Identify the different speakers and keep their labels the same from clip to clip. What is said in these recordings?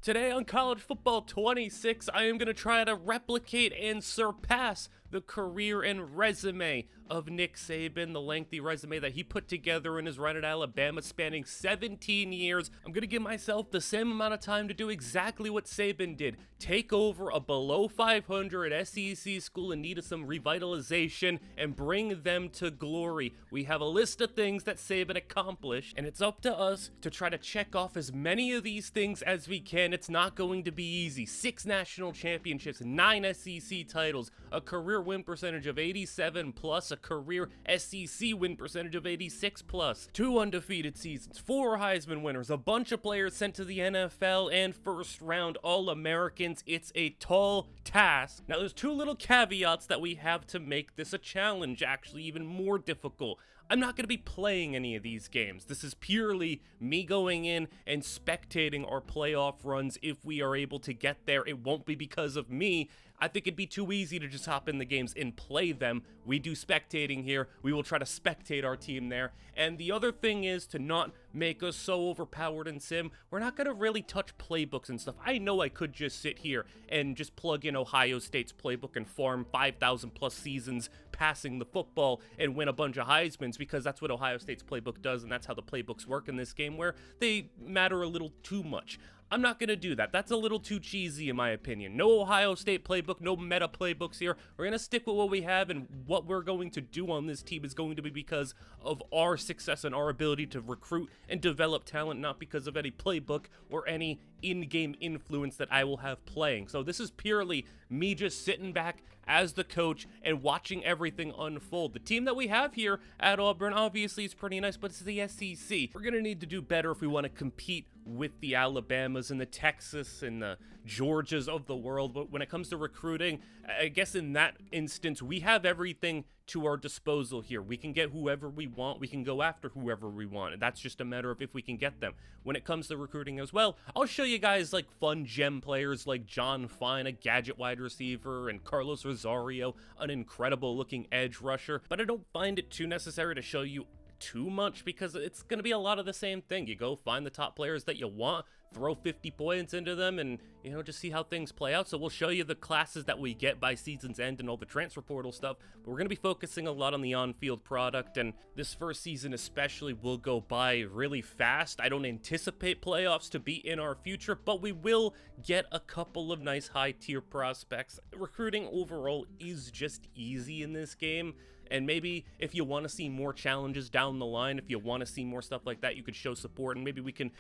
Speaker 1: Today on College Football 26, I am going to try to replicate and surpass the career and resume of Nick Saban, the lengthy resume that he put together in his run at Alabama spanning 17 years. I'm going to give myself the same amount of time to do exactly what Saban did. Take over a below 500 SEC school in need of some revitalization and bring them to glory. We have a list of things that Saban accomplished, and it's up to us to try to check off as many of these things as we can. It's not going to be easy. 6 national championships, 9 SEC titles, a career win percentage of 87 plus, a career SEC win percentage of 86 plus, 2 undefeated seasons, 4 Heisman winners, a bunch of players sent to the NFL and first round All-Americans. It's a tall task. Now there's 2 little caveats that we have to make this a challenge, actually even more difficult. I'm not going to be playing any of these games. This is purely me going in and spectating our playoff runs if we are able to get there. It won't be because of me. I think it'd be too easy to just hop in the games and play them. We do spectating here. We will try to spectate our team there. And the other thing is to not make us so overpowered in sim. We're not going to really touch playbooks and stuff. I know I could just sit here and just plug in Ohio State's playbook and farm 5,000 plus seasons passing the football and win a bunch of Heismans, because that's what Ohio State's playbook does, and that's how the playbooks work in this game, where they matter a little too much. I'm not going to do that. That's a little too cheesy in my opinion. No Ohio State playbook, no meta playbooks here. We're going to stick with what we have, and what we're going to do on this team is going to be because of our success and our ability to recruit and develop talent, not because of any playbook or any in-game influence that I will have playing. So this is purely me just sitting back as the coach and watching everything unfold. The team that we have here at Auburn obviously is pretty nice, but it's the SEC. We're going to need to do better if we want to compete with the Alabamas and the Texas and the Georgias of the world. But when it comes to recruiting, I guess in that instance, we have everything to our disposal here. We can get whoever we want. We can go after whoever we want. And that's just a matter of if we can get them. When it comes to recruiting as well, I'll show you guys like fun gem players like John Fine, a gadget wide receiver, and Carlos Rosario, an incredible looking edge rusher. But I don't find it too necessary to show you too much, because it's going to be a lot of the same thing. You go find the top players that you want, throw 50 points into them, and just see how things play out. So we'll show you the classes that we get by season's end and all the transfer portal stuff, but we're going to be focusing a lot on the on-field product, and this first season especially will go by really fast. I don't anticipate playoffs to be in our future, but we will get a couple of nice high-tier prospects. Recruiting overall is just easy in this game. And maybe if you want to see more challenges down the line, if you want to see more stuff like that, you could show support, and maybe we can,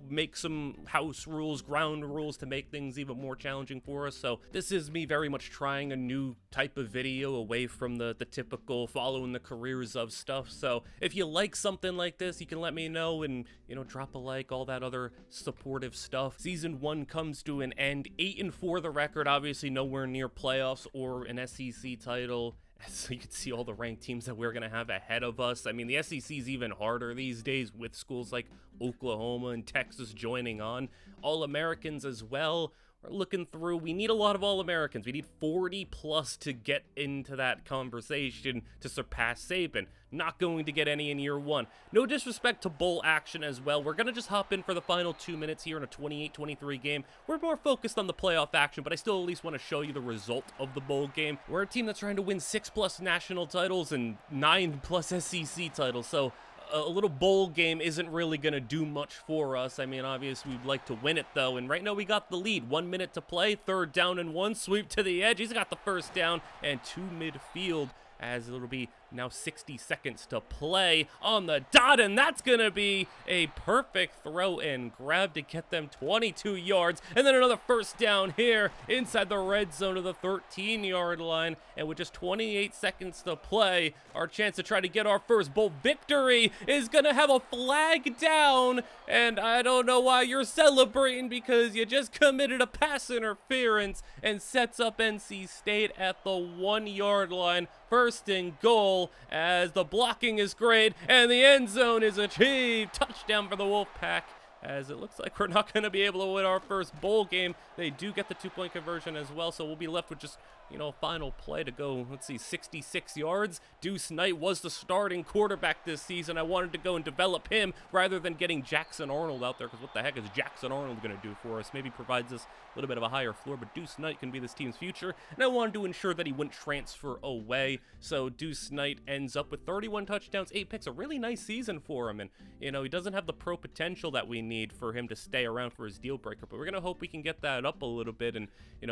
Speaker 1: make some house rules, ground rules to make things even more challenging for us. So this is me very much trying a new type of video away from the typical following the careers of stuff. So if you like something like this, you can let me know and, drop a like, all that other supportive stuff. Season 1 comes to an end, 8-4 the record, obviously nowhere near playoffs or an SEC title. So you can see all the ranked teams that we're going to have ahead of us. I mean, the SEC is even harder these days with schools like Oklahoma and Texas joining on. All-Americans as well. We're looking through. We need a lot of All-Americans. We need 40 plus to get into that conversation to surpass Saban. Not going to get any in year 1. No disrespect to bowl action as well. We're going to just hop in for the final 2 minutes here in a 28-23 game. We're more focused on the playoff action, but I still at least want to show you the result of the bowl game. We're a team that's trying to win 6 plus national titles and 9 plus SEC titles, so a little bowl game isn't really going to do much for us. I mean, obviously, we'd like to win it, though. And right now, we got the lead. 1 minute to play. 3rd down and 1. Sweep to the edge. He's got the first down and 2 midfield, as it'll be now 60 seconds to play on the dot, and that's going to be a perfect throw and grab to get them 22 yards, and then another first down here inside the red zone of the 13-yard line, and with just 28 seconds to play, our chance to try to get our first bowl victory is going to have a flag down, and I don't know why you're celebrating, because you just committed a pass interference and sets up NC State at the 1-yard line. First and goal, as the blocking is great and the end zone is achieved. Touchdown for the Wolfpack. as it looks like we're not going to be able to win our first bowl game. They do get the 2-point conversion as well, so we'll be left with just, final play to go. Let's see, 66 yards. Deuce Knight was the starting quarterback this season. I wanted to go and develop him rather than getting Jackson Arnold out there, because what the heck is Jackson Arnold going to do for us? Maybe provides us a little bit of a higher floor, but Deuce Knight can be this team's future, and I wanted to ensure that he wouldn't transfer away. So Deuce Knight ends up with 31 touchdowns, 8 picks, a really nice season for him, and he doesn't have the pro potential that we need for him to stay around for his deal breaker, but we're gonna hope we can get that up a little bit, and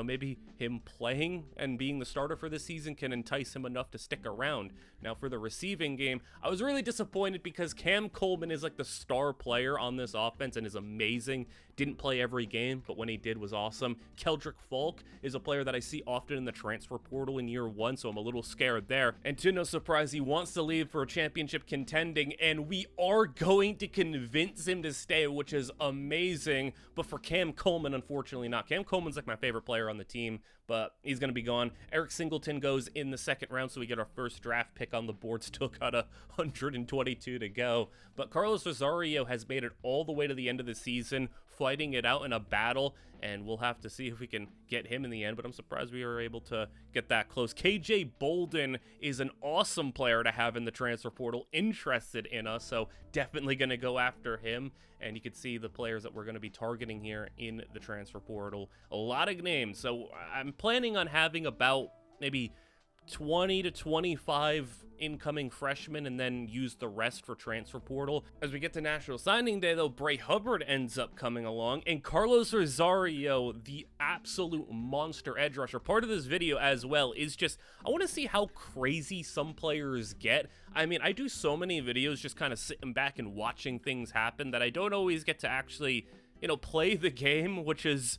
Speaker 1: maybe him playing and being the starter for this season can entice him enough to stick around. Now for the receiving game, I was really disappointed because Cam Coleman is like the star player on this offense and is amazing. Didn't play every game, but when he did was awesome. Keldrick Falk is a player that I see often in the transfer portal in year one, so I'm a little scared there. And to no surprise, he wants to leave for a championship contending, and we are going to convince him to stay, which is amazing. But for Cam Coleman, unfortunately not. Cam Coleman's like my favorite player on the team, but he's going to be gone. Eric Singleton goes in the second round, so we get our first draft pick on the board. Still got 122 to go. But Carlos Rosario has made it all the way to the end of the season, fighting it out in a battle, and we'll have to see if we can get him in the end, but I'm surprised we were able to get that close. KJ Bolden is an awesome player to have in the transfer portal, interested in us, so definitely going to go after him, and you can see the players that we're going to be targeting here in the transfer portal. A lot of names, so I'm planning on having about maybe 20 to 25 incoming freshmen and then use the rest for transfer portal. As we get to National Signing Day, though, Bray Hubbard ends up coming along, and Carlos Rosario, the absolute monster edge rusher. Part of this video as well is just, I want to see how crazy some players get. I mean, I do so many videos just kind of sitting back and watching things happen that I don't always get to actually, play the game, which is,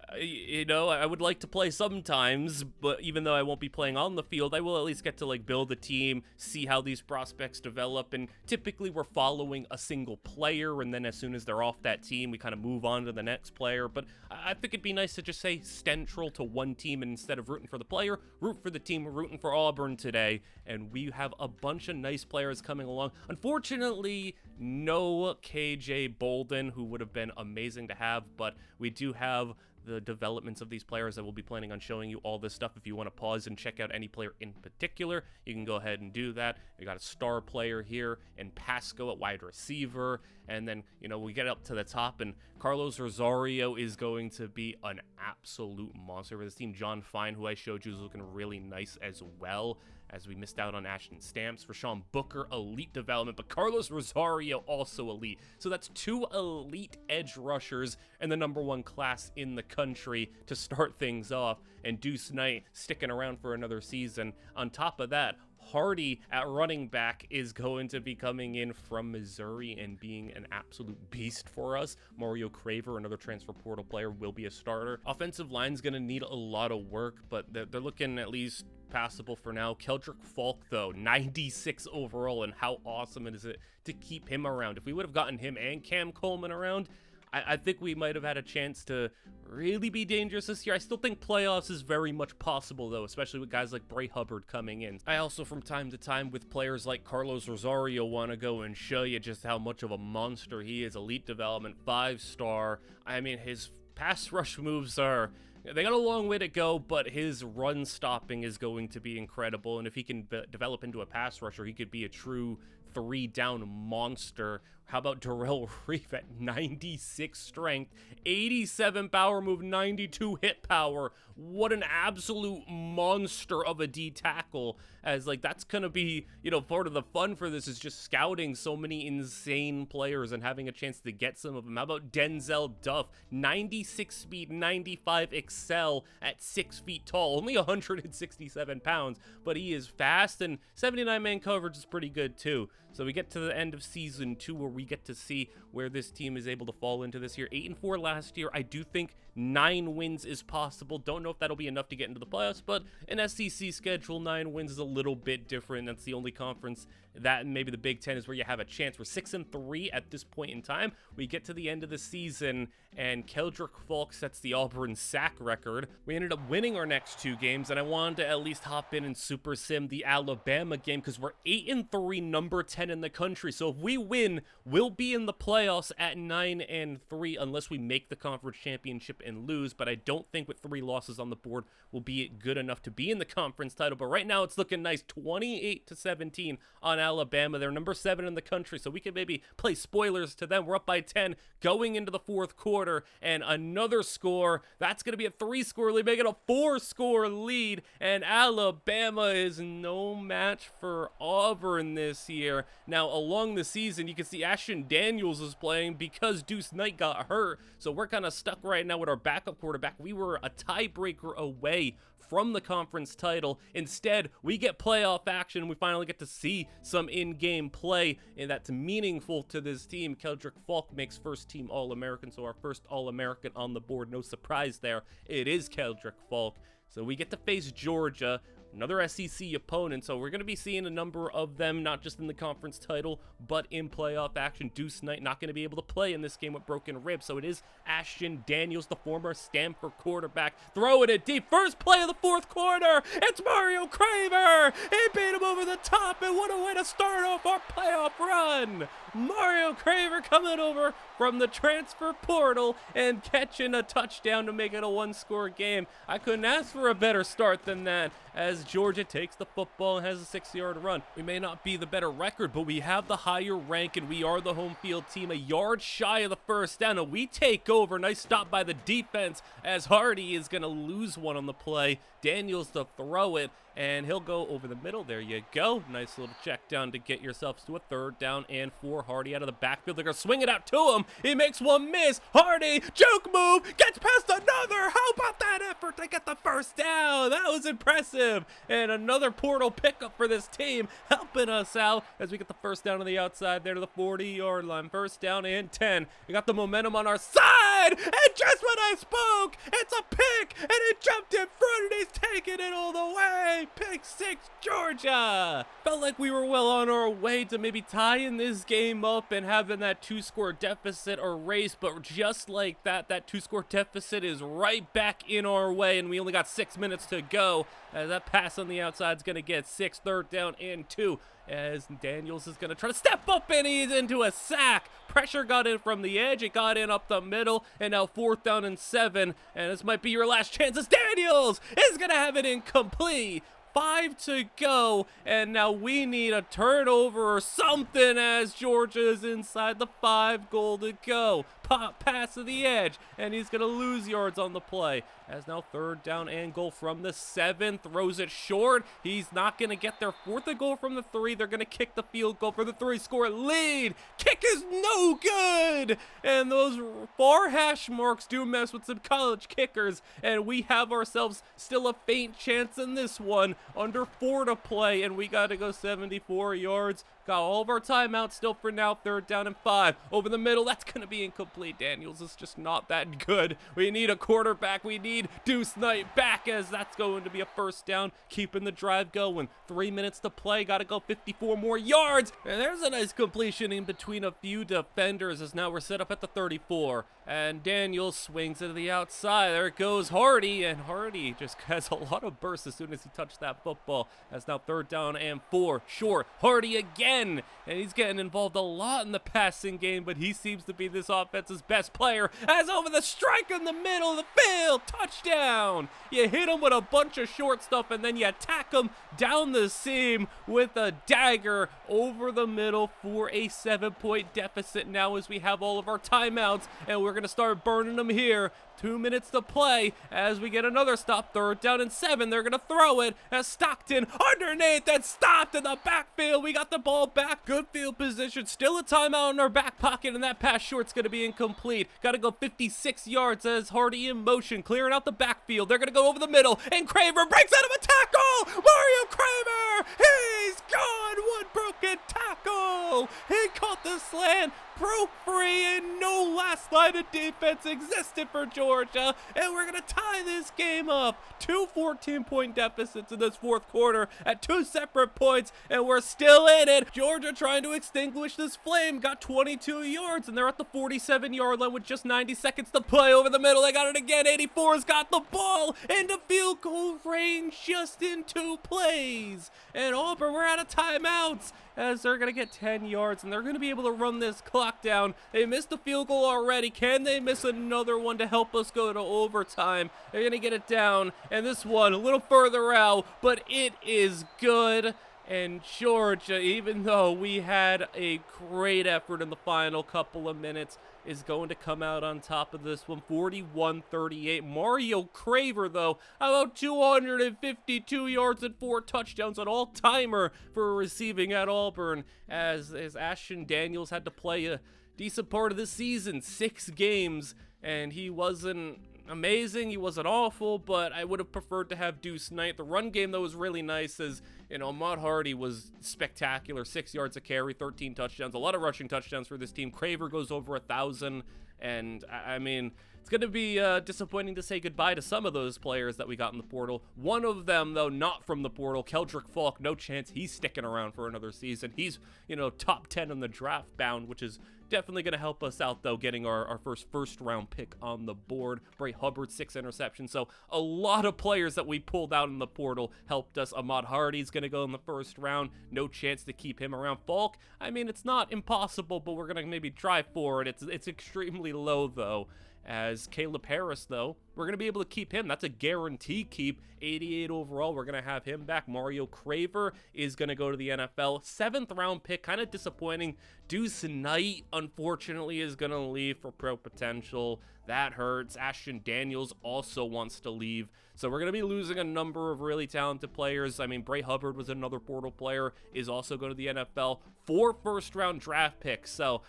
Speaker 1: I would like to play sometimes, but even though I won't be playing on the field, I will at least get to build a team, see how these prospects develop, and typically we're following a single player, and then as soon as they're off that team, we kind of move on to the next player. But I think it'd be nice to just say central to one team, and instead of rooting for the player, root for the team. We're rooting for Auburn today, and we have a bunch of nice players coming along. Unfortunately, no KJ Bolden, who would have been amazing to have, but we do have the developments of these players. I will be planning on showing you all this stuff. If you want to pause and check out any player in particular, you can go ahead and do that. We got a star player here in Pasco at wide receiver, and then we get up to the top, and Carlos Rosario is going to be an absolute monster for this team. John Fine, who I showed you, is looking really nice as well, as we missed out on Ashton Stamps. For Sean Booker, elite development, but Carlos Rosario also elite. So that's 2 elite edge rushers and the #1 class in the country to start things off, and Deuce Knight sticking around for another season. On top of that, Hardy at running back is going to be coming in from Missouri and being an absolute beast for us. Mario Craver, another transfer portal player, will be a starter. Offensive line's going to need a lot of work, but they're looking at least passable for now. Keldrick Falk, though, 96 overall, and how awesome is it to keep him around? If we would have gotten him and Cam Coleman around, I think we might have had a chance to really be dangerous this year. I still think playoffs is very much possible, though, especially with guys like Bray Hubbard coming in. I also, from time to time, with players like Carlos Rosario, want to go and show you just how much of a monster he is. Elite development, 5-star. I mean, his pass rush moves they got a long way to go, but his run stopping is going to be incredible, and if he can develop into a pass rusher, he could be a true 3-down monster. How about Darrell Reef at 96 strength, 87 power move, 92 hit power? What an absolute monster of a D tackle. As that's gonna be, part of the fun for this is just scouting so many insane players and having a chance to get some of them. How about Denzel Duff, 96 speed, 95 excel at 6 feet tall, only 167 pounds, but he is fast, and 79 man coverage is pretty good too. So we get to the end of season 2 where we get to see where this team is able to fall into this year. 8-4 last year. I do think 9 wins is possible. Don't know if that'll be enough to get into the playoffs, but an SEC schedule, 9 wins is a little bit different. That's the only conference that and maybe the Big Ten is where you have a chance. We're 6-3 at this point in time. We get to the end of the season, and Keldrick Falk sets the Auburn sack record. We ended up winning our next 2 games, and I wanted to at least hop in and super sim the Alabama game because we're 8-3, number 10 in the country. So if we win, we'll be in the playoffs at 9-3 unless we make the conference championship and lose. But I don't think with 3 losses on the board will be good enough to be in the conference title. But right now it's looking nice, 28-17 on Alabama. They're number 7 in the country, so we could maybe play spoilers to them. We're up by 10 going into the 4th quarter, and another score. That's going to be a 3-score lead, making a 4-score lead, and Alabama is no match for Auburn this year. Now, along the season, you can see Ashton Daniels is playing because Deuce Knight got hurt, so we're kind of stuck right now with our backup quarterback. We were a tiebreaker away from the conference title. Instead, we get playoff action. We finally get to see some in-game play, and that's meaningful to this team. Keldrick Falk makes first-team All-American, so our first All-American on the board. No surprise there. It is Keldrick Falk. So we get to face Georgia, another SEC opponent, so we're going to be seeing a number of them, not just in the conference title, but in playoff action. Deuce Knight not going to be able to play in this game with broken ribs, so it is Ashton Daniels, the former Stanford quarterback, throwing it deep. First play of the 4th quarter, it's Mario Craver! He beat him over the top, and what a way to start off our playoff run! Mario Craver coming over from the transfer portal and catching a touchdown to make it a 1-score game. I couldn't ask for a better start than that, as Georgia takes the football and has a 6-yard run. We may not be the better record, but we have the higher rank, and we are the home field team, a yard shy of the first down, and we take over. Nice stop by the defense, as Hardy is going to lose one on the play. Daniels to throw it, and he'll go over the middle. There you go. Nice little check down to get yourselves to a 3rd down and 4. Hardy out of the backfield. They're going to swing it out to him. He makes one miss. Hardy, juke move, gets past another. How about that effort to get the first down? That was impressive. And another portal pickup for this team, helping us out as we get the first down on the outside there to the 40-yard line. First down and 10. We got the momentum on our side. And just when I spoke, it's a pick, and it jumped in front, and he's taking it all the way. Pick 6, Georgia. Felt like we were well on our way to maybe tying this game up and having that 2-score deficit erased, but just like that, that 2-score deficit is right back in our way, and we only got 6 minutes to go. That pass on the outside is going to get 6, 3rd down and 2. As Daniels is going to try to step up, and he's into a sack. Pressure got in from the edge. It got in up the middle, and now 4th down and 7. And this might be your last chance as Daniels is going to have it incomplete. 5 to go, and now we need a turnover or something as Georgia is inside the 5, goal to go. Pop pass to the edge, and he's going to lose yards on the play. As now 3rd down and goal from the 7, throws it short. He's not going to get their 4th and goal from the 3. They're going to kick the field goal for the 3-score lead. Kick is no good, and those far hash marks do mess with some college kickers, and we have ourselves still a faint chance in this one. Under 4 to play, and we got to go 74 yards. Got all of our timeouts still for now. 3rd down and 5. Over the middle, that's going to be incomplete. Daniels is just not that good. We need a quarterback. We need Deuce Knight back, as that's going to be a 1st down, keeping the drive going. 3 minutes to play. Got to go 54 more yards. And there's a nice completion in between a few defenders, as now we're set up at the 34. And Daniels swings it to the outside. There goes Hardy, and Hardy just has a lot of burst as soon as he touched that football. That's now 3rd down and 4. Short. Hardy again. And he's getting involved a lot in the passing game, but he seems to be this offense's best player. As over the strike in the middle of the field. Touchdown. You hit him with a bunch of short stuff, and then you attack him down the seam with a dagger over the middle for a 7-point deficit now, as we have all of our timeouts, and we're going to start burning them here. 2 minutes to play as we get another stop. 3rd down and 7. They're going to throw it as Stockton underneath and stopped in the backfield. We got the ball back. Good field position. Still a timeout in our back pocket, and that pass short's going to be incomplete. Got to go 56 yards as Hardy in motion, clearing out the backfield. They're going to go over the middle, and Craver breaks out of a tackle. Mario Craver, he's gone. One broken tackle. He caught the slant, broke free, and no last line of defense existed for Georgia, and we're going to tie this game up. Two 14-point deficits in this fourth quarter at two separate points, and we're still in it. Georgia trying to extinguish this flame, got 22 yards, and they're at the 47-yard line with just 90 seconds to play. Over the middle, they got it again. 84's got the ball into field goal range just in 2 plays. And Auburn, we're out of timeouts, as they're going to get 10 yards, and they're going to be able to run this clock down. They missed the field goal already. Can they miss another one to help us go to overtime? They're going to get it down, and this one a little further out, but it is good. And Georgia, even though we had a great effort in the final couple of minutes, is going to come out on top of this one, 41-38. Mario Craver, though, about 252 yards and 4 touchdowns, an all-timer for receiving at Auburn, as Ashton Daniels had to play a decent part of the season, 6 games, and he wasn't amazing, he wasn't awful, but I would have preferred to have Deuce Knight. The run game, though, was really nice, as, you know, Ahmad Hardy was spectacular, 6 yards a carry, 13 touchdowns, a lot of rushing touchdowns for this team. Craver goes over 1,000, and I mean, it's going to be disappointing to say goodbye to some of those players that we got in the portal. One of them, though, not from the portal, Keldrick Falk, no chance he's sticking around for another season. He's, you know, top 10 in the draft bound, which is definitely going to help us out, though, getting our first round pick on the board. Bray Hubbard, 6 interceptions. So a lot of players that we pulled out in the portal helped us. Ahmad Hardy's going to go in the first round. No chance to keep him around. Falk, I mean, it's not impossible, but we're going to maybe try for it. It's extremely low, though. As Caleb Harris, though, we're going to be able to keep him. That's a guarantee keep. 88 overall. We're going to have him back. Mario Craver is going to go to the NFL. 7th round pick. Kind of disappointing. Deuce Knight, unfortunately, is going to leave for pro potential. That hurts. Ashton Daniels also wants to leave. So we're going to be losing a number of really talented players. I mean, Bray Hubbard was another portal player, is also going to the NFL. 4 first-round draft picks. So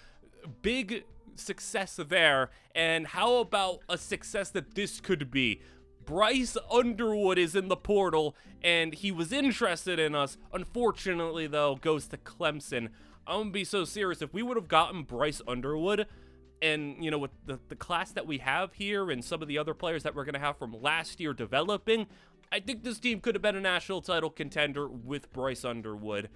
Speaker 1: big success there. And how about a success that this could be? Bryce Underwood is in the portal, and he was interested in us. Unfortunately, though, goes to Clemson. I'm gonna be so serious. If we would have gotten Bryce Underwood, and, you know, with the class that we have here and some of the other players that we're going to have from last year developing, I think this team could have been a national title contender with Bryce Underwood.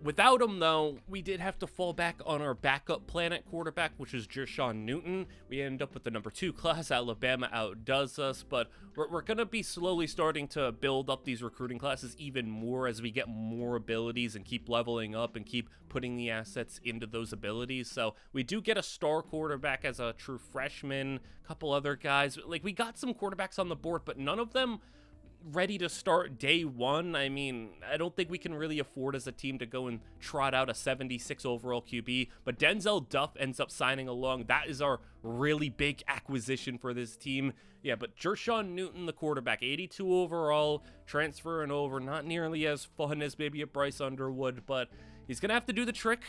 Speaker 1: Without him, though, we did have to fall back on our backup plan at quarterback, which is Jershawn Newton. We end up with the number 2 class. Alabama outdoes us, but we're going to be slowly starting to build up these recruiting classes even more as we get more abilities and keep leveling up and keep putting the assets into those abilities. So we do get a star quarterback as a true freshman, a couple other guys. Like, we got some quarterbacks on the board, but none of them ready to start day one. I mean, I don't think we can really afford as a team to go and trot out a 76 overall QB, but Denzel Duff ends up signing along. That is our really big acquisition for this team. Yeah, but Jershawn Newton, the quarterback, 82 overall, transferring over, not nearly as fun as maybe a Bryce Underwood, but he's going to have to do the trick.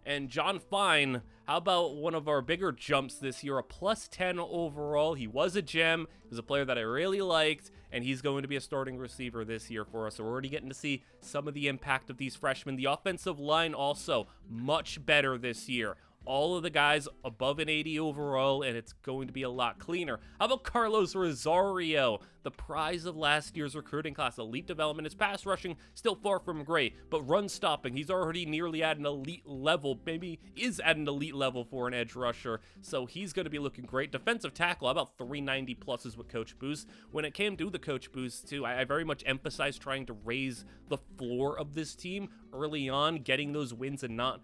Speaker 1: And John Fine, how about one of our bigger jumps this year, a plus 10 overall. He was a gem. He was a player that I really liked, and he's going to be a starting receiver this year for us. So we're already getting to see some of the impact of these freshmen. The offensive line also much better this year. All of the guys above an 80 overall, and it's going to be a lot cleaner. How about Carlos Rosario, the prize of last year's recruiting class? Elite development. His pass rushing still far from great, but run stopping, he's already nearly at an elite level, maybe is at an elite level for an edge rusher, so he's going to be looking great. Defensive tackle, how about 390 plus is what Coach Boost. When it came to the Coach Boost too, I very much emphasized trying to raise the floor of this team early on, getting those wins and not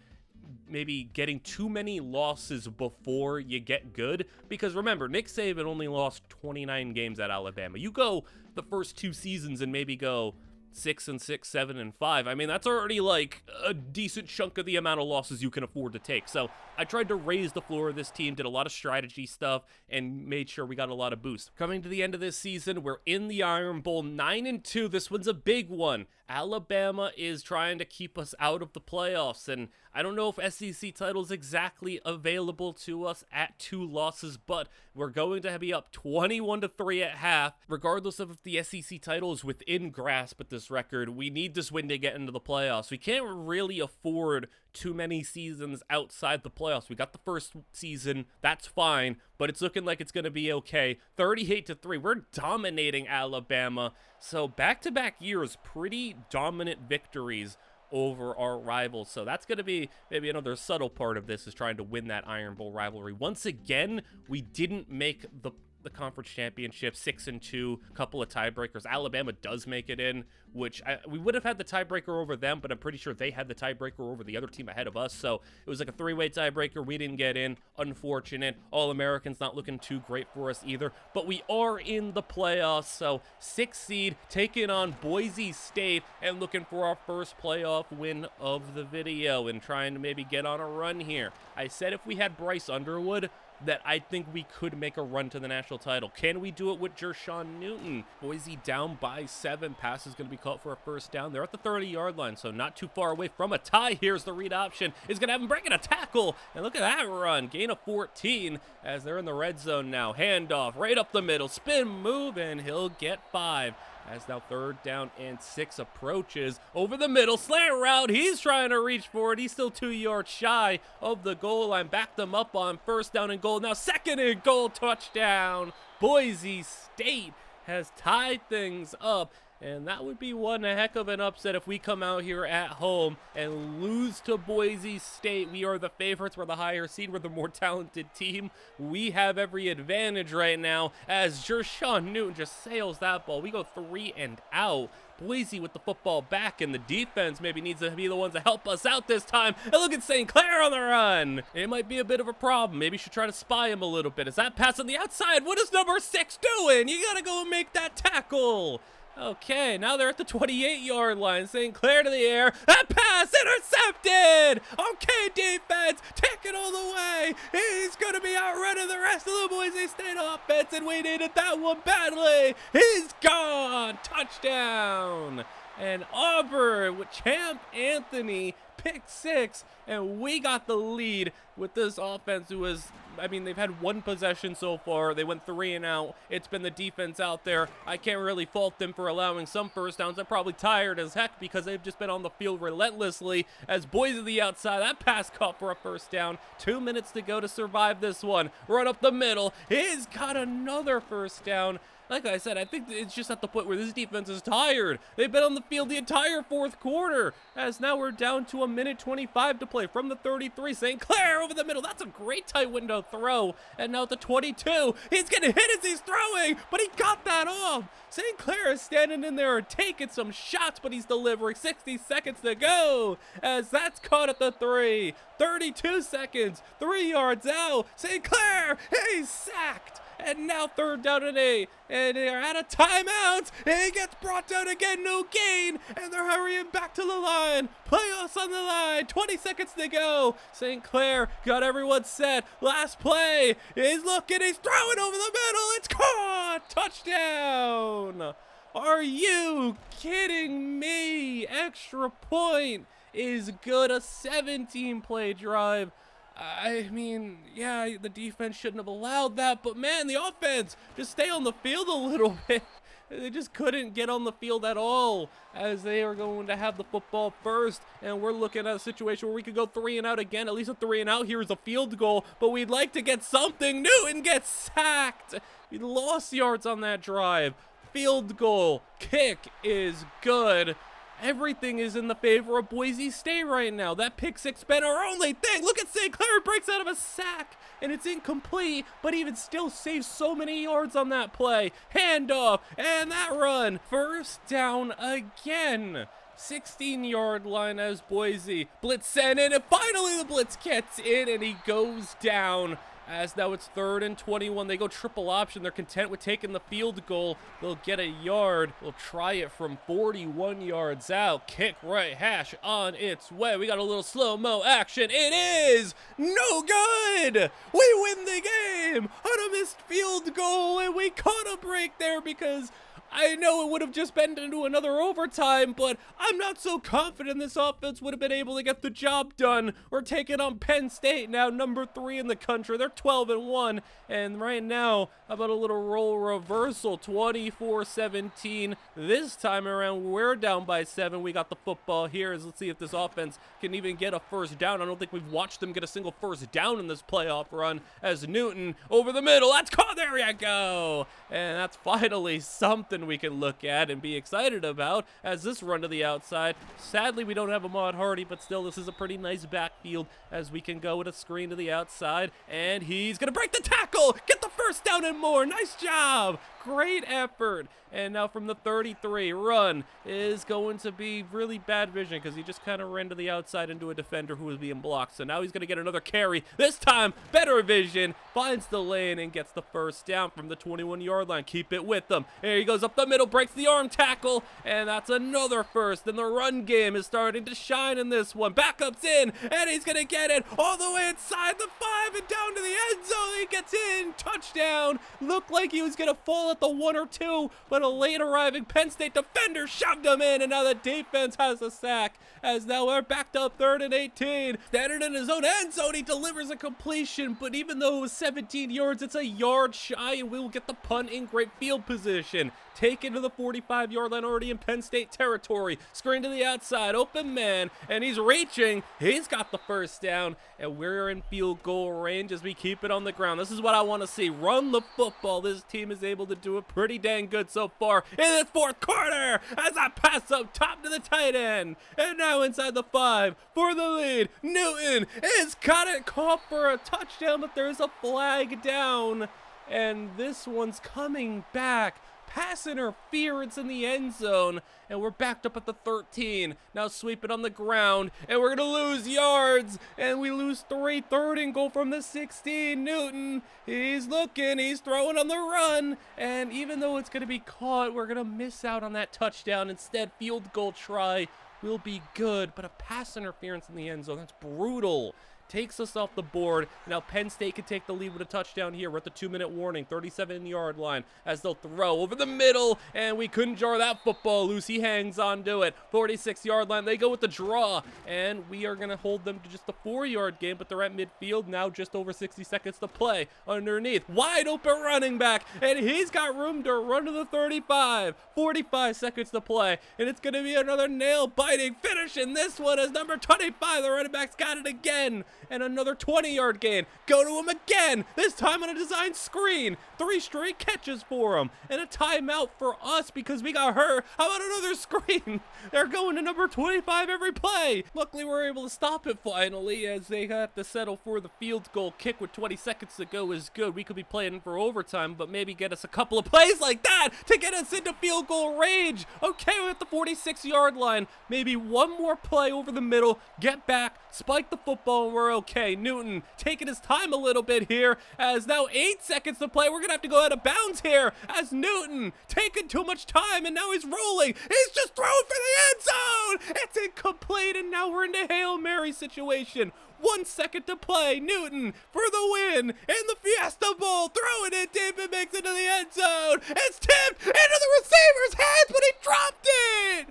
Speaker 1: maybe getting too many losses before you get good. Because remember, Nick Saban only lost 29 games at Alabama. You go the first 2 seasons and maybe go 6-6, 7-5. I mean, that's already like a decent chunk of the amount of losses you can afford to take. So I tried to raise the floor of this team, did a lot of strategy stuff, and made sure we got a lot of boost. Coming to the end of this season, we're in the Iron Bowl, 9-2. This one's a big one. Alabama is trying to keep us out of the playoffs, and I don't know if SEC title is exactly available to us at 2 losses, but we're going to be up 21-3 at half. Regardless of if the SEC title is within grasp at this record, we need this win to get into the playoffs. We can't really afford too many seasons outside the playoffs. We got the first season, that's fine, but it's looking like it's going to be okay. 38-3, we're dominating Alabama. So back-to-back years, pretty dominant victories over our rivals. So that's going to be maybe another subtle part of this, is trying to win that Iron Bowl rivalry. Once again, we didn't make the conference championship. 6-2, couple of tiebreakers. Alabama does make it in, which we would have had the tiebreaker over them, but I'm pretty sure they had the tiebreaker over the other team ahead of us. So it was like a 3-way tiebreaker. We didn't get in. Unfortunate. All-Americans not looking too great for us either, but we are in the playoffs. So 6th seed taking on Boise State and looking for our first playoff win of the video and trying to maybe get on a run here. I said if we had Bryce Underwood, that I think we could make a run to the national title. Can we do it with Jershawn Newton? Boise down by 7. Pass is going to be caught for a first down. They're at the 30-yard line, so not too far away from a tie. Here's the read option. Is going to have him breaking a tackle. And look at that run. Gain of 14 as they're in the red zone now. Handoff right up the middle. Spin move, and he'll get 5. As now 3rd down and 6 approaches over the middle, slant route. He's trying to reach for it. He's still 2 yards shy of the goal line. Backed them up on 1st down and goal. Now 2nd and goal, touchdown. Boise State has tied things up. And that would be one heck of an upset if we come out here at home and lose to Boise State. We are the favorites. We're the higher seed. We're the more talented team. We have every advantage right now as Jershawn Newton just sails that ball. We go 3 and out. Boise with the football back, and the defense maybe needs to be the ones to help us out this time. And look at St. Clair on the run. It might be a bit of a problem. Maybe you should try to spy him a little bit. Is that pass on the outside? What is number 6 doing? You got to go and make that tackle. Okay, now they're at the 28-yard line. St. Clair to the air. That pass intercepted. Okay, defense, take it all the way. He's going to be outrunning the rest of the Boise State offense, and we needed that one badly. He's gone. Touchdown. And Auburn with Champ Anthony, pick 6, and we got the lead with this offense who was, they've had 1 possession so far. They went 3 and out. It's been the defense out there. I can't really fault them for allowing some first downs. They're probably tired as heck because they've just been on the field relentlessly. As Boise the outside, that pass caught for a first down. 2 minutes to go to survive this one. Run up the middle. He's got another first down. Like I said, I think it's just at the point where this defense is tired. They've been on the field the entire 4th quarter. As now we're down to 1:25 to play from the 33. St. Clair over the middle. That's a great tight window throw. And now at the 22. He's getting hit as he's throwing, but he got that off. St. Clair is standing in there and taking some shots, but he's delivering. 60 seconds to go as that's caught at the 3. 32 seconds. 3 yards out. St. Clair, he's sacked. And now 3rd down and 8. And they're out of timeouts. And he gets brought down again. No gain. And they're hurrying back to the line. Playoffs on the line. 20 seconds to go. St. Clair got everyone set. Last play. He's looking. He's throwing over the middle. It's caught. Touchdown. Are you kidding me? Extra point is good. A 17-play drive. Yeah, the defense shouldn't have allowed that, but man, the offense, just stay on the field a little bit. They just couldn't get on the field at all as they are going to have the football first, and we're looking at a situation where we could go 3 and out again, at least a 3 and out. Here's a field goal, but we'd like to get something. Newton gets sacked. We lost yards on that drive. Field goal. Kick is good. Everything is in the favor of Boise State right now. That pick 6 been our only thing. Look at St. Clair, breaks out of a sack, and it's incomplete, but even still saves so many yards on that play. Handoff, and that run. First down again. 16-yard line as Boise. Blitz sent in, and finally the blitz gets in, and he goes down. As now it's 3rd and 21. They go triple option. They're content with taking the field goal. They'll get a yard. They'll try it from 41 yards out. Kick right hash on its way. We got a little slow-mo action. It is no good. We win the game on a missed field goal, and we caught a break there because I know it would have just been into another overtime, but I'm not so confident this offense would have been able to get the job done. We're taking on Penn State now, number 3 in the country. They're 12-1, and right now, how about a little role reversal, 24-17. This time around, we're down by 7. We got the football here. Let's see if this offense can even get a first down. I don't think we've watched them get a single first down in this playoff run, as Newton over the middle. That's caught. There you go. And that's finally something we can look at and be excited about as this run to the outside. Sadly, we don't have Ahmad Hardy, but still, this is a pretty nice backfield as we can go with a screen to the outside, and he's gonna break the tackle, get the first down and more. Nice job. Great effort. And now from the 33, run is going to be really bad vision because he just kind of ran to the outside into a defender who was being blocked. So now he's going to get another carry. This time, better vision, finds the lane and gets the first down from the 21-yard line. Keep it with them. There he goes up the middle, breaks the arm tackle, and that's another first. And the run game is starting to shine in this one. Backup's in, and he's going to get it all the way inside the 5 and down to the end zone. He gets in. Touchdown. Looked like he was going to fall at the 1 or 2, but a late arriving Penn State defender shoved him in, and now the defense has a sack as now we're backed up 3rd and 18. Standing in his own end zone, he delivers a completion, but even though it was 17 yards, it's a yard shy, and we will get the punt in great field position. Taken to the 45-yard line, already in Penn State territory. Screen to the outside, open man, and he's reaching. He's got the first down, and we're in field goal range as we keep it on the ground. This is what I want to see. Run the football. This team is able to do it pretty dang good so far in the 4th quarter as I pass up top to the tight end. And now inside the 5 for the lead. Newton is got it, caught for a touchdown, but there's a flag down, and this one's coming back. Pass interference in the end zone, and we're backed up at the 13. Now sweep it on the ground, and we're going to lose yards, and we lose 3. 3rd and goal from the 16. Newton, he's looking, he's throwing on the run, and even though it's going to be caught, we're going to miss out on that touchdown. Instead, field goal try will be good, but a pass interference in the end zone, that's brutal. Takes us off the board. Now Penn State can take the lead with a touchdown here. We're at the 2-minute warning, 37-yard line, as they'll throw over the middle, and we couldn't jar that football loose. He hangs on to it. 46-yard line, they go with the draw, and we are going to hold them to just the 4-yard gain, but they're at midfield now, just over 60 seconds to play. Underneath, wide open running back, and he's got room to run to the 35. 45 seconds to play, and it's going to be another nail-biting finish in this one as number 25, the running back's got it again. And another 20-yard gain. Go to him again. This time on a design screen. 3 straight catches for him. And a timeout for us because we got hurt. How about another screen? They're going to number 25 every play. Luckily, we're able to stop it finally as they have to settle for the field goal kick with 20 seconds to go is good. We could be playing for overtime, but maybe get us a couple of plays like that to get us into field goal range. Okay, we're at the 46-yard line. Maybe one more play over the middle. Get back, spike the football, and we're okay. Newton taking his time a little bit here as now 8 seconds to play. We're going to have to go out of bounds here as Newton taking too much time, and now he's rolling. He's just throwing for the end zone. It's incomplete, and now we're in a Hail Mary situation. 1 second to play. Newton for the win in the Fiesta Bowl. Throwing it deep and makes it to the end zone. It's tipped into the receiver's hands, but he dropped it.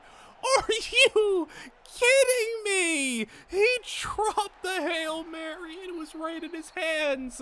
Speaker 1: Are you kidding me? He dropped the Hail Mary and it was right in his hands.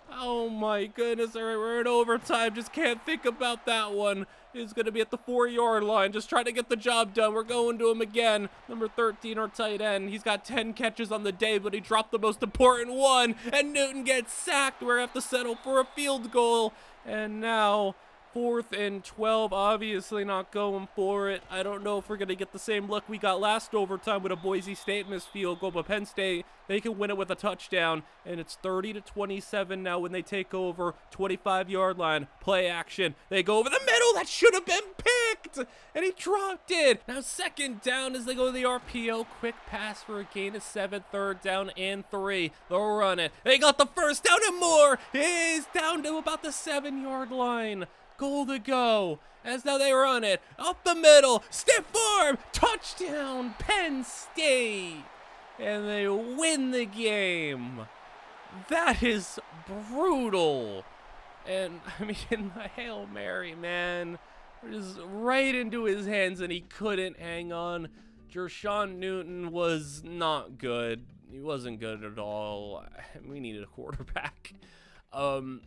Speaker 1: Oh my goodness, all right, we're in overtime. Just can't think about that one. He's going to be at the 4-yard line. Just trying to get the job done. We're going to him again. Number 13, our tight end. He's got 10 catches on the day, but he dropped the most important one. And Newton gets sacked. We're going to have to settle for a field goal. And now 4th and 12, obviously not going for it. I don't know if we're going to get the same luck we got last overtime with a Boise State missed field goal, but Penn State, they can win it with a touchdown, and it's 30-27 now when they take over. 25-yard line, play action. They go over the middle. That should have been picked, and he dropped it. Now 2nd down as they go to the RPO. Quick pass for a gain of 7, 3rd down and 3. They'll run it. They got the first down and more. He's down to about the 7-yard line. Goal to go as now they run it up the middle, stiff arm, touchdown Penn State, and they win the game. That is brutal. And I mean, the Hail Mary, man, just right into his hands, and he couldn't hang on. Jershawn Newton was not good. He wasn't good at all. We needed a quarterback.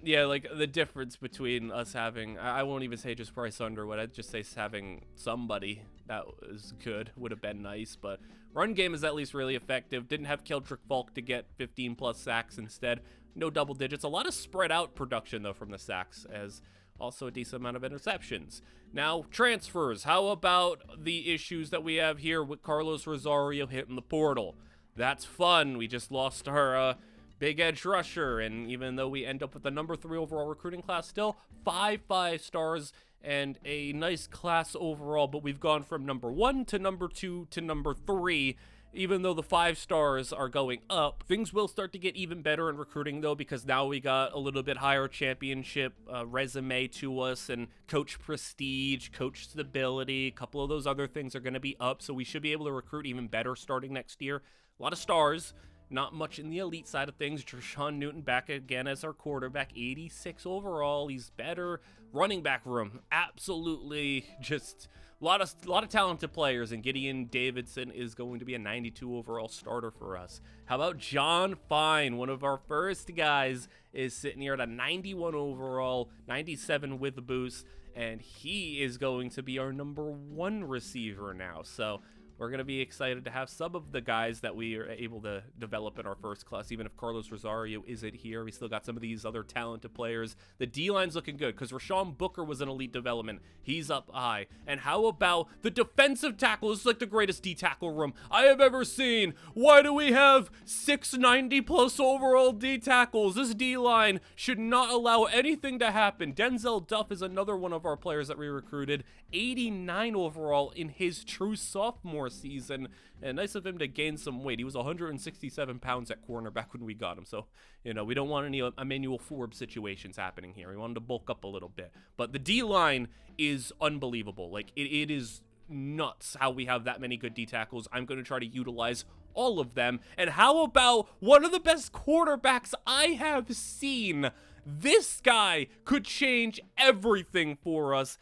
Speaker 1: Yeah, like the difference between us having, I won't even say just Bryce Underwood, I'd just say having somebody that was good would have been nice, but run game is at least really effective. Didn't have Keldrick Falk to get 15 plus sacks instead. No double digits. A lot of spread out production though from the sacks, as also a decent amount of interceptions. Now, transfers. How about the issues that we have here with Carlos Rosario hitting the portal? That's fun. We just lost our big edge rusher, and even though we end up with the number 3 overall recruiting class, still 5 stars and a nice class overall, but we've gone from number 1 to number 2 to number 3. Even though the 5 stars are going up, things will start to get even better in recruiting though, because now we got a little bit higher championship resume to us, and coach prestige, coach stability, a couple of those other things are going to be up, so we should be able to recruit even better starting next year. A lot of stars. Not much in the elite side of things. Jershawn Newton back again as our quarterback, 86 overall. He's better. Running back room, absolutely just a lot of talented players, and Gideon Davidson is going to be a 92 overall starter for us. How about John Fine? One of our first guys is sitting here at a 91 overall, 97 with the boost, and he is going to be our number 1 receiver now. So we're going to be excited to have some of the guys that we are able to develop in our first class. Even if Carlos Rosario isn't here, we still got some of these other talented players. The D-line's looking good because Rashawn Booker was an elite development. He's up high. And how about the defensive tackle? This is like the greatest D-tackle room I have ever seen. Why do we have 690 plus overall D-tackles? This D-line should not allow anything to happen. Denzel Duff is another one of our players that we recruited. 89 overall in his true sophomore season, and nice of him to gain some weight. He was 167 pounds at cornerback when we got him, so you know we don't want any Emmanuel Forbes situations happening here. We wanted to bulk up a little bit, but the D-line is unbelievable. Like it is nuts how we have that many good D tackles. I'm going to try to utilize all of them. And how about one of the best quarterbacks I have seen? This guy could change everything for us.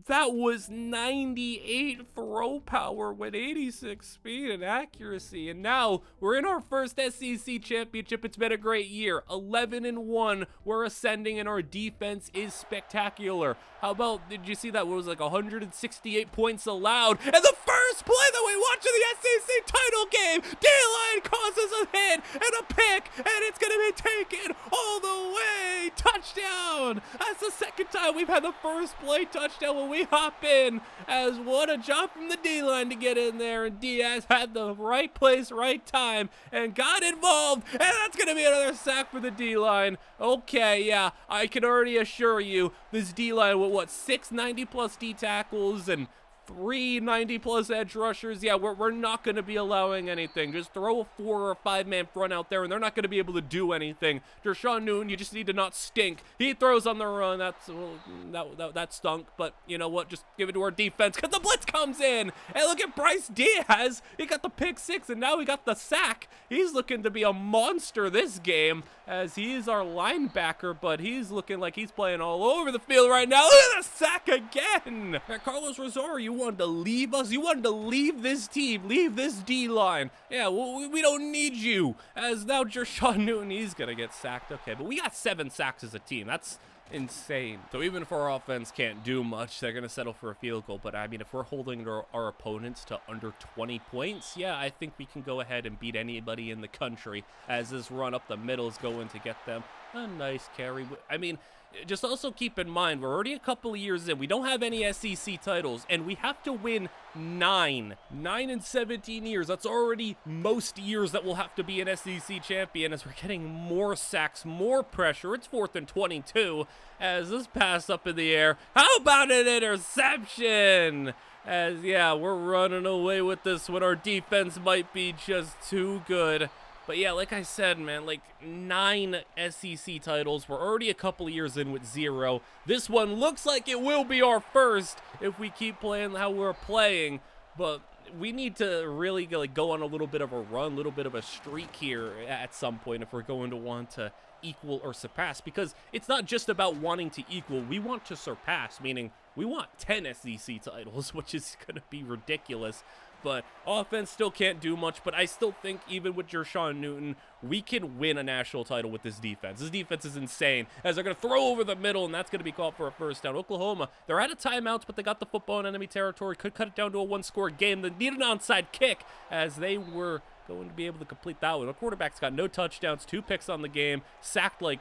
Speaker 1: That was 98 throw power with 86 speed and accuracy. And now we're in our first SEC championship. It's been a great year. 11-1. We're ascending and our defense is spectacular. How about, did you see that? It was like 168 points allowed. And the first play that we watched in the SEC title game, D-line causes a hit and a pick, and it's going to be taken all the way. Touchdown. That's the second time we've had the first play touchdown when we hop in, as what a job from the D-line to get in there, and Diaz had the right place, right time, and got involved, and that's going to be another sack for the D-line. Okay, yeah, I can already assure you, this D-line with, what, 690 plus D tackles and 390 plus edge rushers, yeah, we're not going to be allowing anything. Just throw a 4 or 5 man front out there and they're not going to be able to do anything. Jershawn Newton, you just need to not stink. He throws on the run. That stunk, but you know what, just give it to our defense because the blitz comes in. And look at Bryce Diaz. He got the pick 6 and now he got the sack. He's looking to be a monster this game, as he's our linebacker, but he's looking like he's playing all over the field right now. Look at the sack again. Carlos Rosario, you wanted to leave us? You wanted to leave this team, leave this D-line. Yeah, well, we don't need you. As now Jershawn Newton, he's going to get sacked. Okay, but we got 7 sacks as a team. That's insane. So even if our offense can't do much, they're going to settle for a field goal. But I mean, if we're holding our opponents to under 20 points, yeah, I think we can go ahead and beat anybody in the country, as this run up the middle is going to get them a nice carry. I mean, just also keep in mind, we're already a couple of years in. We don't have any SEC titles, and we have to win 9 in 17 years. That's already most years that we'll have to be an SEC champion, as we're getting more sacks, more pressure. It's 4th and 22 as this pass up in the air. How about an interception? As, yeah, we're running away with this when our defense might be just too good. But yeah, like I said, man, like 9 SEC titles. We're already a couple of years in with 0. This one looks like it will be our first if we keep playing how we're playing. But we need to really like go on a little bit of a run, a little bit of a streak here at some point if we're going to want to equal or surpass, because it's not just about wanting to equal. We want to surpass, meaning we want 10 SEC titles, which is going to be ridiculous. But offense still can't do much, but I still think even with Jershawn Newton, we can win a national title with this defense. This defense is insane, as they're going to throw over the middle, and that's going to be called for a first down. Oklahoma, they're out of timeouts, but they got the football in enemy territory. Could cut it down to a one-score game. They need an onside kick, as they were going to be able to complete that one. The quarterback's got no touchdowns, 2 picks on the game, sacked like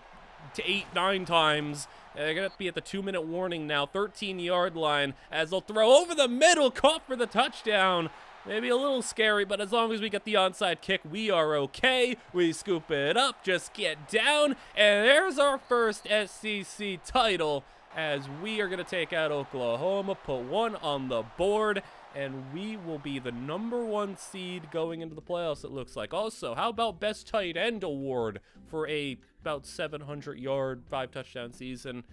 Speaker 1: 8-9 times. They're going to be at the 2-minute warning now, 13-yard line, as they'll throw over the middle, caught for the touchdown. Maybe a little scary, but as long as we get the onside kick, we are okay. We scoop it up, just get down, and there's our first SEC title, as we are going to take out Oklahoma, put 1 on the board, and we will be the #1 seed going into the playoffs, it looks like. Also, how about Best Tight End Award for a about 700-yard, 5-touchdown season?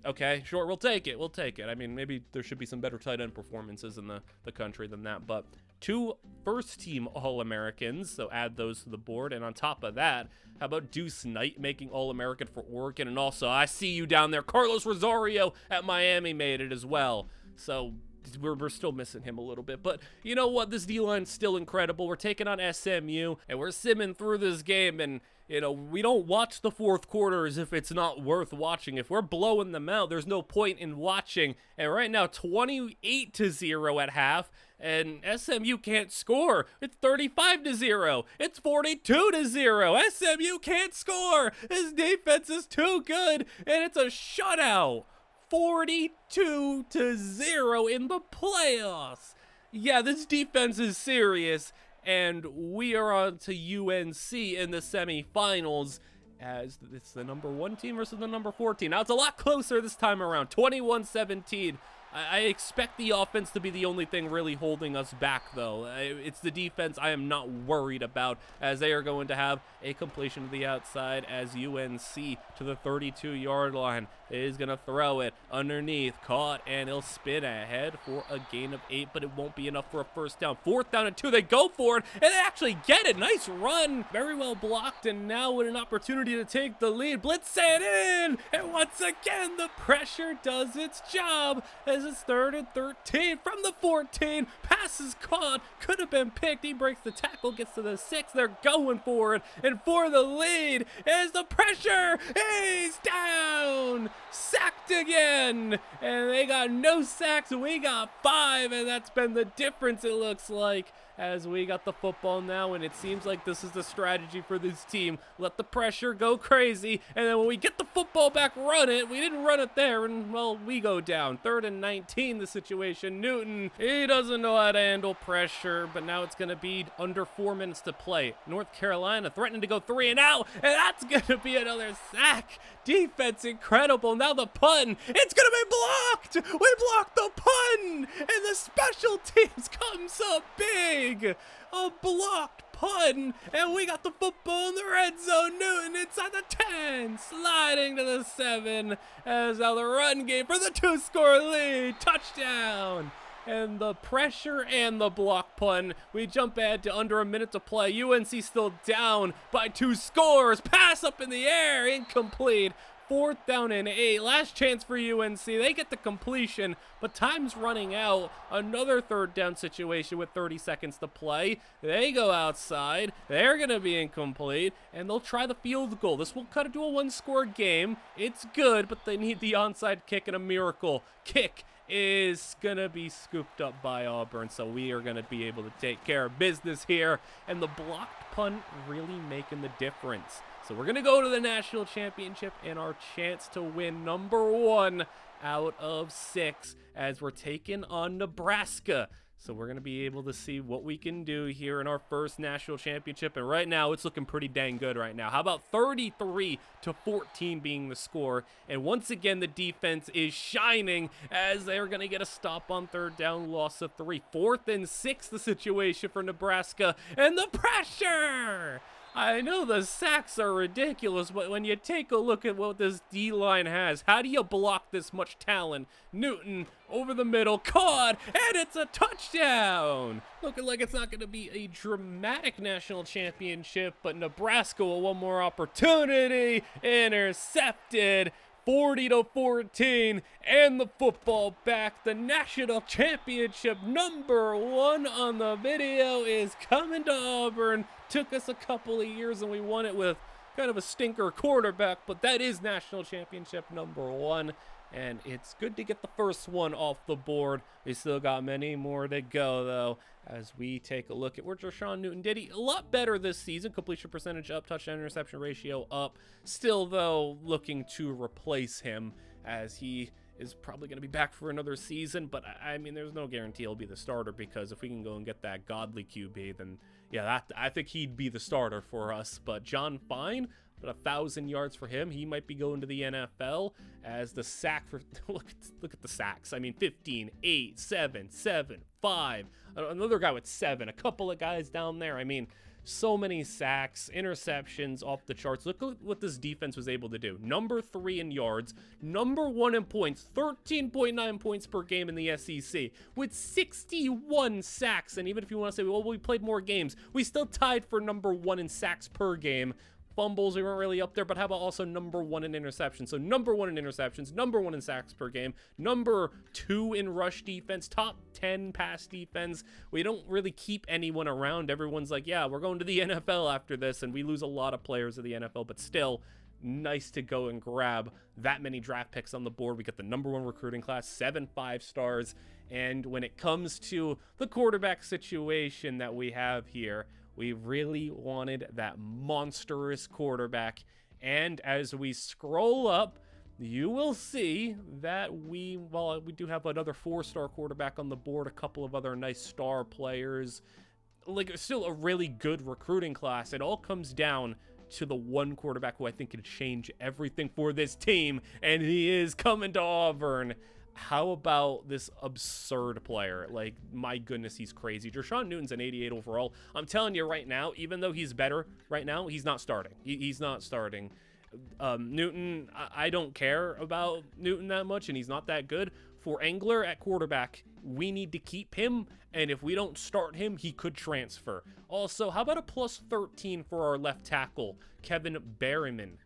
Speaker 1: Okay, sure, we'll take it. We'll take it. I mean, maybe there should be some better tight end performances in the country than that, but 2 first-team All-Americans, so add those to the board. And on top of that, how about Deuce Knight making All-American for Oregon? And also, I see you down there, Carlos Rosario at Miami made it as well. So we're still missing him a little bit, but you know what? This D-line's still incredible. We're taking on SMU, and we're simming through this game, and you know, we don't watch the fourth quarter as if it's not worth watching. If we're blowing them out, there's no point in watching. And right now, 28-0 at half, and SMU can't score. It's 35-0. It's 42-0. SMU can't score. His defense is too good, and it's a shutout. 42-0 in the playoffs. Yeah, this defense is serious. And we are on to UNC in the semifinals, as it's the #1 team versus the #4 team. Now, it's a lot closer this time around, 21-17. I expect the offense to be the only thing really holding us back, though. It's the defense I am not worried about, as they are going to have a completion to the outside, as UNC to the 32-yard line is going to throw it underneath, caught, and he'll spin ahead for a gain of 8, but it won't be enough for a first down. 4th down and 2, they go for it, and they actually get it. Nice run, very well blocked, and now with an opportunity to take the lead, blitz it in, and once again, the pressure does its job, as it's 3rd and 13 from the 14, pass is caught, could have been picked, he breaks the tackle, gets to the 6, they're going for it, and for the lead is the pressure, he's down, sacked again, and they got no sacks, we got 5, and that's been the difference, it looks like, as we got the football now, and it seems like this is the strategy for this team. Let the pressure go crazy, and then when we get the football back, run it. We didn't run it there, and, well, we go down. 3rd and 19, the situation. Newton, he doesn't know how to handle pressure, but now it's going to be under 4 minutes to play. North Carolina threatening to go 3 and out, and that's going to be another sack. Defense incredible. Now the punt, it's going to be blocked. We blocked the punt, and the special teams comes up big. A blocked punt, and we got the football in the red zone. Newton inside the 10, sliding to the 7, as now the run game for the 2-score lead, touchdown. And the pressure and the block punt. We jump ahead to under a minute to play. UNC still down by 2 scores. Pass up in the air, incomplete. 4th down and 8. Last chance for UNC. They get the completion, but time's running out. Another 3rd down situation with 30 seconds to play. They go outside. They're going to be incomplete, and they'll try the field goal. This will cut it to a 1-score game. It's good, but they need the onside kick and a miracle. Kick is going to be scooped up by Auburn, so we are going to be able to take care of business here, and the blocked punt really making the difference. So we're going to go to the national championship and our chance to win #1 out of 6, as we're taking on Nebraska. So we're going to be able to see what we can do here in our first national championship. And right now, it's looking pretty dang good right now. How about 33-14 being the score? And once again, the defense is shining, as they're going to get a stop on 3rd down, loss of 3. 4th and 6, the situation for Nebraska. And the pressure! I know the sacks are ridiculous, but when you take a look at what this D-line has, how do you block this much talent? Newton over the middle, caught, and it's a touchdown! Looking like it's not going to be a dramatic national championship, but Nebraska with one more opportunity, intercepted. 40-14, and the football back. The national championship #1 on the video is coming to Auburn. Took us a couple of years and we won it with kind of a stinker quarterback, but that is national championship #1. And it's good to get the first one off the board. We still got many more to go, though, as we take a look at where Deshaun Newton did. A lot better this season. Completion percentage up, touchdown interception ratio up. Still, though, looking to replace him, as he is probably going to be back for another season. But, I mean, there's no guarantee he'll be the starter, because if we can go and get that godly QB, then, yeah, I think he'd be the starter for us. But John Fine, but 1,000 yards for him. He might be going to the NFL, as the sack for look at the sacks. I mean, 15, 8, 7, 7, 5. Another guy with 7. A couple of guys down there. I mean, so many sacks, interceptions off the charts. Look at what this defense was able to do. #3 in yards, #1 in points, 13.9 points per game in the SEC, with 61 sacks. And even if you want to say, well, we played more games, we still tied for #1 in sacks per game. Fumbles, we weren't really up there, but how about also #1 in interceptions? So #1 in interceptions, #1 in sacks per game, #2 in rush defense, top 10 pass defense. We don't really keep anyone around. Everyone's like, yeah, we're going to the NFL after this, and we lose a lot of players to the NFL, but still, nice to go and grab that many draft picks on the board. We got the #1 recruiting class, 7 5-stars, and when it comes to the quarterback situation that we have here, we really wanted that monstrous quarterback. And as we scroll up, you will see that we do have another 4-star quarterback on the board, a couple of other nice star players. Like, still a really good recruiting class. It all comes down to the one quarterback who I think can change everything for this team, and he is coming to Auburn. How about this absurd player? Like, my goodness, he's crazy. Deshaun Newton's an 88 overall. I'm telling you right now, even though he's better right now, he's not starting. He's not starting. Newton, I don't care about Newton that much, and he's not that good. For Engler at quarterback, we need to keep him, and if we don't start him, he could transfer. Also, how about a +13 for our left tackle, Kevin Berryman?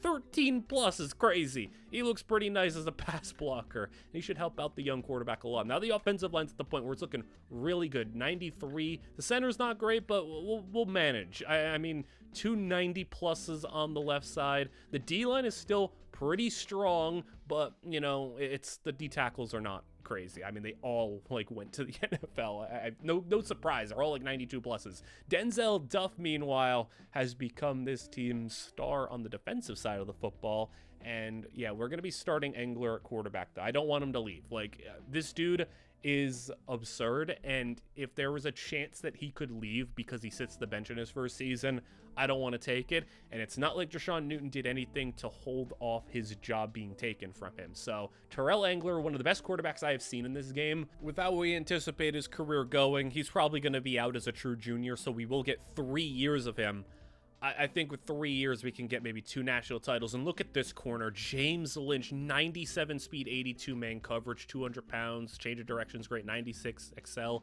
Speaker 1: 13 plus is crazy. He looks pretty nice as a pass blocker. He should help out the young quarterback a lot. Now the offensive line's at the point where it's looking really good. 93. The center's not great, but we'll manage. I mean, 290 pluses on the left side. The D-line is still pretty strong, but, you know, it's the D tackles are not crazy. I mean, they all like went to the NFL. No surprise. They're all like 92 pluses. Denzel Duff, meanwhile, has become this team's star on the defensive side of the football. And yeah, we're going to be starting Engler at quarterback, though. I don't want him to leave. Like, this dude is absurd, and if there was a chance that he could leave because he sits the bench in his first season, I don't want to take it. And it's not like Deshaun Newton did anything to hold off his job being taken from him. So Terrell Engler, one of the best quarterbacks I have seen in this game. With how we anticipate his career going, he's probably going to be out as a true junior, so we will get 3 years of him. I think with 3 years, we can get maybe 2 national titles. And look at this corner. James Lynch, 97 speed, 82 man coverage, 200 pounds. Change of direction's great, 96 XL.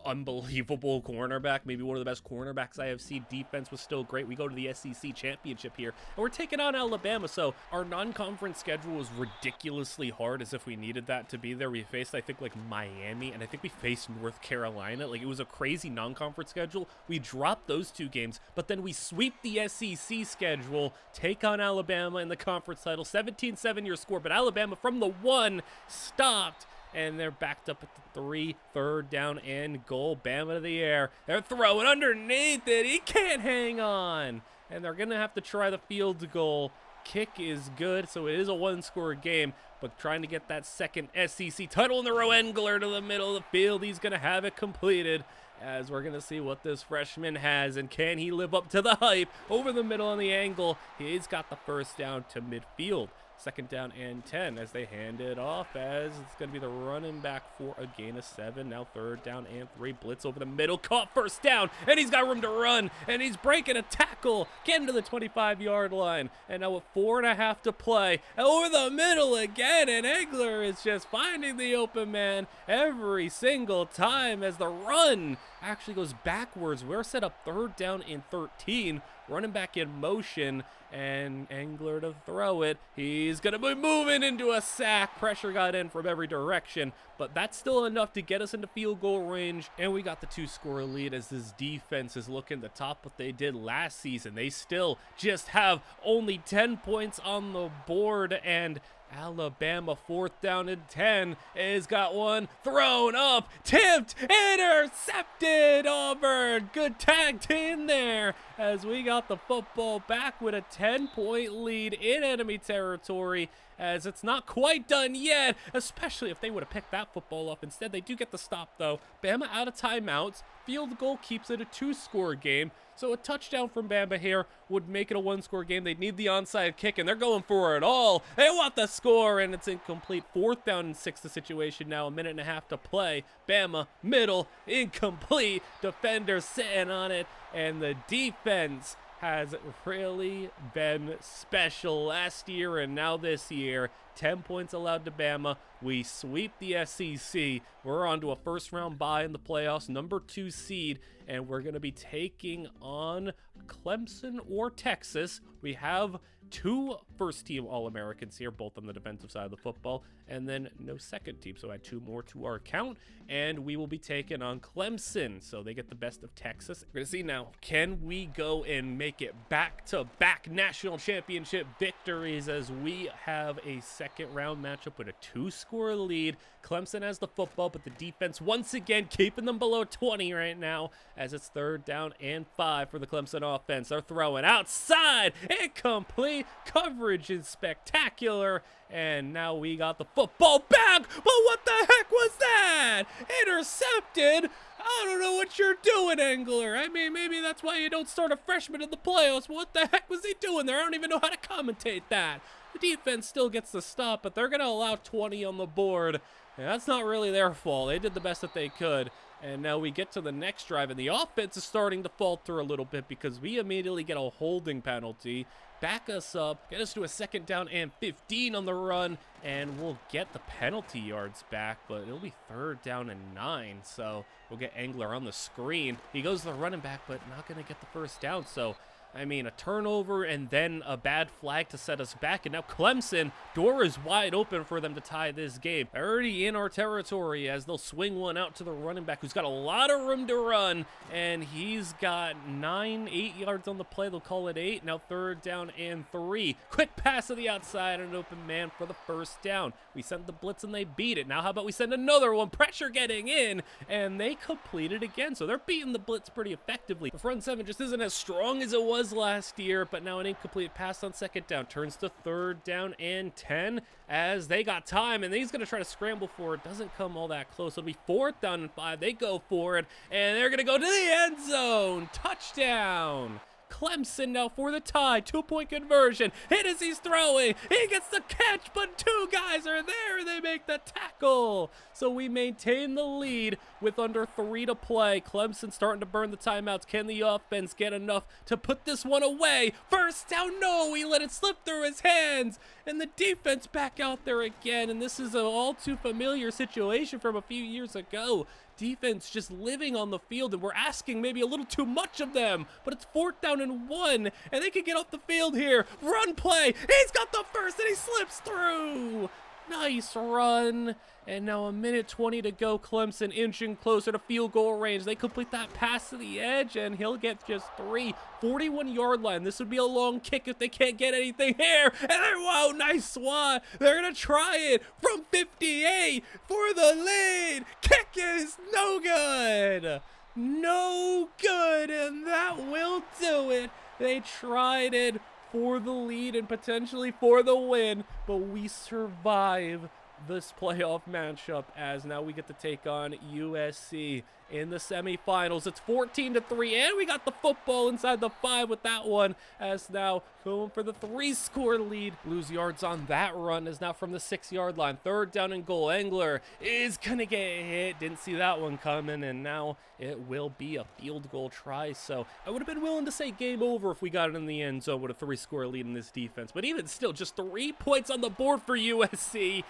Speaker 1: Unbelievable cornerback. Maybe one of the best cornerbacks I have seen. Defense was still great. We go to the SEC championship here, and we're taking on Alabama. So our non-conference schedule was ridiculously hard, as if we needed that to be there. We faced, I think, like Miami, and I think we faced North Carolina. Like, it was a crazy non-conference schedule. We dropped those 2 games, but then we sweep the SEC schedule, take on Alabama in the conference title. 17-7 your score, but Alabama from the 1 stopped. And they're backed up at the 3, 3rd down and goal. Bama to the air. They're throwing underneath it. He can't hang on. And they're going to have to try the field goal. Kick is good, so it is a 1-score game. But trying to get that second SEC title in the row. Engler to the middle of the field. He's going to have it completed, as we're going to see what this freshman has. And can he live up to the hype? Over the middle on the angle. He's got the first down to midfield. Second down and 10 as they hand it off, as it's going to be the running back for a gain of 7. Now third down and 3. Blitz over the middle, caught first down, and he's got room to run, and he's breaking a tackle, getting to the 25-yard line. And now with 4.5 to play, over the middle again, and Engler is just finding the open man every single time as the run actually goes backwards. We're set up third down and 13. Running back in motion, and Engler to throw it. He's going to be moving into a sack. Pressure got in from every direction, but that's still enough to get us into field goal range, and we got the 2-score lead as this defense is looking to top what they did last season. They still just have only 10 points on the board, and Alabama, fourth down and 10, has got one thrown up, tipped, intercepted. Auburn, good tagged in there as we got the football back with a 10-point lead in enemy territory, as it's not quite done yet, especially if they would have picked that football up. Instead, they do get the stop, though. Bama out of timeouts. Field goal keeps it a 2-score game. So a touchdown from Bama here would make it a 1-score game. They'd need the onside kick, and they're going for it all. They want the score, and it's incomplete. Fourth down and 6 the situation now. 1.5 to play. Bama, middle, incomplete. Defender sitting on it, and the defense has really been special last year and now this year. 10 points allowed to Bama. We sweep the SEC. We're on to a first-round bye in the playoffs, number 2 seed, and we're going to be taking on Clemson or Texas. We have 2 first-team All-Americans here, both on the defensive side of the football, and then no second team, so add 2 more to our count, and we will be taking on Clemson, so they get the best of Texas. We're going to see now, can we go and make it back-to-back national championship victories as we have a second-round matchup with a 2-score lead. Clemson has the football, but the defense once again keeping them below 20 right now as it's third down and 5 for the Clemson offense. They're throwing outside, incomplete. Coverage is spectacular, and now we got the football back, but what the heck was that? Intercepted. I don't know what you're doing, Engler. I mean, maybe that's why you don't start a freshman in the playoffs. What the heck was he doing there? I don't even know how to commentate that. The defense still gets the stop, but they're going to allow 20 on the board. And that's not really their fault. They did the best that they could. And now we get to the next drive, and the offense is starting to falter a little bit because we immediately get a holding penalty. Back us up, get us to a second down and 15 on the run, and we'll get the penalty yards back, but it'll be third down and 9, so we'll get Engler on the screen. He goes to the running back, but not going to get the first down, so I mean, a turnover and then a bad flag to set us back. And now Clemson, door is wide open for them to tie this game. Already in our territory as they'll swing one out to the running back who's got a lot of room to run. And he's got 8 yards on the play. They'll call it 8. Now third down and 3. Quick pass to the outside and an open man for the first down. We sent the blitz and they beat it. Now how about we send another one? Pressure getting in. And they complete it again. So they're beating the blitz pretty effectively. The front seven just isn't as strong as it was last year, but now an incomplete pass on second down turns to third down and 10 as they got time, and he's going to try to scramble for it. Doesn't come all that close. It'll be fourth down and 5. They go for it, and they're going to go to the end zone. Touchdown. Clemson now for the tie. 2-point conversion. Hit as he's throwing. He gets the catch, but 2 guys are there. They make the tackle. So we maintain the lead with under 3 to play. Clemson starting to burn the timeouts. Can the offense get enough to put this one away? First down, no. He let it slip through his hands. And the defense back out there again. And this is an all too familiar situation from a few years ago. Defense just living on the field, and we're asking maybe a little too much of them, but it's fourth down and 1, and they can get off the field here. Run play. He's got the first, and he slips through. Nice run. And now 1:20 to go. Clemson inching closer to field goal range. They complete that pass to the edge, and he'll get just 3. 41-yard line. This would be a long kick if they can't get anything here. And then, whoa, nice swat. They're going to try it from 58 for the lead. Kick is no good. No good, and that will do it. They tried it for the lead and potentially for the win, but we survive this playoff matchup, as now we get to take on USC in the semifinals. It's 14-3, and we got the football inside the 5 with that one, as now going for the 3-score lead. Lose yards on that run is now from the 6-yard line. 3rd down and goal. Engler is gonna get hit. Didn't see that one coming, and now it will be a field goal try. So I would have been willing to say game over if we got it in the end zone with a 3-score lead in this defense. But even still, just 3 points on the board for USC.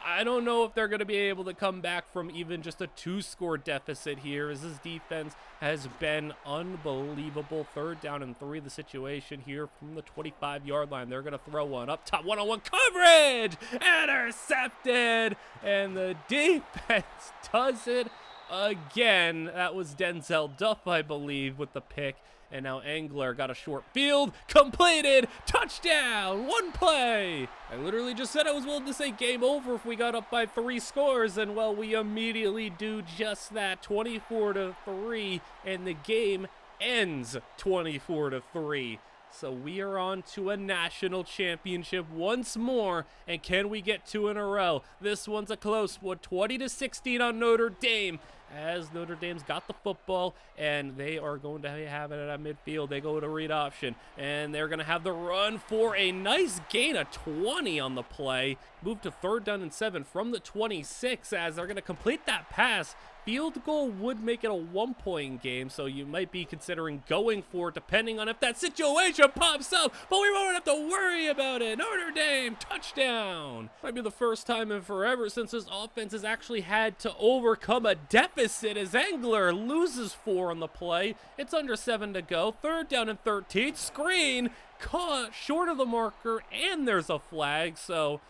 Speaker 1: I don't know if they're going to be able to come back from even just a 2-score deficit here, as this defense has been unbelievable. 3rd down and 3, the situation here from the 25-yard line. They're going to throw one up top, one-on-one coverage, intercepted, and the defense does it again. That was Denzel Duff, I believe, with the pick. And now Engler got a short field, completed, touchdown, 1 play. I literally just said I was willing to say game over if we got up by 3 scores, and well, we immediately do just that, 24-3, and the game ends 24-3. So we are on to a national championship once more, and can we get 2 in a row? This one's a close one, 20-16 on Notre Dame, as Notre Dame's got the football, and they are going to have it at midfield. They go to read option, and they're going to have the run for a nice gain of 20 on the play. Move to 3rd down and 7 from the 26, as they're going to complete that pass. Field goal would make it a 1-point game, so you might be considering going for it depending on if that situation pops up, but we won't have to worry about it. Notre Dame, touchdown. Might be the first time in forever since this offense has actually had to overcome a deficit, as Engler loses 4 on the play. It's under 7 to go. 3rd down and 13. Screen caught short of the marker, and there's a flag, so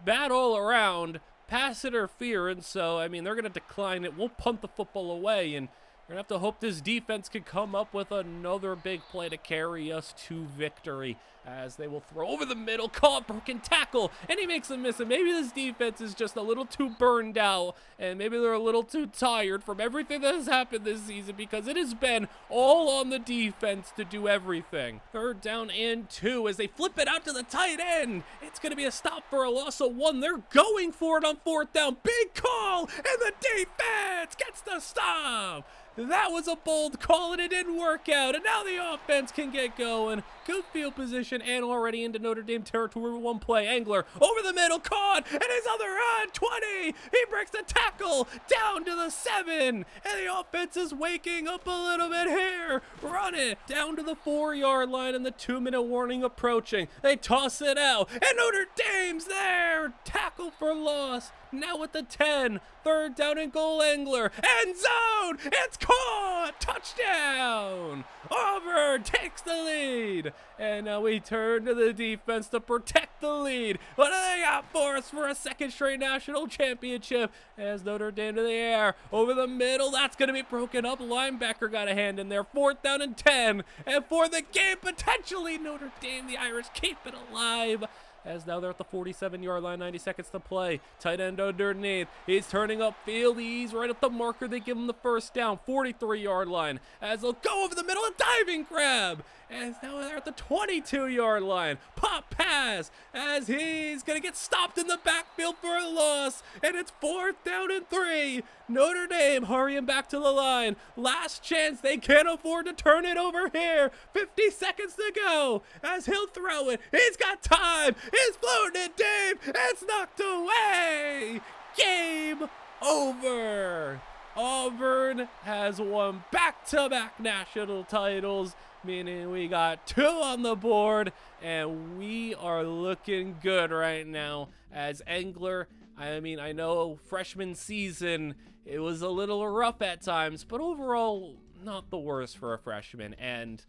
Speaker 1: bad all around. Pass interference, so I mean they're going to decline it. We'll punt the football away, and we're going to have to hope this defense can come up with another big play to carry us to victory, as they will throw over the middle, caught, broken tackle, and he makes a miss. And maybe this defense is just a little too burned out, and maybe they're a little too tired from everything that has happened this season, because it has been all on the defense to do everything. 3rd down and 2 as they flip it out to the tight end. It's going to be a stop for a loss of 1. They're going for it on 4th down. Big call, and the defense gets the stop. That was a bold call, and it didn't work out, and now the offense can get going. Good field position, and already into Notre Dame territory with 1 play. Engler over the middle, caught, and his other run, 20. He breaks the tackle down to the 7, and the offense is waking up a little bit here. Run it down to the 4-yard line, and the 2-minute warning approaching. They toss it out, and Notre Dame's there. Tackle for loss. Now at the 10, 3rd down and goal. Engler, end zone, it's caught, touchdown. Auburn takes the lead, and now we turn to the defense to protect the lead. What do they got for us for a 2nd straight national championship? As Notre Dame to the air, over the middle, that's going to be broken up. Linebacker got a hand in there. 4th down and 10, and for the game potentially, Notre Dame, the Irish keep it alive. As now they're at the 47-yard line, 90 seconds to play. Tight end underneath. He's turning upfield. He's right at the marker. They give him the 1st down, 43-yard line. As they'll go over the middle, a diving grab. As now they're at the 22-yard line. Pop pass. As he's going to get stopped in the backfield for a loss. And it's 4th down and 3. Notre Dame hurrying back to the line. Last chance. They can't afford to turn it over here. 50 seconds to go. As he'll throw it. He's got time. He's floating it deep. It's knocked away. Game over. Auburn has won back-to-back national titles, meaning we got 2 on the board, and we are looking good right now. As Engler, I mean, I know freshman season, it was a little rough at times, but overall, not the worst for a freshman. And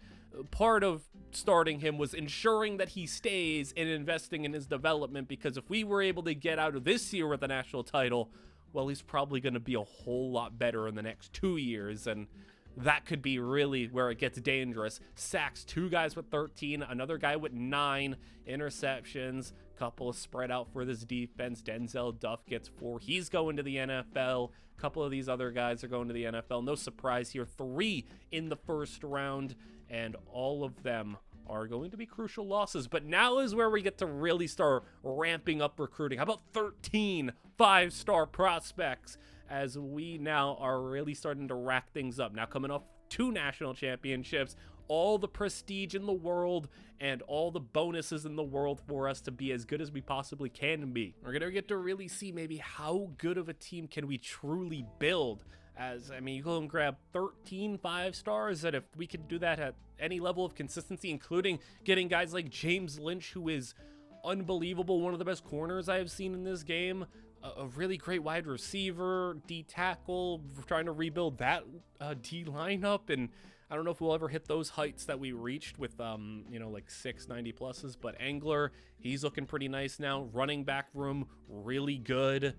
Speaker 1: part of starting him was ensuring that he stays and investing in his development, because if we were able to get out of this year with a national title, well, he's probably going to be a whole lot better in the next 2 years, and that could be really where it gets dangerous. Sacks, 2 guys with 13, another guy with 9 interceptions, couple of spread out for this defense. Denzel Duff gets 4. He's going to the NFL. A couple of these other guys are going to the NFL. No surprise here. 3 in the 1st round, and all of them are going to be crucial losses. But now is where we get to really start ramping up recruiting. How about 13 5-star prospects, as we now are really starting to rack things up. Now coming off 2 national championships, all the prestige in the world and all the bonuses in the world for us to be as good as we possibly can be. We're gonna get to really see maybe how good of a team can we truly build. As, I mean, you go and grab 13 5-stars, and if we can do that at any level of consistency, including getting guys like James Lynch, who is unbelievable, one of the best corners I have seen in this game, a really great wide receiver, D tackle, trying to rebuild that D lineup, and I don't know if we'll ever hit those heights that we reached with, you know, like 690 pluses, but Angler, he's looking pretty nice now. Running back room, really good.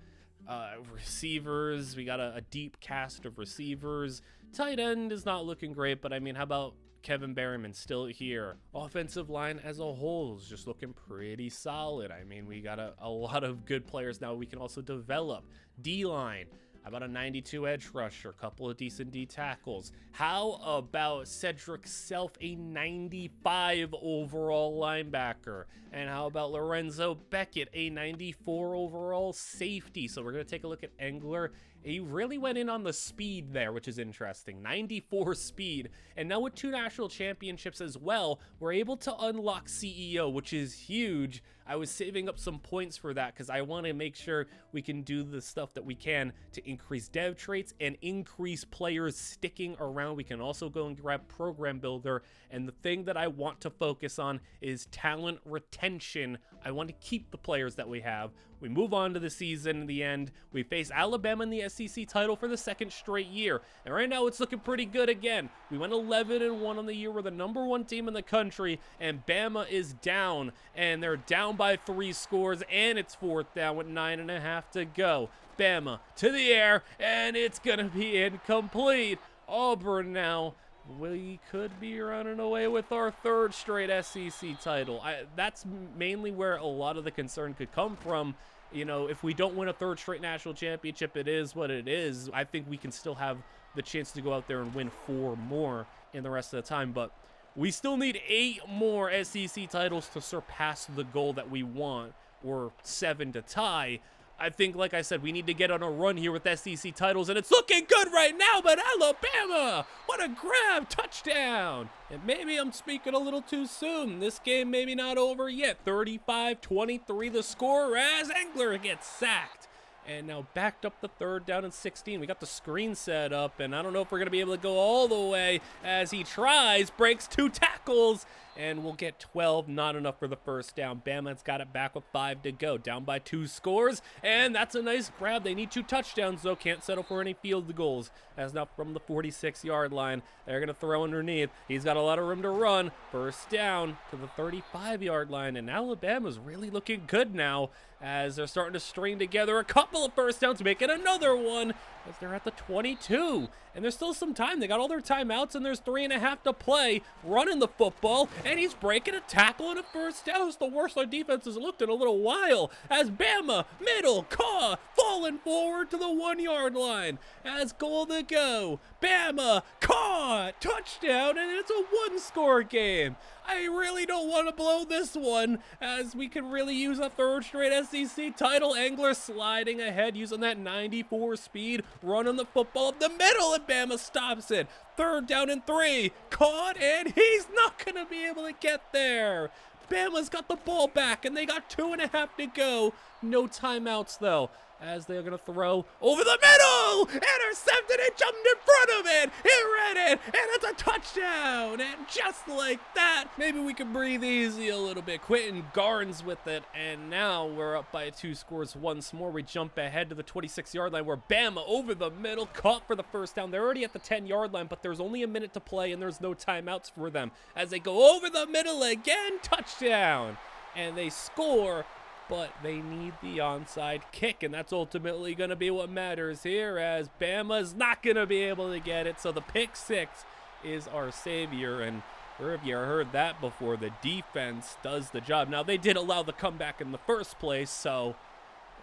Speaker 1: Receivers, we got a deep cast of receivers. Tight end is not looking great, but I mean, how about Kevin Berryman still here? Offensive line as a whole is just looking pretty solid. I mean, we got a lot of good players now we can also develop. D-line, how about a 92 edge rusher, a couple of decent D tackles? How about Cedric Self, a 95 overall linebacker? And how about Lorenzo Beckett, a 94 overall safety? So we're going to take a look at Engler. He really went in on the speed there, which is interesting. 94 speed. And now with 2 national championships as well, we're able to unlock CEO, which is huge. I was saving up some points for that because I want to make sure we can do the stuff that we can to increase dev traits and increase players sticking around. We can also go and grab Program Builder. And the thing that I want to focus on is talent retention. I want to keep the players that we have. We move on to the season in the end. We face Alabama in the SEC title for the 2nd straight year. And right now it's looking pretty good again. We went 11-1 on the year. We're the #1 team in the country. And Bama is down. And they're down by 3 scores. And it's 4th down with 9.5 to go. Bama to the air. And it's going to be incomplete. Auburn now. We could be running away with our 3rd straight SEC title. That's mainly where a lot of the concern could come from. You know, if we don't win a 3rd straight national championship, it is what it is. I think we can still have the chance to go out there and win 4 more in the rest of the time. But we still need 8 more SEC titles to surpass the goal that we want, or 7 to tie. I think, like I said, we need to get on a run here with SEC titles, and it's looking good right now, but Alabama, what a grab, touchdown. And maybe I'm speaking a little too soon. This game maybe not over yet. 35-23 the score as Engler gets sacked. And now backed up the 3rd down and 16. We got the screen set up, and I don't know if we're going to be able to go all the way as he tries, breaks 2 tackles, and we'll get 12, not enough for the 1st down. Bama's got it back with 5 to go, down by 2 scores, and that's a nice grab. They need 2 touchdowns, though, can't settle for any field goals, as now from the 46-yard line, they're going to throw underneath. He's got a lot of room to run. 1st down to the 35-yard line, and Alabama's really looking good now, as they're starting to string together a couple of 1st downs, making another one as they're at the 22. And there's still some time. They got all their timeouts, and there's 3.5 to play, running the football, and he's breaking a tackle and a 1st down. It's the worst our defense has looked in a little while, as Bama, middle, caught, falling forward to the 1-yard line, as goal to go. Bama, caught, touchdown, and it's a 1-score game. I really don't want to blow this one, as we could really use a 3rd straight SEC title. Engler sliding ahead, using that 94 speed, running the football up the middle, and Bama stops it. 3rd down and 3, caught, and he's not going to be able to get there. Bama's got the ball back, and they got 2.5 to go. No timeouts, though, as they're going to throw over the middle. Intercepted it, jumped in front of it. He read it, and it's a touchdown. And just like that, maybe we can breathe easy a little bit. Quentin Garnes with it, and now we're up by 2 scores once more. We jump ahead to the 26-yard line, where Bama over the middle, caught for the 1st down. They're already at the 10-yard line, but there's only a minute to play, and there's no timeouts for them. As they go over the middle again, touchdown. And they score, but they need the onside kick, and that's ultimately going to be what matters here, as Bama's not going to be able to get it. So the pick 6 is our savior, and where have you heard that before? The defense does the job. Now, they did allow the comeback in the first place, so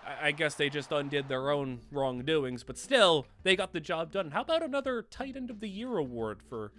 Speaker 1: I guess they just undid their own wrongdoings, but still, they got the job done. How about another Tight End of the Year award for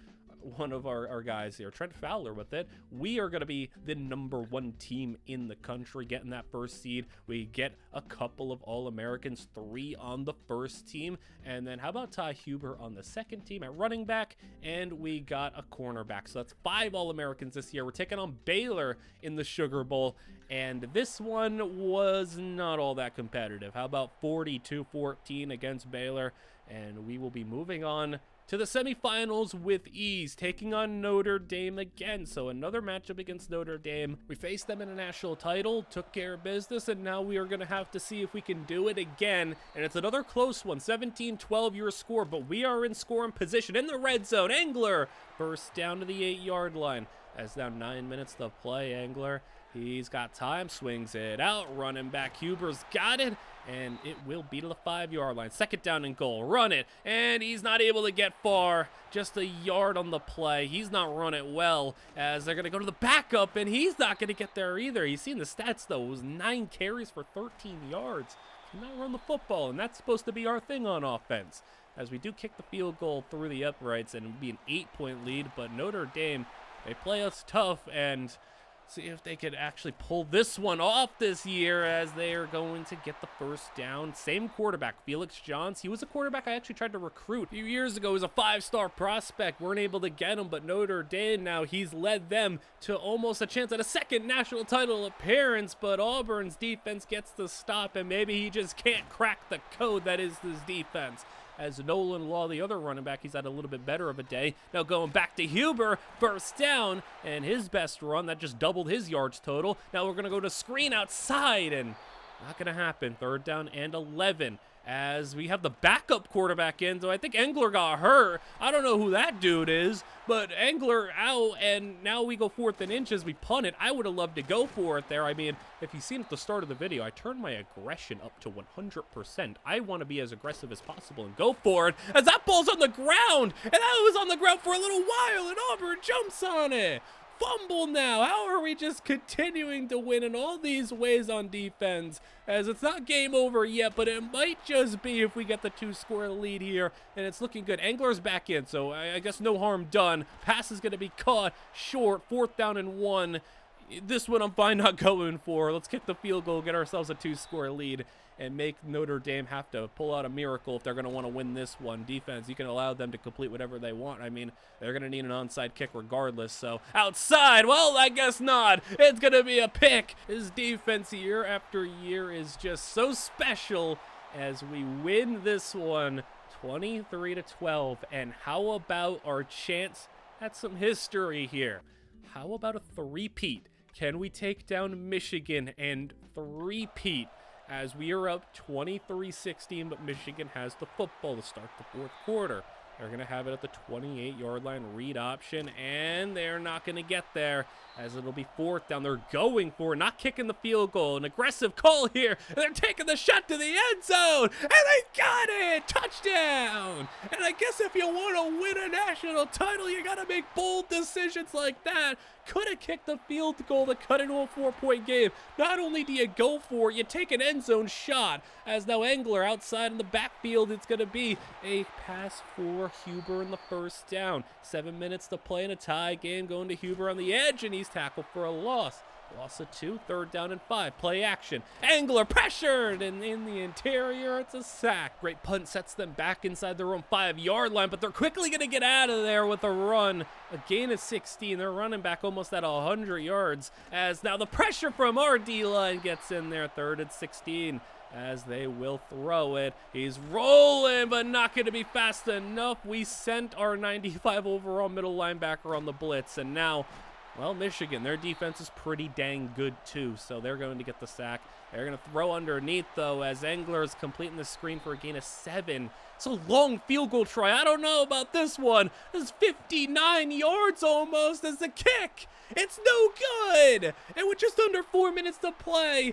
Speaker 1: one of our guys here, Trent Fowler, with it. We are going to be the #1 team in the country, getting that first seed. We get a couple of All-Americans, 3 on the first team. And then how about Ty Huber on the second team at running back? And we got a cornerback. So that's 5 All-Americans this year. We're taking on Baylor in the Sugar Bowl. And this one was not all that competitive. How about 42-14 against Baylor? And we will be moving on to the semifinals with ease, taking on Notre Dame again. So another matchup against Notre Dame. We faced them in a national title, took care of business, and now we are going to have to see if we can do it again. And it's another close one, 17-12 your score, but we are in scoring position in the red zone. Engler bursts down to the 8-yard line. As now 9 minutes to play. Engler, he's got time, swings it out. Running back Huber's got it, and it will be to the 5-yard line. Second down and goal. Run it, and he's not able to get far. Just a yard on the play. He's not run it well, as they're going to go to the backup, and he's not going to get there either. He's seen the stats, though. It was 9 carries for 13 yards. Cannot run the football, and that's supposed to be our thing on offense. As we do kick the field goal through the uprights, and it'll be an 8-point lead, but Notre Dame, they play us tough, and see if they could actually pull this one off this year, as they are going to get the first down. Same quarterback, Felix Johns. He was a quarterback I actually tried to recruit a few years ago. He was a 5-star prospect. Weren't able to get him, but Notre Dame now, he's led them to almost a chance at a second national title appearance, but Auburn's defense gets the stop, and maybe he just can't crack the code that is this defense. As Nolan Law, the other running back, he's had a little bit better of a day. Now going back to Huber, first down, and his best run, that just doubled his yards total. Now we're going to go to screen outside, and not going to happen. Third down and 11. As we have the backup quarterback in, so I think Engler got hurt. I don't know who that dude is, but Engler out, and now we go 4th and inches. We punt it. I would have loved to go for it there. I mean, if you've seen at the start of the video, I turned my aggression up to 100%. I want to be as aggressive as possible and go for it, as that ball's on the ground, and that was on the ground for a little while, and Auburn jumps on it. Fumble now. How are we just continuing to win in all these ways on defense? As it's not game over yet, but it might just be if we get the 2-score lead here, and it's looking good. Engler's back in, so I guess no harm done. Pass is going to be caught short. 4th down and 1. This one I'm fine not going for. Let's kick the field goal, get ourselves a 2-score lead, and make Notre Dame have to pull out a miracle if they're going to want to win this one. Defense, you can allow them to complete whatever they want. I mean, they're going to need an onside kick regardless. So outside, well, I guess not. It's going to be a pick. His defense year after year is just so special, as we win this one 23-12. And how about our chance at some history here? How about a three-peat? Can we take down Michigan and three-peat? As we are up 23-16, but Michigan has the football to start the 4th quarter. They're going to have it at the 28-yard line, read option, and they're not going to get there, as it'll be 4th down. They're going for it, not kicking the field goal. An aggressive call here, and they're taking the shot to the end zone, and they got it! Touchdown! And I guess if you want to win a national title, you got to make bold decisions like that. Could have kicked the field goal to cut into a 4-point game. Not only do you go for it, you take an end zone shot. As now Engler outside in the backfield, it's going to be a pass for Huber in the first down. 7 minutes to play in a tie game, going to Huber on the edge, and he's tackled for a loss. Loss of 2, 3rd down and 5. Play action. Engler pressured, and in the interior, it's a sack. Great punt sets them back inside their own 5-yard line, but they're quickly going to get out of there with a run. A gain of 16. They're running back almost at 100 yards, as now the pressure from our D-line gets in there. 3rd and 16. As they will throw it. He's rolling, but not going to be fast enough. We sent our 95 overall middle linebacker on the blitz, and now, well, Michigan, their defense is pretty dang good too, so they're going to get the sack. They're going to throw underneath, though, as Engler is completing the screen for a gain of 7. It's a long field goal try. I don't know about this one. This is 59 yards almost as the kick. It's no good. And with just under 4 minutes to play,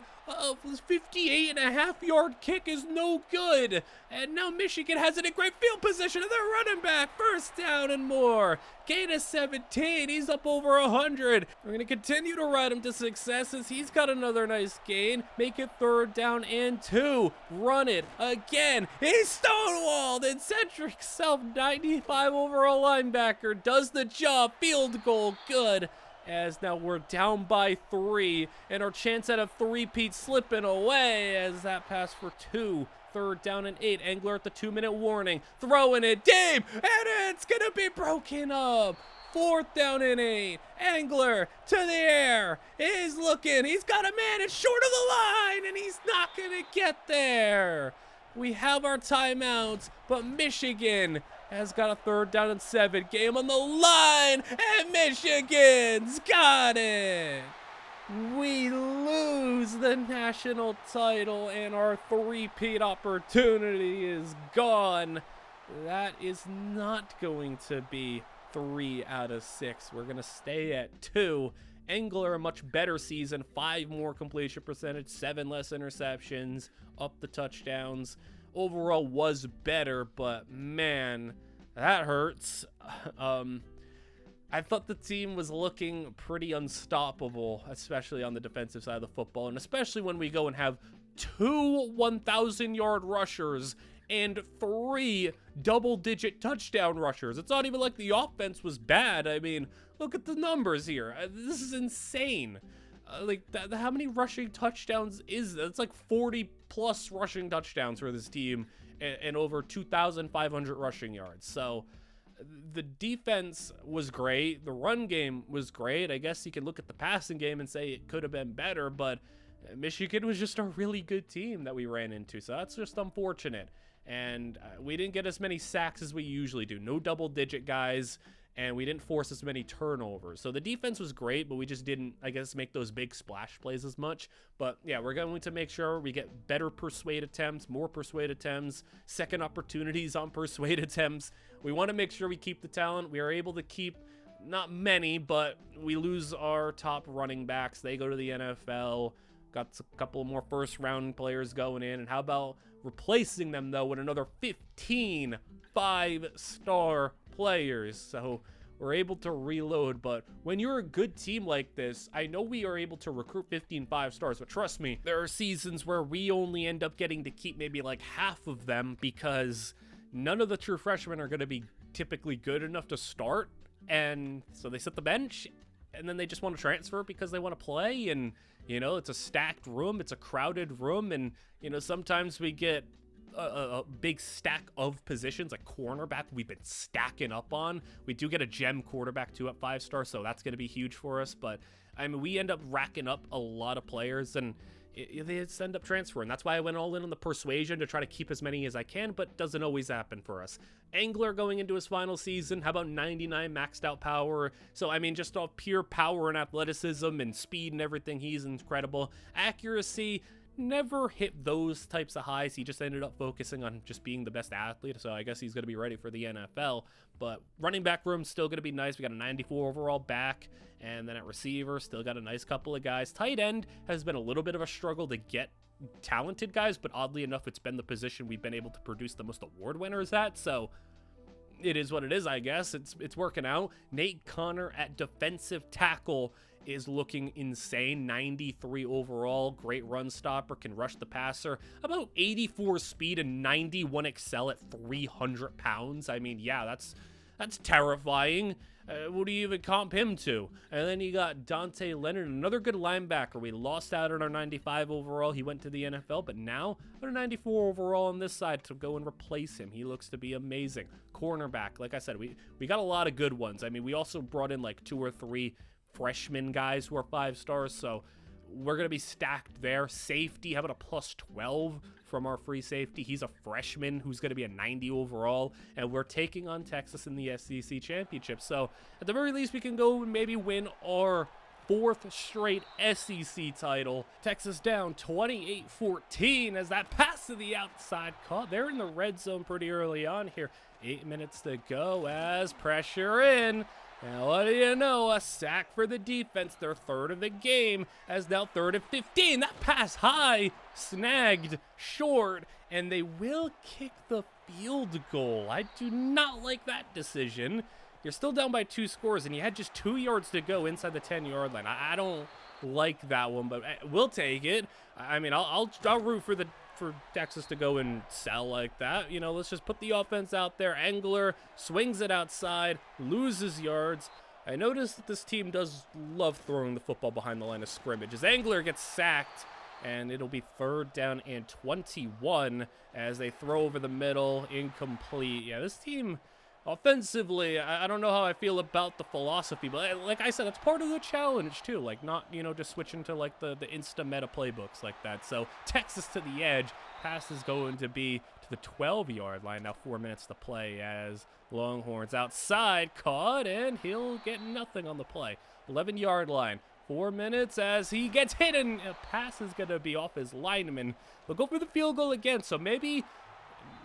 Speaker 1: This 58.5-yard kick is no good. And now Michigan has it in great field position, and they're running back. First down and more. Gain of 17. He's up over 100. We're going to continue to ride him to success as he's got another nice gain. Make it 3rd down and 2. Run it again. He's stonewalled. And Cedric Self, 95 overall linebacker, does the job. Field goal good. As now we're down by 3, and our chance at a three-peat slipping away as that pass for 2. 3rd down and 8. Engler at the 2-minute warning. Throwing it deep, and it's going to be broken up. 4th down and 8. Engler to the air. He's looking. He's got a man. It's short of the line, and he's not going to get there. We have our timeouts, but Michigan has got a 3rd down and 7. Game on the line, and Michigan's got it. We lose the national title, and our three-peat opportunity is gone. That is not going to be 3 out of 6. We're going to stay at 2. Engler, a much better season, 5 more completion percentage, 7 less interceptions, up the touchdowns. Overall was better, but man, that hurts. I thought the team was looking pretty unstoppable, especially on the defensive side of the football, and especially when we go and have 2 1,000-yard rushers and 3 double-digit touchdown rushers. It's not even like the offense was bad. I mean, look at the numbers here. This is insane. How many rushing touchdowns is that? It's like 40-plus rushing touchdowns for this team and over 2,500 rushing yards. So the defense was great. The run game was great. I guess you can look at the passing game and say it could have been better, but Michigan was just a really good team that we ran into. So that's just unfortunate. And we didn't get as many sacks as we usually do. No double-digit guys. And we didn't force as many turnovers. So the defense was great, but we just didn't, I guess, make those big splash plays as much. But yeah, we're going to make sure we get better persuade attempts, more persuade attempts, second opportunities on persuade attempts. We want to make sure we keep the talent. We are able to keep not many, but we lose our top running backs. They go to the NFL. Got a couple more first-round players going in. And how about replacing them, though, with another 15 5-star players? So we're able to reload. But when you're a good team like this, I know we are able to recruit 15 5-stars, but trust me, there are seasons where we only end up getting to keep maybe like half of them because none of the true freshmen are going to be typically good enough to start, and so they sit the bench, and then they just want to transfer because they want to play. And you know, it's a stacked room, it's a crowded room, and you know, sometimes we get a big stack of positions, like cornerback we've been stacking up on. We do get a gem quarterback too at 5-star, so that's going to be huge for us. But I mean, we end up racking up a lot of players, and they just end up transferring. That's why I went all in on the persuasion to try to keep as many as I can, but doesn't always happen for us. Engler going into his final season, how about 99 maxed out power? So I mean, just off pure power and athleticism and speed and everything, he's incredible. Accuracy, never hit those types of highs. He just ended up focusing on just being the best athlete, so I guess he's going to be ready for the NFL. But running back room still going to be nice. We got a 94 overall back, and then at receiver still got a nice couple of guys. Tight end has been a little bit of a struggle to get talented guys, but oddly enough, it's been the position we've been able to produce the most award winners at, so it is what it is, I guess. It's working out. Nate Connor at defensive tackle is looking insane. 93 overall, great run stopper, can rush the passer, about 84 speed and 91 excel at 300 pounds. I mean, yeah, that's terrifying. What do you even comp him to? And then you got Dante Leonard, another good linebacker. We lost out on our 95 overall. He went to the NFL, but now our 94 overall on this side to go and replace him. He looks to be amazing. Cornerback, like I said, we got a lot of good ones. I mean, we also brought in like 2 or 3 freshman guys who are 5-stars, so we're going to be stacked there. Safety, how about a plus 12 from our free safety? He's a freshman who's going to be a 90 overall, and we're taking on Texas in the SEC championship. So at the very least, we can go and maybe win our 4th straight SEC title. Texas down 28-14 as that pass to the outside caught. They're in the red zone pretty early on here. 8 minutes to go as pressure in. And what do you know? A sack for the defense. Their third of the game, as now 3rd and 15. That pass high, snagged, short, and they will kick the field goal. I do not like that decision. You're still down by 2 scores, and you had just 2 yards to go inside the 10-yard line. I don't like that one, but we'll take it. I mean, I'll root for Texas to go and sell like that. You know, let's just put the offense out there. Engler swings it outside, loses yards. I noticed that this team does love throwing the football behind the line of scrimmage, as Engler gets sacked, and it'll be 3rd down and 21 as they throw over the middle, incomplete. Yeah, this team offensively, I don't know how I feel about the philosophy, but like I said, it's part of the challenge too. Like, not, you know, just switching to like the insta meta playbooks like that. So Texas to the edge. Pass is going to be to the 12-yard line. Now 4 minutes to play as Longhorns outside, caught, and he'll get nothing on the play. 11-yard line. 4 minutes as he gets hit, and a pass is going to be off his lineman. They'll go for the field goal again, so maybe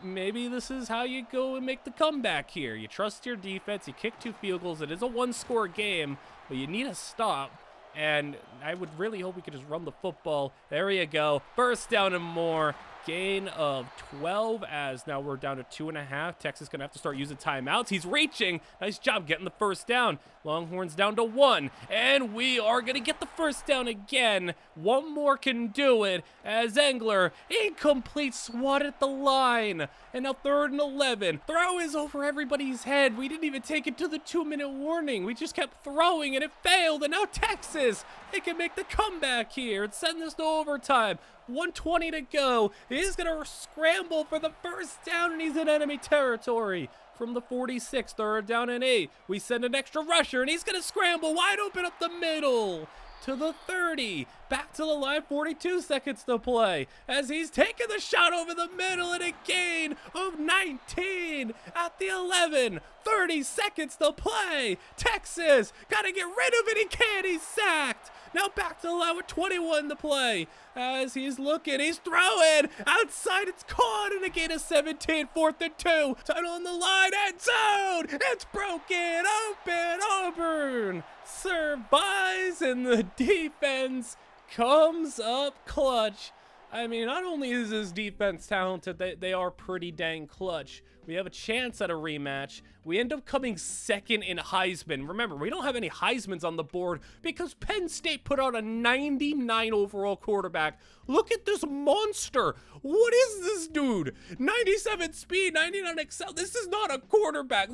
Speaker 1: this is how you go and make the comeback here. You trust your defense, you kick 2 field goals. It is a 1-score game, but you need a stop, and I would really hope we could just run the football. There you go. First down and more. Gain of 12 as now we're down to 2.5. Texas going to have to start using timeouts. He's reaching. Nice job getting the first down. Longhorns down to 1. And we are going to get the first down again. One more can do it as Engler, incomplete, swat at the line. And now 3rd and 11. Throw is over everybody's head. We didn't even take it to the 2-minute warning. We just kept throwing and it failed. And now Texas, they can make the comeback here and send this to overtime. 1:20 to go. He's going to scramble for the first down, and he's in enemy territory. From the 46, 3rd down and 8. We send an extra rusher, and he's going to scramble wide open up the middle to the 30. Back to the line, 42 seconds to play as he's taking the shot over the middle, and a gain of 19 at the 11. 30 seconds to play. Texas got to get rid of it. He can't. He's sacked. Now back to the line with 21 to play. As he's looking, he's throwing. Outside, it's caught, and a gain of 17. 4th and 2. Title on the line, end zone. It's broken open. Auburn survives, and the defense comes up clutch. I mean, not only is this defense talented, they are pretty dang clutch. We have a chance at a rematch. We end up coming 2nd in Heisman. Remember, we don't have any Heismans on the board because Penn State put out a 99 overall quarterback. Look at this monster. What is this dude? 97 speed, 99 excel. This is not a quarterback.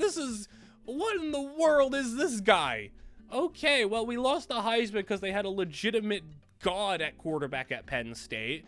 Speaker 1: What in the world is this guy? Okay, well, we lost the Heisman because they had a legitimate god at quarterback at Penn State.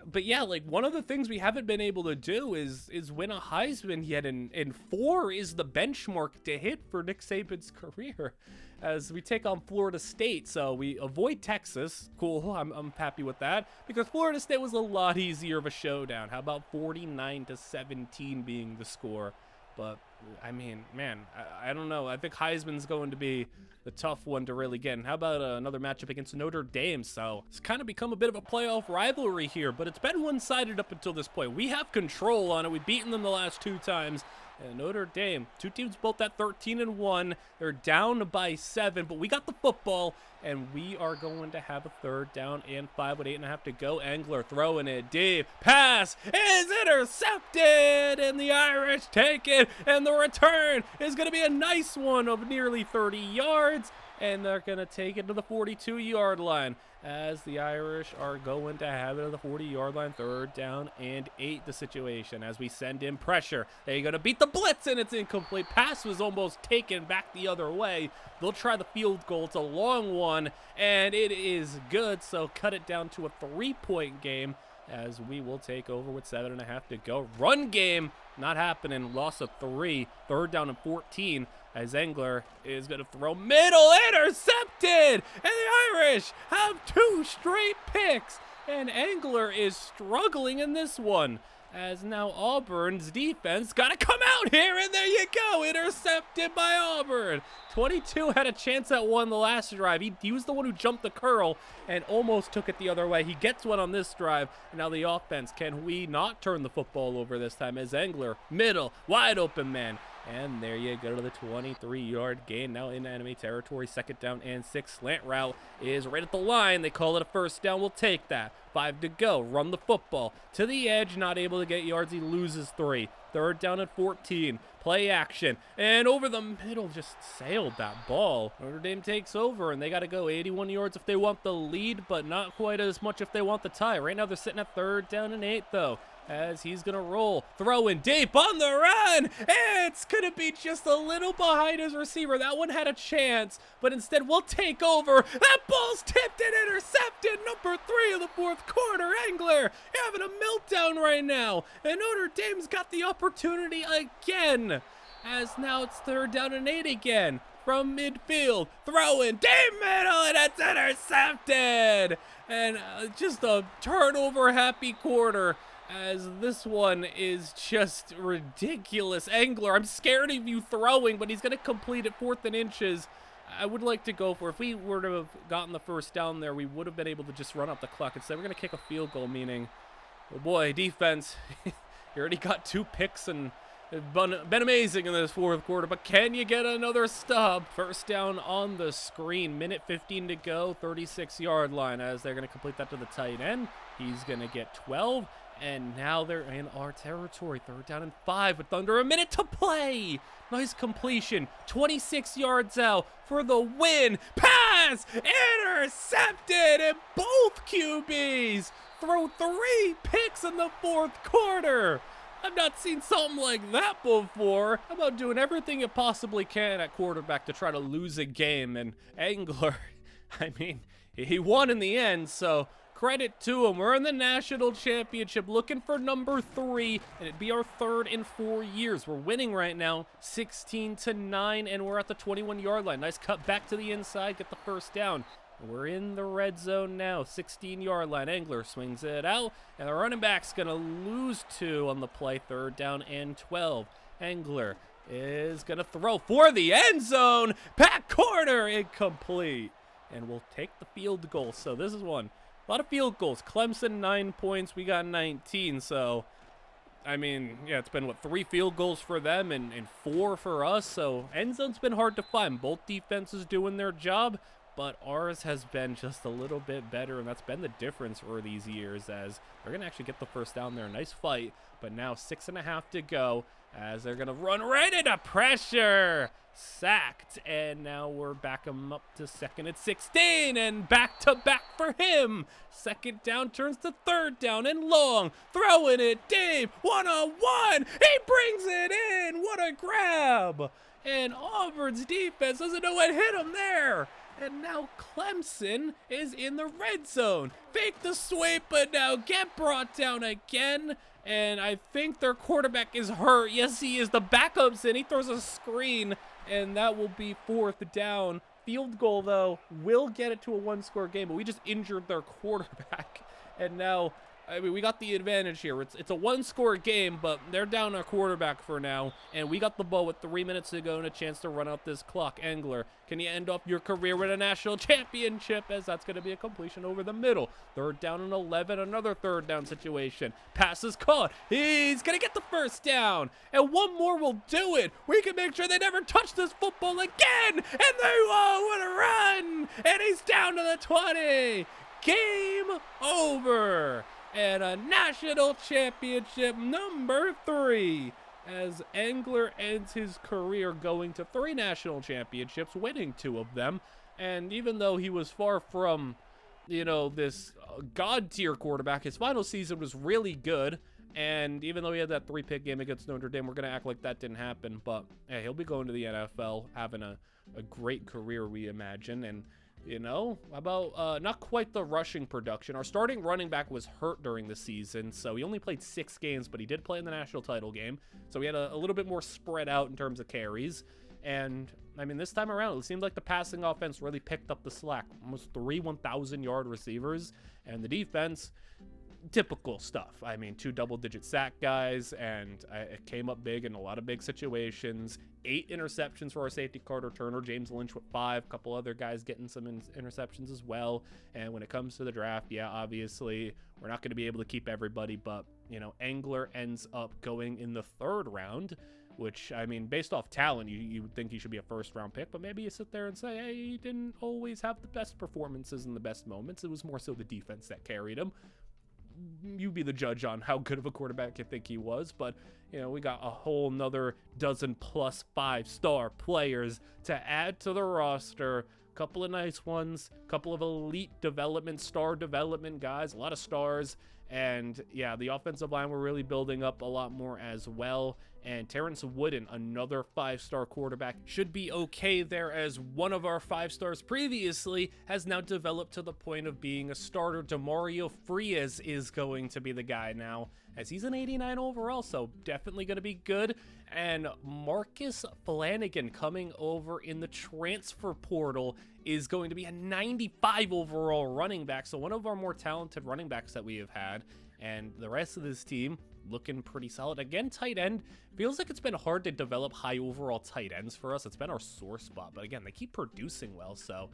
Speaker 1: But yeah, like, one of the things we haven't been able to do is win a Heisman yet, and 4 is the benchmark to hit for Nick Saban's career as we take on Florida State. So we avoid Texas. Cool, I'm happy with that because Florida State was a lot easier of a showdown. How about 49-17 being the score? But I mean, man, I don't know. I think Heisman's going to be the tough one to really get. And how about another matchup against Notre Dame? So it's kind of become a bit of a playoff rivalry here, but it's been one-sided up until this point. We have control on it. We've beaten them the last 2 times. And Notre Dame, 2 teams both at 13-1. They're down by 7, but we got the football, and we are going to have a 3rd down and 5 with 8.5 to go. Engler throwing it deep. Pass is intercepted, and the Irish take it, and the return is going to be a nice one of nearly 30 yards, and they're going to take it to the 42-yard line as the Irish are going to have it at the 40-yard line. 3rd down and 8 the situation as we send in pressure. They're going to beat the blitz, and it's incomplete. Pass was almost taken back the other way. They'll try the field goal. It's a long one, and it is good, so cut it down to a 3-point game as we will take over with 7.5 to go. Run game, not happening. Loss of 3. 3rd down and 14. As Engler is going to throw middle, intercepted, and the Irish have 2 straight picks, and Engler is struggling in this one, as now Auburn's defense got to come out here, and there you go, intercepted by Auburn. 22 had a chance at one the last drive. He was the one who jumped the curl and almost took it the other way. He gets one on this drive, and now the offense, can we not turn the football over this time as Engler, middle, wide open man, And there you go to the 23-yard gain. Now in enemy territory, 2nd down and 6. Slant route is right at the line. They call it a 1st down. We'll take that. 5 to go. Run the football to the edge. Not able to get yards. He loses 3. 3rd down and 14. Play action. And over the middle, just sailed that ball. Notre Dame takes over, and they got to go 81 yards if they want the lead, but not quite as much if they want the tie. Right now, they're sitting at 3rd down and 8, though, as he's going to roll. Throwing deep on the run. It's going to be just a little behind his receiver. That one had a chance, but instead we'll take over. That ball's tipped and intercepted. Number 3 of the 4th quarter. Engler having a meltdown right now. And Notre Dame's got the opportunity again, as now it's 3rd down and 8 again. From midfield, throwing deep middle, and it's intercepted. And just a turnover-happy quarter, as this one is just ridiculous. Engler, I'm scared of you throwing, but he's going to complete it 4th and inches. I would like to go for, if we were to have gotten the 1st down there, we would have been able to just run up the clock. Instead, we're going to kick a field goal, meaning, oh boy, defense, you already got 2 picks and been amazing in this 4th quarter, but can you get another stop? 1st down on the screen, minute 15 to go, 36-yard line, as they're going to complete that to the tight end. He's going to get 12, and now they're in our territory. 3rd down and 5 with under a minute to play. Nice completion, 26 yards out for the win. Pass intercepted, and both QBs throw 3 picks in the 4th quarter. I've not seen something like that before. How about doing everything you possibly can at quarterback to try to lose a game? And Engler, I mean, he won in the end, so credit to him. We're in the national championship looking for number 3, and it'd be our 3rd in 4 years. We're winning right now, 16-9, and we're at the 21-yard line. Nice cut back to the inside, get the 1st down. We're in the red zone now, 16-yard line. Engler swings it out, and the running back's going to lose 2 on the play. 3rd down and 12. Engler is going to throw for the end zone. Back corner, incomplete. And we'll take the field goal. So this is one. A lot of field goals. Clemson, 9 points. We got 19. So, I mean, yeah, it's been, 3 field goals for them and 4 for us. So end zone's been hard to find. Both defenses doing their job, but ours has been just a little bit better, and that's been the difference for these years, as they're going to actually get the 1st down there. Nice fight, but now 6.5 to go, as they're going to run right into pressure. Sacked, and now we're back him up to 2nd and 16, and back-to-back for him. 2nd down turns to 3rd down and long. Throwing it deep, one-on-one. He brings it in. What a grab. And Auburn's defense doesn't know what hit him there. And now Clemson is in the red zone. Fake the sweep, but now get brought down again. And I think their quarterback is hurt. Yes, he is. The backup's in. He throws a screen, and that will be 4th down. Field goal, though, will get it to a 1-score game, but we just injured their quarterback. And now, I mean, we got the advantage here. It's a 1-score game, but they're down our quarterback for now. And we got the ball with 3 minutes to go and a chance to run out this clock. Engler, can you end off your career with a national championship? As that's going to be a completion over the middle. 3rd down and 11, another 3rd down situation. Pass is caught. He's going to get the 1st down. And one more will do it. We can make sure they never touch this football again. And they won't. What a run. And he's down to the 20. Game over. And a national championship number 3, as Engler ends his career going to 3 national championships, winning 2 of them. And even though he was far from, this god-tier quarterback, his final season was really good. And even though he had that 3-pick game against Notre Dame, we're going to act like that didn't happen. But hey, he'll be going to the NFL, having a great career, we imagine. And about not quite the rushing production. Our starting running back was hurt during the season, so he only played 6 games, but he did play in the national title game. So we had a little bit more spread out in terms of carries. And, I mean, this time around, it seemed like the passing offense really picked up the slack. Almost 3 1,000-yard receivers, and the defense, typical stuff. I mean, 2 double-digit sack guys, and it came up big in a lot of big situations. 8 interceptions for our safety, Carter Turner. James Lynch with 5. A couple other guys getting some interceptions as well. And when it comes to the draft, yeah, obviously, we're not going to be able to keep everybody, but, Engler ends up going in the 3rd round. which, I mean, based off talent, you would think he should be a first-round pick, but maybe you sit there and say, hey, he didn't always have the best performances and the best moments. It was more so the defense that carried him. You be the judge on how good of a quarterback you think he was, but you know, we got a whole nother dozen plus 5-star players to add to the roster. Couple of nice ones, couple of elite development, star development guys, a lot of stars. And yeah, the offensive line we're really building up a lot more as well. And Terrence Wooden, another 5-star quarterback, should be okay there, as one of our 5-stars previously has now developed to the point of being a starter. Demario Frias is going to be the guy now, as he's an 89 overall, so definitely going to be good. And Marcus Flanagan, coming over in the transfer portal, is going to be a 95 overall running back, so one of our more talented running backs that we have had. And the rest of this team looking pretty solid. Again, tight end, feels like it's been hard to develop high overall tight ends for us. It's been our sore spot, but again, they keep producing well, so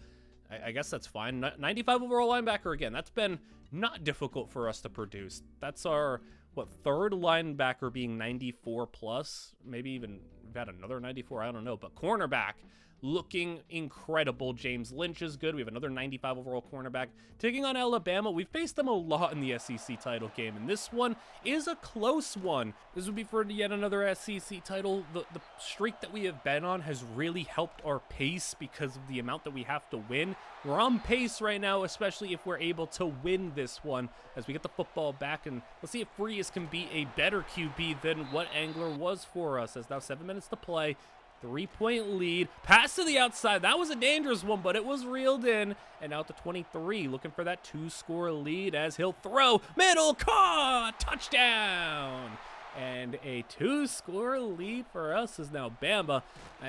Speaker 1: I guess that's fine. 95 overall linebacker, again, that's been not difficult for us to produce. That's our, what, third linebacker being 94 plus, maybe even we've had another 94, I don't know, but cornerback looking incredible. James Lynch is good. We have another 95 overall cornerback. Taking on Alabama, we've faced them a lot in the SEC title game, and this one is a close one. This would be for yet another SEC title. The streak that we have been on has really helped our pace because of the amount that we have to win. We're on pace right now, especially if we're able to win this one as we get the football back, and let's see if Frias can be a better QB than what Angler was for us, as now 7 minutes to play. 3-point lead, pass to the outside. That was a dangerous one, but it was reeled in. And out to 23, looking for that 2-score lead as he'll throw. Middle, caught, touchdown. And a 2-score lead for us is now Bama.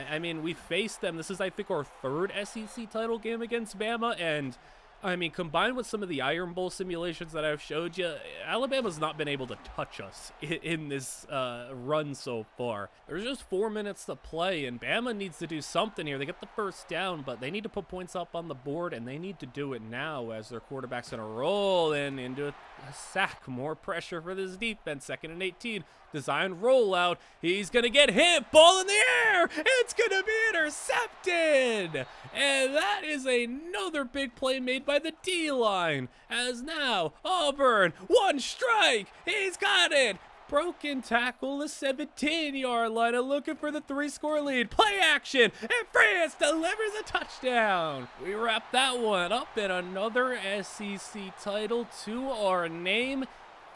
Speaker 1: I mean, we faced them. This is, I think, our third SEC title game against Bama, and I mean, combined with some of the Iron Bowl simulations that I've showed you, Alabama's not been able to touch us in this run so far. There's just 4 minutes to play, and Bama needs to do something here. They get the first down, but they need to put points up on the board, and they need to do it now as their quarterback's going to roll into a sack. More pressure for this defense. 2nd and 18. Design rollout. He's going to get hit. Ball in the air. It's going to be intercepted. And that is another big play made by the D-line. As now, Auburn, 1 strike. He's got it. Broken tackle, the 17-yard line, and looking for the 3-score lead. Play action, and France delivers a touchdown. We wrap that one up in another SEC title to our name.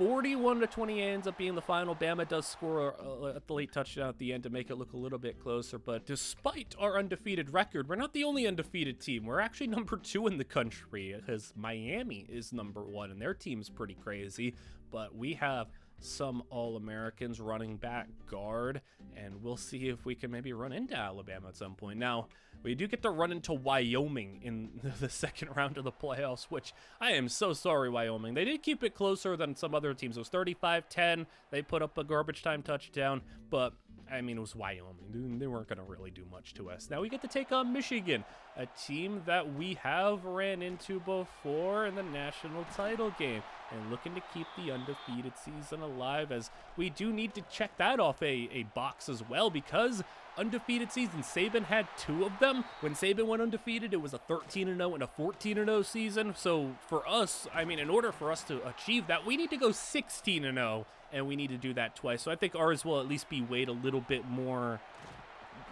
Speaker 1: 41-20 ends up being the final. Bama does score a late touchdown at the end to make it look a little bit closer, but despite our undefeated record, we're not the only undefeated team. We're actually number 2 in the country, because Miami is number 1, and their team's pretty crazy, but we have some All-Americans, running back, guard, and we'll see if we can maybe run into Alabama at some point. Now, we do get to run into Wyoming in the second round of the playoffs, which I am so sorry, Wyoming. They did keep it closer than some other teams. It was 35-10. They put up a garbage time touchdown, but I mean, it was Wyoming. They weren't going to really do much to us. Now we get to take on Michigan, a team that we have ran into before in the national title game, and looking to keep the undefeated season alive, as we do need to check that off a box as well, because undefeated season, Saban had 2 of them. When Saban went undefeated, it was a 13-0 and a 14-0 season. So for us, I mean, in order for us to achieve that, we need to go 16-0, and we need to do that twice. So I think ours will at least be weighed a little bit more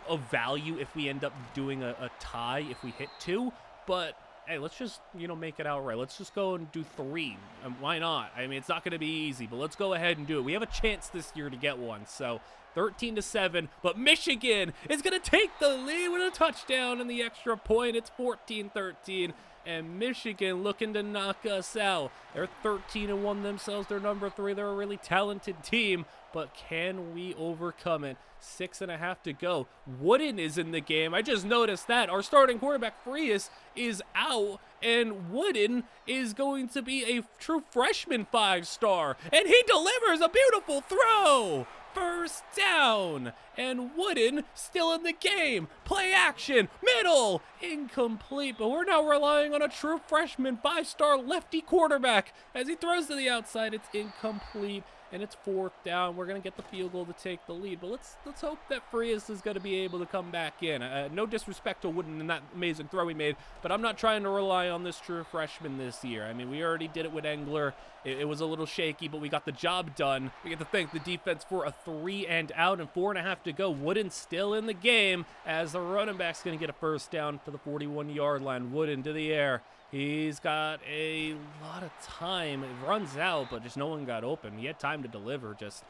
Speaker 1: of value if we end up doing a tie if we hit 2. But hey, let's just, make it outright. Let's just go and do 3. Why not? I mean, it's not going to be easy, but let's go ahead and do it. We have a chance this year to get one. So 13-7, but Michigan is going to take the lead with a touchdown and the extra point. It's 14-13, and Michigan looking to knock us out. They're 13-1 themselves. They're number 3. They're a really talented team, but can we overcome it? 6.5 to go. Wooden is in the game. I just noticed that. Our starting quarterback, Frias, is out, and Wooden is going to be a true freshman 5-star, and he delivers a beautiful throw. First down, and Wooden still in the game. Play action, middle, incomplete, but we're now relying on a true freshman 5-star lefty quarterback. As he throws to the outside, it's incomplete, and it's 4th down. We're going to get the field goal to take the lead, but let's hope that Frias is going to be able to come back in. No disrespect to Wooden and that amazing throw he made, but I'm not trying to rely on this true freshman this year. I mean, we already did it with Engler. It was a little shaky, but we got the job done. We get to thank the defense for a 3 and out and 4.5 to go. Wooden still in the game as the running back's going to get a first down to the 41-yard line. Wooden to the air. He's got a lot of time. It runs out, but just no one got open. He had time to deliver. Just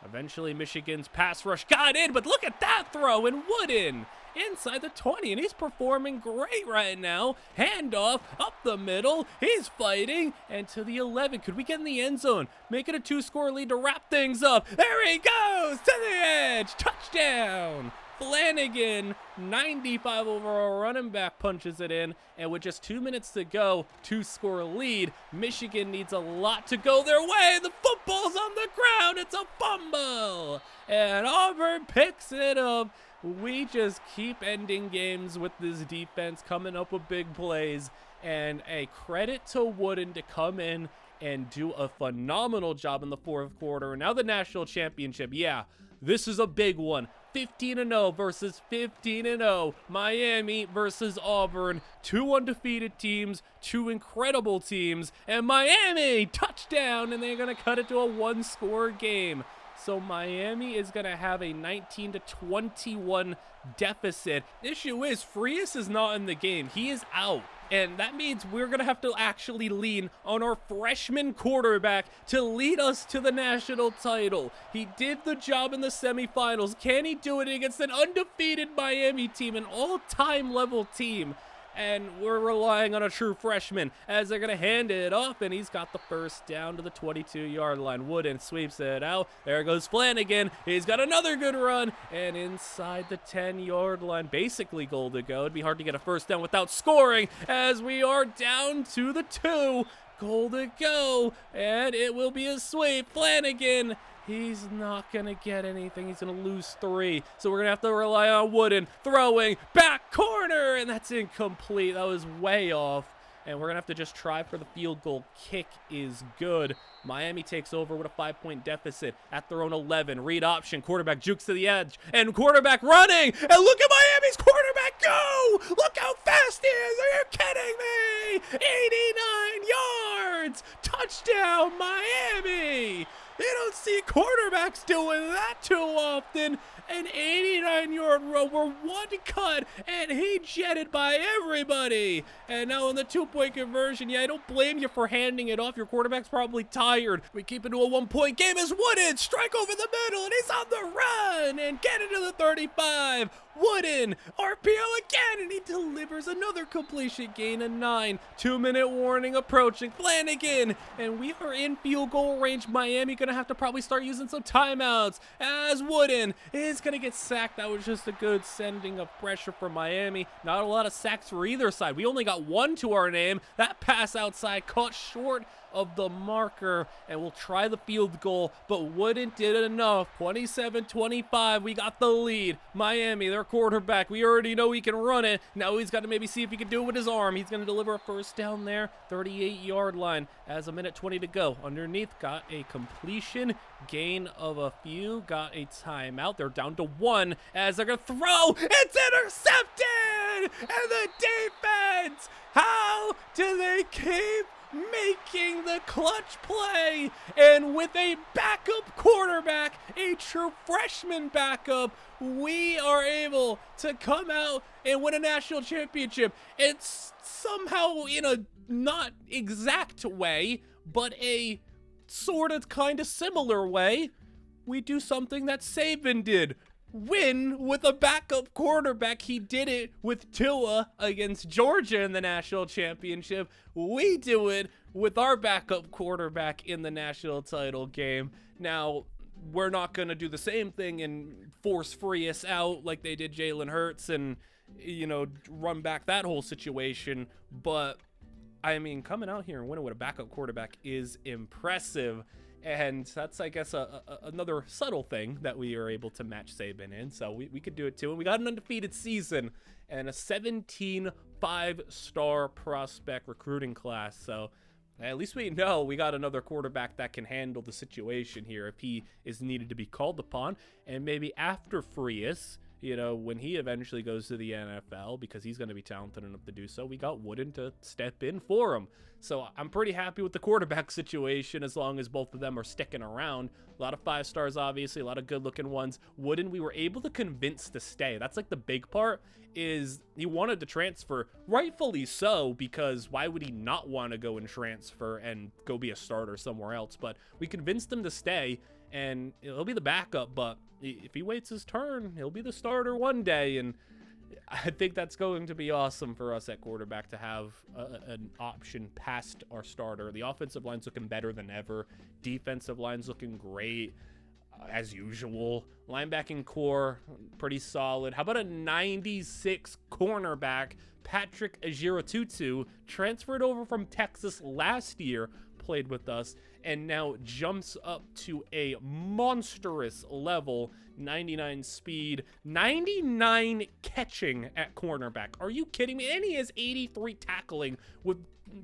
Speaker 1: eventually Michigan's pass rush got in, but look at that throw, and Wooden inside the 20, and he's performing great right now. Handoff up the middle. He's fighting, and to the 11. Could we get in the end zone? Make it a 2-score lead to wrap things up. There he goes to the edge. Touchdown. Flanagan, 95 overall running back, punches it in, and with just 2 minutes to go, 2-score lead. Michigan needs a lot to go their way. The football's on the ground. It's a fumble, and Auburn picks it up. We just keep ending games with this defense coming up with big plays, and a credit to Wooden to come in and do a phenomenal job in the 4th quarter. Now the national championship, yeah, this is a big one. 15-0 versus 15-0. Miami versus Auburn. 2 undefeated teams, 2 incredible teams, and Miami touchdown, and they're going to cut it to a 1-score game. So Miami is going to have a 19-21 deficit. Issue is, Frias is not in the game. He is out. And that means we're going to have to actually lean on our freshman quarterback to lead us to the national title. He did the job in the semifinals. Can he do it against an undefeated Miami team, an all-time level team? And we're relying on a true freshman as they're going to hand it off, and he's got the first down to the 22-yard line. Wooden sweeps it out. There goes Flanagan. He's got another good run, and inside the 10-yard line, basically goal to go. It'd be hard to get a first down without scoring as we are down to the 2. Goal to go, and it will be a sweep. Flanagan, he's not going to get anything. He's going to lose 3. So we're going to have to rely on Wooden throwing back corner, and that's incomplete. That was way off, and we're going to have to just try for the field goal. Kick is good. Miami takes over with a 5-point deficit at their own 11. Read option. Quarterback jukes to the edge, and quarterback running. And look at Miami's quarterback go! Look how fast he is! Are you kidding me? 89 yards! Touchdown, Miami! You don't see quarterbacks doing that too often. An 89-yard run. We're 1 cut, and he jetted by everybody. And now on the 2-point conversion, yeah, I don't blame you for handing it off. Your quarterback's probably tired. We keep it to a 1-point game as Wooden strike over the middle, and he's on the run and get it to the 35. Wooden, RPO again, and he delivers another completion, gain of 9. 2-minute warning approaching. Flanagan, and we are in field goal range. Miami gonna have to probably start using some timeouts as Wooden is gonna get sacked. That was just a good sending of pressure for Miami. Not a lot of sacks for either side. We only got 1 to our name. That pass outside caught short of the marker, and we'll try the field goal, but Wooden did enough. 27-25, we got the lead. Miami, their quarterback, we already know he can run it. Now he's got to maybe see if he can do it with his arm. He's going to deliver a first down there, 38-yard line, as a minute 20 to go. Underneath, got a completion, gain of a few, got a timeout. They're down to 1 as they're going to throw. It's intercepted! And the defense, how do they keep making the clutch play? And with a backup quarterback, a true freshman backup, we are able to come out and win a national championship. It's somehow in a not exact way, but a sort of kind of similar way. We do something that Saban did. Win with a backup quarterback. He did it with Tua against Georgia in the national championship. We do it with our backup quarterback in the national title game. Now, we're not going to do the same thing and force Frias out like they did Jalen Hurts and, you know, run back that whole situation. But, I mean, coming out here and winning with a backup quarterback is impressive. And that's, I guess, another subtle thing that we are able to match Saban in. So we could do it too. And we got an undefeated season and a 17 5-star prospect recruiting class. So At least we know we got another quarterback that can handle the situation here if he is needed to be called upon. And maybe after Frias, you know, when he eventually goes to the NFL, because he's going to be talented enough to do so, we got Wooden to step in for him. So I'm pretty happy with the quarterback situation as long as both of them are sticking around. A lot of 5 stars, obviously, a lot of good-looking ones. Wooden, we were able to convince to stay. That's like the big part, is he wanted to transfer, rightfully so, because why would he not want to go and transfer and go be a starter somewhere else? But we convinced him to stay, and he'll be the backup, but if he waits his turn, he'll be the starter one day, and I think that's going to be awesome for us at quarterback to have an option past our starter. The offensive line's looking better than ever. Defensive line's looking great, as usual. Linebacking core, pretty solid. How about a 96 cornerback, Patrick Ajiratutu, transferred over from Texas last year, played with us, and now jumps up to a monstrous level. 99 speed, 99 catching at cornerback. Are you kidding me? And he has 83 tackling with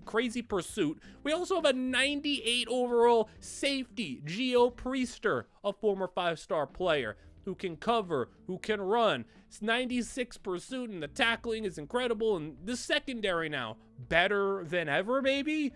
Speaker 1: crazy pursuit. We also have a 98 overall safety, Gio Priester, a former 5-star player who can cover, who can run. It's 96 pursuit, and the tackling is incredible. And the secondary now, better than ever, maybe?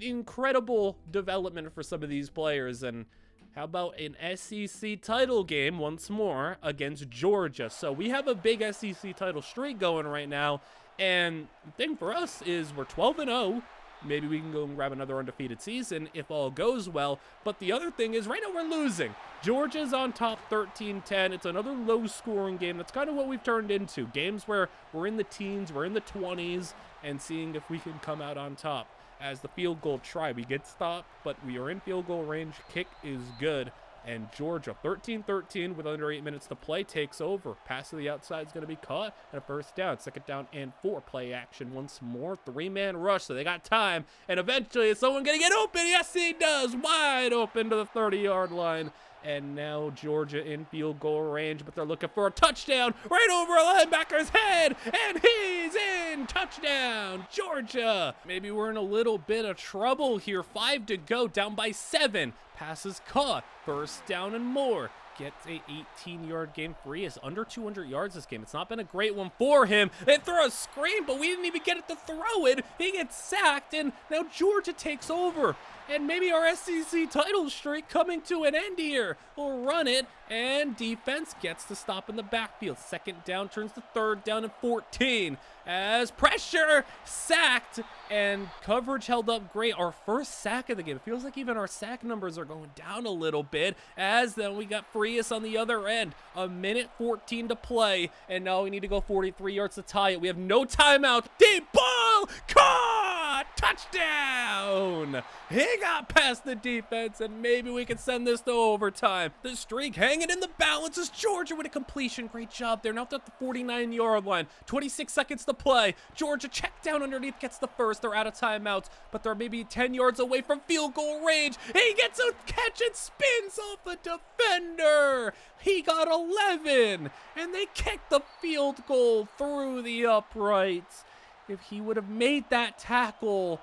Speaker 1: Incredible development for some of these players. And how about an SEC title game once more against Georgia? So we have a big SEC title streak going right now. And the thing for us is we're 12-0. Maybe we can go and grab another undefeated season if all goes well. But the other thing is right now we're losing. Georgia's on top 13-10. It's another low-scoring game. That's kind of what we've turned into. Games where we're in the teens, we're in the 20s, and seeing if we can come out on top. As the field goal try, we get stopped, but we are in field goal range. Kick is good, and Georgia, 13-13 with under 8 minutes to play, takes over. Pass to the outside is going to be caught, and a first down. 2nd down and 4. Play action once more. 3-man rush, so they got time, and eventually is someone going to get open? Yes, he does. Wide open to the 30-yard line. And now Georgia in field goal range, but they're looking for a touchdown right over a linebacker's head, and he's in. Touchdown, Georgia. Maybe we're in a little bit of trouble here. 5 to go, down by 7. Passes caught, 1st down and more. Gets a 18-yard game. Free is under 200 yards this game. It's not been a great one for him. They throw a screen, but we didn't even get it to throw it. He gets sacked, and now Georgia takes over. And maybe our SEC title streak coming to an end here. We'll run it, and defense gets to stop in the backfield. 2nd down turns to 3rd down and 14. As pressure, sacked, and coverage held up great. Our first sack of the game. It feels like even our sack numbers are going down a little bit, as then we got Frias on the other end. 1:14 to play, and now we need to go 43 yards to tie it. We have no timeout. Deep ball, caught, touchdown. He got past the defense, and maybe we can send this to overtime. The streak hanging in the balance as Georgia with a completion. Great job there. Now at the 49-yard line. 26 seconds to play. Georgia check down underneath, gets the first. They're out of timeouts, but they're maybe 10 yards away from field goal range. He gets a catch and spins off the defender. He got 11, and they kicked the field goal through the uprights. If he would have made that tackle,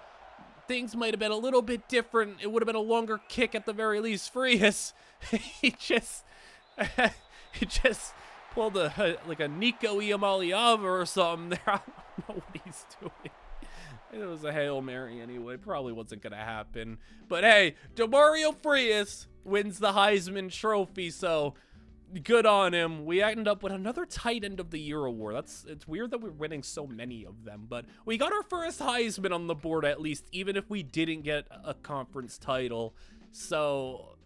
Speaker 1: things might have been a little bit different. It would have been a longer kick at the very least. Frias, he just pulled like a Nico Iamaliava or something there. I don't know what he's doing. It was a Hail Mary anyway. Probably wasn't going to happen. But hey, Demario Frias wins the Heisman Trophy, so good on him. We end up with another tight end of the year award. It's weird that we're winning so many of them, but we got our first Heisman on the board at least, even if we didn't get a conference title. So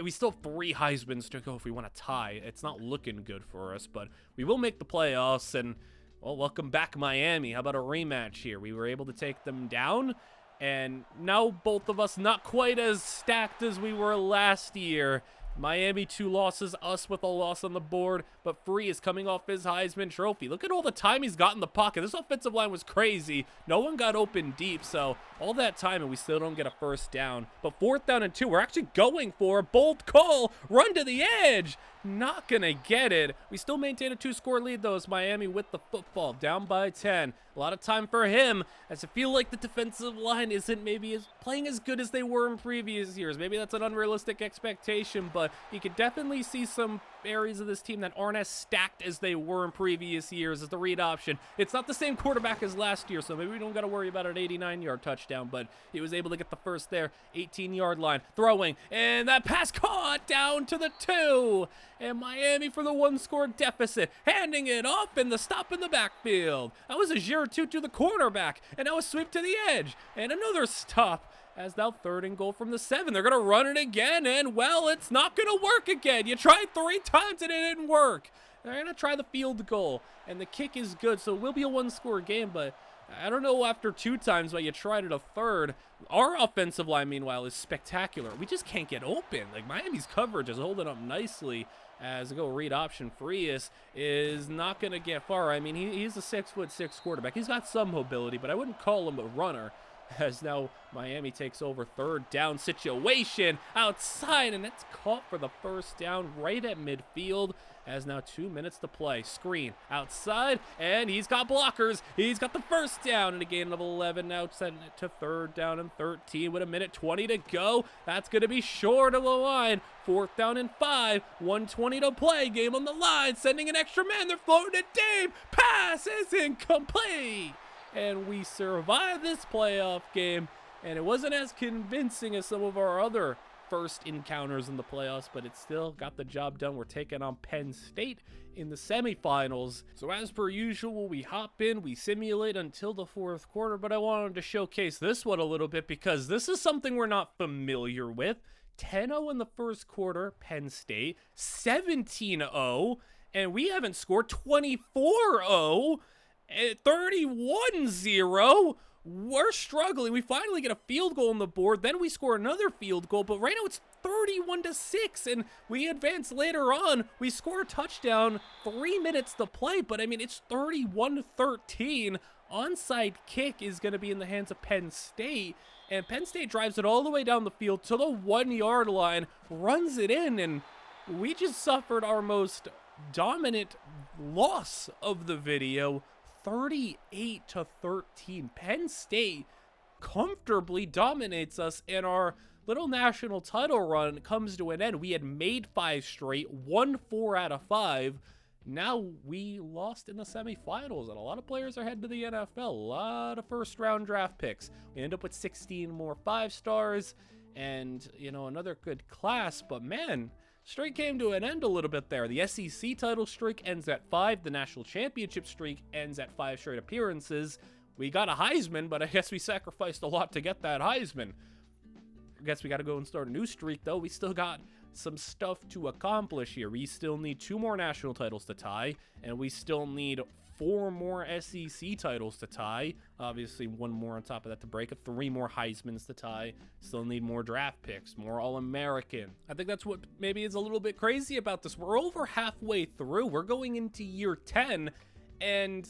Speaker 1: we still have 3 Heismans to go if we want to tie. It's not looking good for us, but we will make the playoffs. And well, welcome back, Miami. How about a rematch here? We were able to take them down, and now both of us not quite as stacked as we were last year. Miami 2 losses, us with a loss on the board, but Free is coming off his Heisman Trophy. Look at all the time he's got in the pocket. This offensive line was crazy. No one got open deep, so all that time and we still don't get a first down. But 4th down and 2, we're actually going for a bold call, run to the edge. Not gonna get it. We still maintain a 2-score lead though as Miami with the football, down by 10. A lot of time for him, as I feel like the defensive line isn't maybe playing as good as they were in previous years. Maybe that's an unrealistic expectation, but you can definitely see some areas of this team that aren't as stacked as they were in previous years as the read option. It's not the same quarterback as last year, so maybe we don't got to worry about an 89-yard touchdown, but he was able to get the first there, 18-yard line, throwing, and that pass caught down to the 2, and Miami for the 1-score deficit, handing it off and the stop in the backfield. That was a Giroux to the cornerback, and now a sweep to the edge, and another stop. As now 3rd and goal from the 7. They're going to run it again, and, well, it's not going to work again. You tried 3 times, and it didn't work. They're going to try the field goal, and the kick is good, so it will be a 1-score game, but I don't know after 2 times why you tried it a 3rd. Our offensive line, meanwhile, is spectacular. We just can't get open. Like, Miami's coverage is holding up nicely. As a go read option, Frias is not going to get far. I mean, he's a 6'6" quarterback. He's got some mobility, but I wouldn't call him a runner. As now Miami takes over 3rd down situation outside, and it's caught for the first down right at midfield. As now 2 minutes to play. Screen outside, and he's got blockers. He's got the first down, and a gain of 11. Now sending it to 3rd down and 13 with a minute 20 to go. That's going to be short of the line. 4th down and 5. 1:20 to play. Game on the line. Sending an extra man. They're floating it deep. Pass is incomplete. And we survived this playoff game, and it wasn't as convincing as some of our other first encounters in the playoffs, but it still got the job done. We're taking on Penn State in the semifinals. So as per usual, we hop in, we simulate until the 4th quarter, but I wanted to showcase this one a little bit because this is something we're not familiar with. 10-0 in the first quarter, Penn State, 17-0, and we haven't scored 24-0. 31-0. We're struggling. We finally get a field goal on the board. Then we score another field goal. But right now it's 31-6. And we advance later on. We score a touchdown. 3 minutes to play. But I mean, it's 31-13. Onside kick is going to be in the hands of Penn State. And Penn State drives it all the way down the field to the 1-yard line. Runs it in. And we just suffered our most dominant loss of the video. 38-13. Penn State comfortably dominates us, and our little national title run comes to an end. We had made 5 straight, won 4 out of 5. Now we lost in the semifinals, and a lot of players are headed to the NFL. A lot of first-round draft picks. We end up with 16 more 5-stars, and, you know, another good class, but man, streak came to an end a little bit there. The SEC title streak ends at 5. The national championship streak ends at 5 straight appearances. We got a Heisman, but I guess we sacrificed a lot to get that Heisman. I guess we got to go and start a new streak, though. We still got some stuff to accomplish here. We still need 2 more national titles to tie, and we still need 4 more SEC titles to tie. Obviously, 1 more on top of that to break it. 3 more Heismans to tie. Still need more draft picks, more All-American. I think that's what maybe is a little bit crazy about this. We're over halfway through. We're going into year 10, and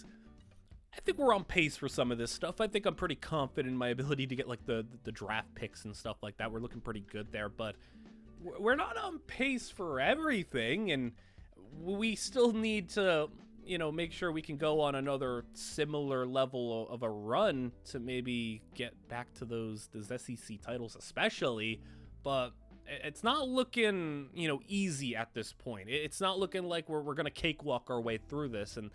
Speaker 1: I think we're on pace for some of this stuff. I think I'm pretty confident in my ability to get like the draft picks and stuff like that. We're looking pretty good there, but we're not on pace for everything, and we still need to, you know, make sure we can go on another similar level of a run to maybe get back to those SEC titles especially. But it's not looking, you know, easy at this point. It's not looking like we're going to cakewalk our way through this. And,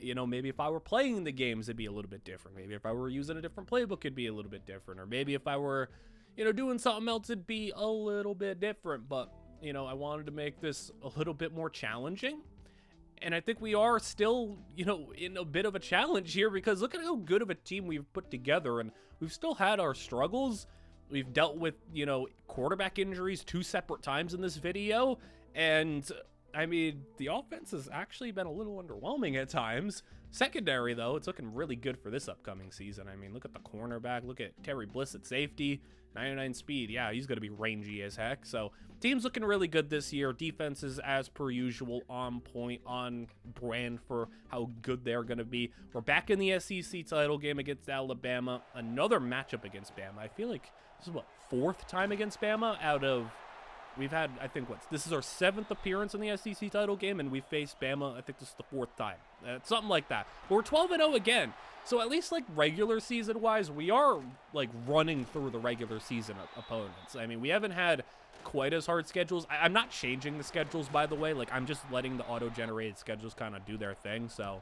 Speaker 1: you know, maybe if I were playing the games, it'd be a little bit different. Maybe if I were using a different playbook, it'd be a little bit different. Or maybe if I were, you know, doing something else, it'd be a little bit different. But, you know, I wanted to make this a little bit more challenging. And I think we are still, you know, in a bit of a challenge here because look at how good of a team we've put together. And we've still had our struggles. We've dealt with, you know, quarterback injuries 2 separate times in this video. And I mean, the offense has actually been a little underwhelming at times. Secondary, though, it's looking really good for this upcoming season. I mean, look at the cornerback. Look at Terry Bliss at safety. 99 speed. Yeah, he's going to be rangy as heck. So, team's looking really good this year. Defense is, as per usual, on point, on brand for how good they're going to be. We're back in the SEC title game against Alabama. Another matchup against Bama. I feel like this is, what, 4th time against Bama out of... We've had, I think, this is our 7th appearance in the SEC title game, and we faced Bama, I think this is the 4th time. Something like that. But we're 12-0 again. So at least, like, regular season-wise, we are, like, running through the regular season opponents. I mean, we haven't had quite as hard schedules. I'm not changing the schedules, by the way. Like, I'm just letting the auto-generated schedules kind of do their thing. So,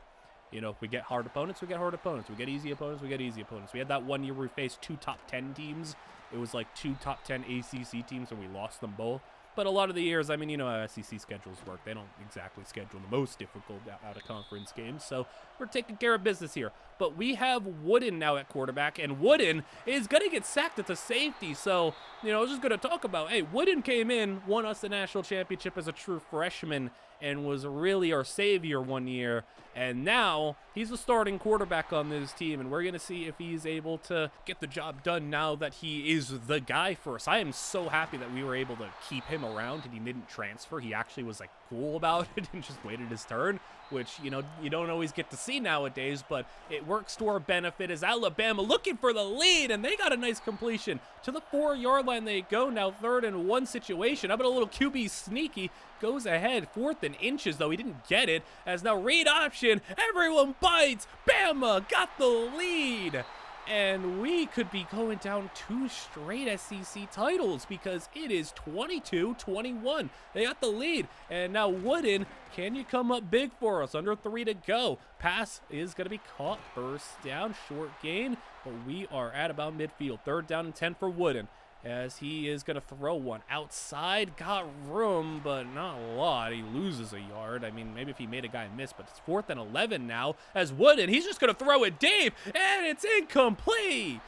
Speaker 1: you know, if we get hard opponents, we get hard opponents. We get easy opponents, we get easy opponents. We had that one year where we faced 2 top 10 teams. It was like 2 top 10 ACC teams, and we lost them both. But a lot of the years, I mean, you know how SEC schedules work. They don't exactly schedule the most difficult out-of-conference games. So we're taking care of business here. But we have Wooden now at quarterback, and Wooden is going to get sacked at the safety. So, you know, I was just going to talk about, hey, Wooden came in, won us the national championship as a true freshman, and was really our savior one year. And now he's the starting quarterback on this team, and we're going to see if he's able to get the job done now that he is the guy for us. I am so happy that we were able to keep him around and he didn't transfer. He actually was, like, cool about it and just waited his turn, which, you know, you don't always get to see nowadays, but it works to our benefit as Alabama looking for the lead, and they got a nice completion. To the 4-yard line they go, now 3rd and 1 situation. How about a little QB sneaky? Goes ahead, 4th and inches, though he didn't get it, as now read option, everyone bites, Bama got the lead. And we could be going down 2 straight SEC titles because it is 22-21. They got the lead. And now Wooden, can you come up big for us? Under 3 to go. Pass is going to be caught. First down, short gain. But we are at about midfield. 3rd down and 10 for Wooden, as he is going to throw one outside. Got room, but not a lot. He loses a yard. I mean, maybe if he made a guy miss, but it's 4th and 11 now as Wooden. He's just going to throw it deep, and it's incomplete.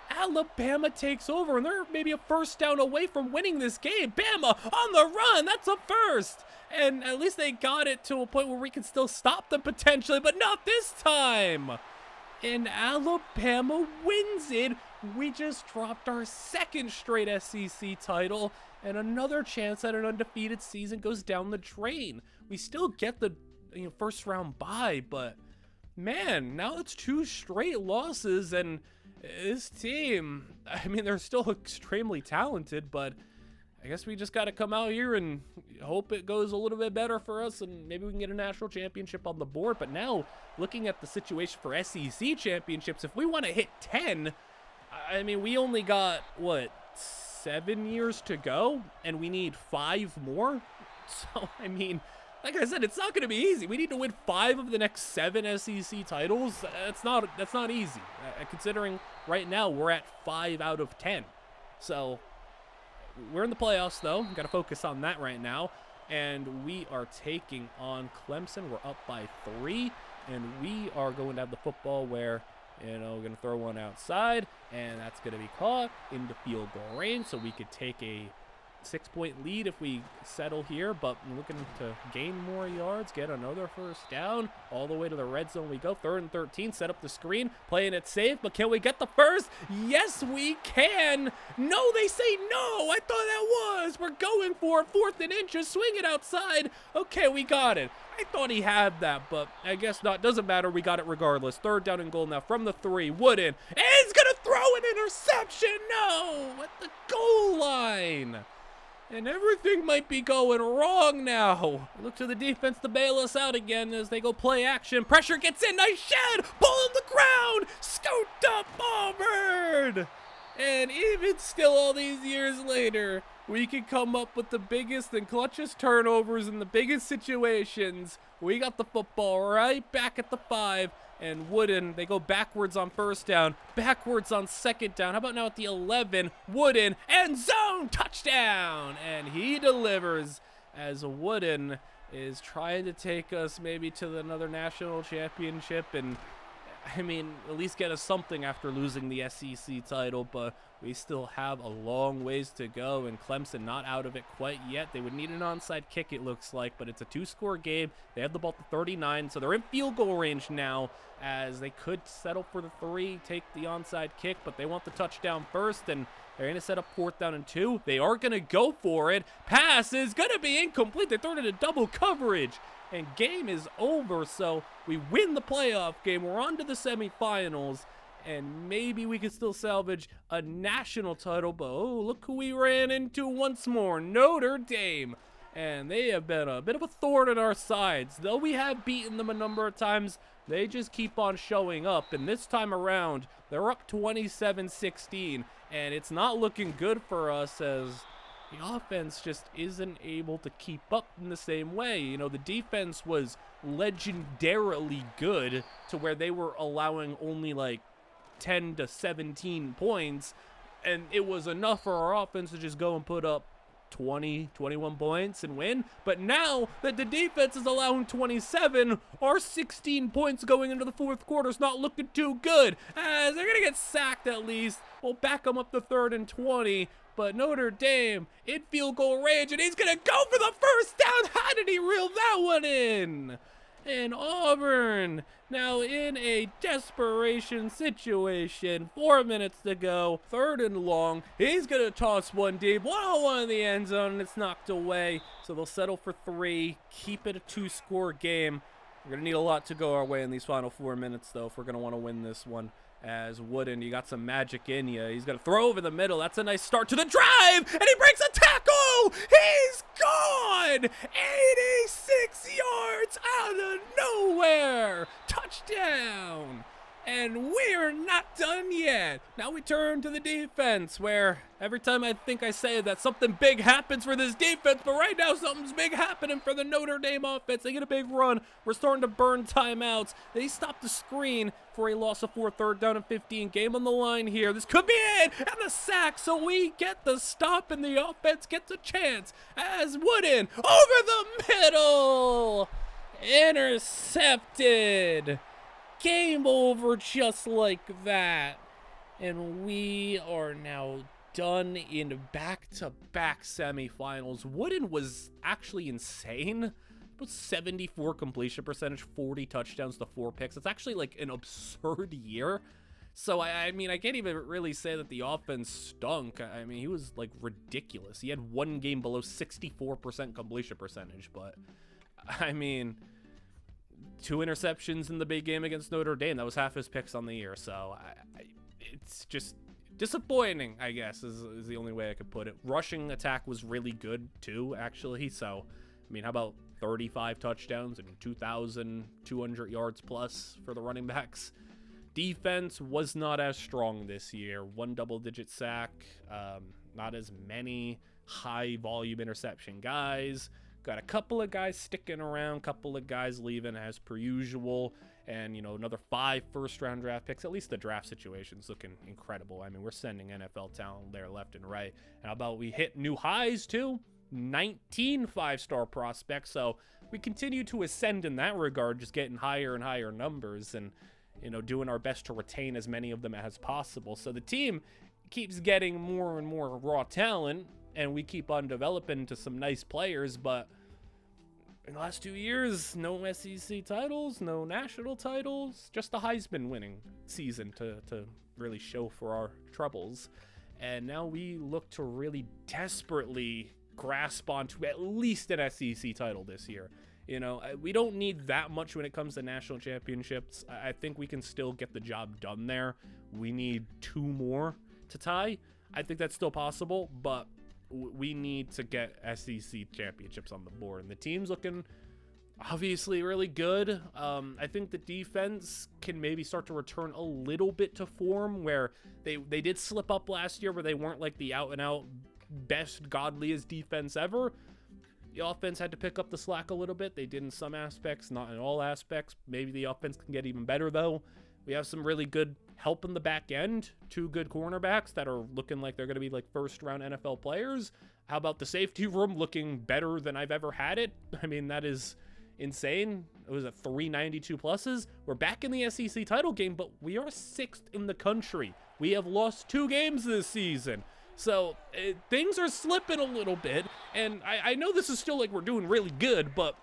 Speaker 1: Alabama takes over, and they're maybe a 1st down away from winning this game. Bama on the run. That's a first. And at least they got it to a point where we can still stop them potentially, but not this time. And Alabama wins it. We just dropped our 2nd straight SEC title, and another chance at an undefeated season goes down the drain. We still get the 1st round bye, but man, now it's 2 straight losses, and this team, I mean, they're still extremely talented, but I guess we just got to come out here and hope it goes a little bit better for us, and maybe we can get a national championship on the board. But now, looking at the situation for SEC championships, if we want to hit 10, I mean, we only got, what, 7 years to go, and we need 5 more? So, I mean, like I said, it's not going to be easy. We need to win 5 of the next 7 SEC titles. That's not easy, considering right now we're at 5 out of 10. So, we're in the playoffs, though. Got to focus on that right now. And we are taking on Clemson. We're up by 3, and we are going to have the football where, you know, we're going to throw one outside, and that's going to be caught into field goal range, so we could take a 6-point lead if we settle here, but looking to gain more yards, get another 1st down. All the way to the red zone we go. 3rd and 13, set up the screen, playing it safe, but can we get the first? Yes, we can. No, they say no. I thought that was. We're going for it. 4th and inches, swing it outside. Okay, we got it. I thought he had that, but I guess not. Doesn't matter. We got it regardless. 3rd down and goal now from the 3. Wooden, and he's going to throw an interception. No, at the goal line. And everything might be going wrong now. Look to the defense to bail us out again as they go play action. Pressure gets in. Nice shed. Ball on the ground. Scooped up Auburn. And even still all these years later, we can come up with the biggest and clutchest turnovers in the biggest situations. We got the football right back at the 5. And Wooden, they go backwards on 1st down, backwards on 2nd down. How about now at the 11? Wooden, end zone, touchdown! And he delivers as Wooden is trying to take us maybe to another national championship. And I mean, at least get us something after losing the SEC title, but we still have a long ways to go, and Clemson not out of it quite yet. They would need an onside kick, it looks like, but it's a 2-score game. They have the ball to 39, so they're in field goal range now, as they could settle for the 3, take the onside kick, but they want the touchdown first, and they're going to set up 4th down and 2. They are going to go for it. Pass is going to be incomplete. They throw it into double coverage, and game is over. So we win the playoff game. We're on to the semifinals, and maybe we could still salvage a national title. But oh, look who we ran into once more, Notre Dame. And they have been a bit of a thorn in our sides. Though we have beaten them a number of times, they just keep on showing up. And this time around, they're up 27-16. And it's not looking good for us, as the offense just isn't able to keep up in the same way. You know, the defense was legendarily good to where they were allowing only like 10 to 17 points. And it was enough for our offense to just go and put up 20, 21 points and win. But now that the defense is allowing 27, our 16 points going into the 4th quarter is not looking too good, as they're going to get sacked at least. We'll back them up to 3rd and 20, but Notre Dame in field goal range, and he's going to go for the first down. How did he reel that one in? And Auburn now in a desperation situation. 4 minutes to go. 3rd and long. He's going to toss one deep. 1-on-1 in the end zone, and it's knocked away. So they'll settle for 3. Keep it a 2-score game. We're going to need a lot to go our way in these final 4 minutes, though, if we're going to want to win this one. As Wooden, you got some magic in you. He's going to throw over the middle. That's a nice start to the drive, and he breaks a tackle. He's gone. 86 yards out of nowhere. Touchdown. And we're not done yet. Now we turn to the defense, where every time I think I say that, something big happens for this defense, but right now something's big happening for the Notre Dame offense. They get a big run. We're starting to burn timeouts. They stop the screen for a loss of 4, 3rd down and 15. Game on the line here. This could be it, and the sack, so we get the stop, and the offense gets a chance as Wooden over the middle. Intercepted. Game over just like that. And we are now done in back-to-back semifinals. Wooden was actually insane. About 74 completion percentage, 40 touchdowns to 4 picks. It's actually like an absurd year. So, I mean, I can't even really say that the offense stunk. I mean, he was like ridiculous. He had 1 game below 64% completion percentage, but I mean, 2 interceptions in the big game against Notre Dame. That was half his picks on the year. So it's just disappointing, I guess, is the only way I could put it. Rushing attack was really good too, actually. So, I mean, how about 35 touchdowns and 2,200 yards plus for the running backs? Defense was not as strong this year. 1 double-digit sack, not as many high volume interception guys. Got a couple of guys sticking around, couple of guys leaving as per usual, and, you know, another 5 first-round draft picks. At least the draft situation's looking incredible. I mean, we're sending NFL talent there left and right. And how about we hit new highs, too? 19 5-star prospects, so we continue to ascend in that regard, just getting higher and higher numbers and, you know, doing our best to retain as many of them as possible. So the team keeps getting more and more raw talent, and we keep on developing to some nice players, but in the last 2 years, no SEC titles, no national titles, just a Heisman winning season to really show for our troubles. And now we look to really desperately grasp onto at least an SEC title this year. You know, we don't need that much when it comes to national championships. I think we can still get the job done there. We need 2 more to tie. I think that's still possible, but we need to get SEC championships on the board. And the team's looking obviously really good. I think the defense can maybe start to return a little bit to form, where they did slip up last year, where they weren't like the out-and-out best, godliest defense ever. The offense had to pick up the slack a little bit. They did in some aspects, not in all aspects. Maybe the offense can get even better, though. We have some really good help in the back end. 2 good cornerbacks that are looking like they're going to be like first-round NFL players. How about the safety room looking better than I've ever had it? I mean, that is insane. It was at 392 pluses. We're back in the SEC title game, but we are 6th in the country. We have lost 2 games this season. So things are slipping a little bit, and I know this is still like we're doing really good, but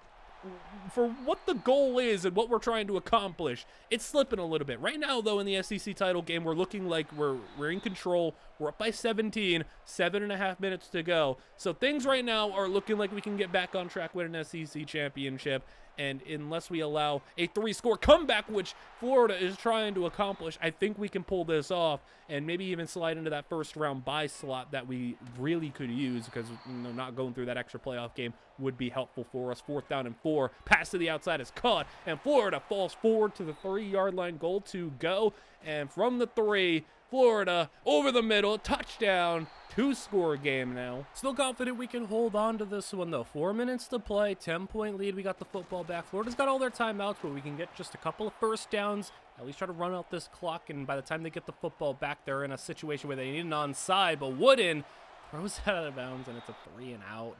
Speaker 1: for what the goal is and what we're trying to accomplish, it's slipping a little bit. Right now, though, in the SEC title game, we're looking like we're in control. We're up by 17, 7.5 minutes to go. So things right now are looking like we can get back on track with an SEC championship. And unless we allow a 3-score comeback, which Florida is trying to accomplish, I think we can pull this off and maybe even slide into that first round bye slot that we really could use, because not going through that extra playoff game would be helpful for us. 4th down and 4. Pass to the outside is caught, and Florida falls forward to the 3-yard line. Goal to go. And from the 3, Florida over the middle, touchdown. 2-score game now. Still confident we can hold on to this one, though. 4 minutes to play, 10-point lead. We got the football back. Florida's got all their timeouts, but we can get just a couple of first downs, at least try to run out this clock, and by the time they get the football back, they're in a situation where they need an onside, but Wooden throws it out of bounds, and it's a 3 and out.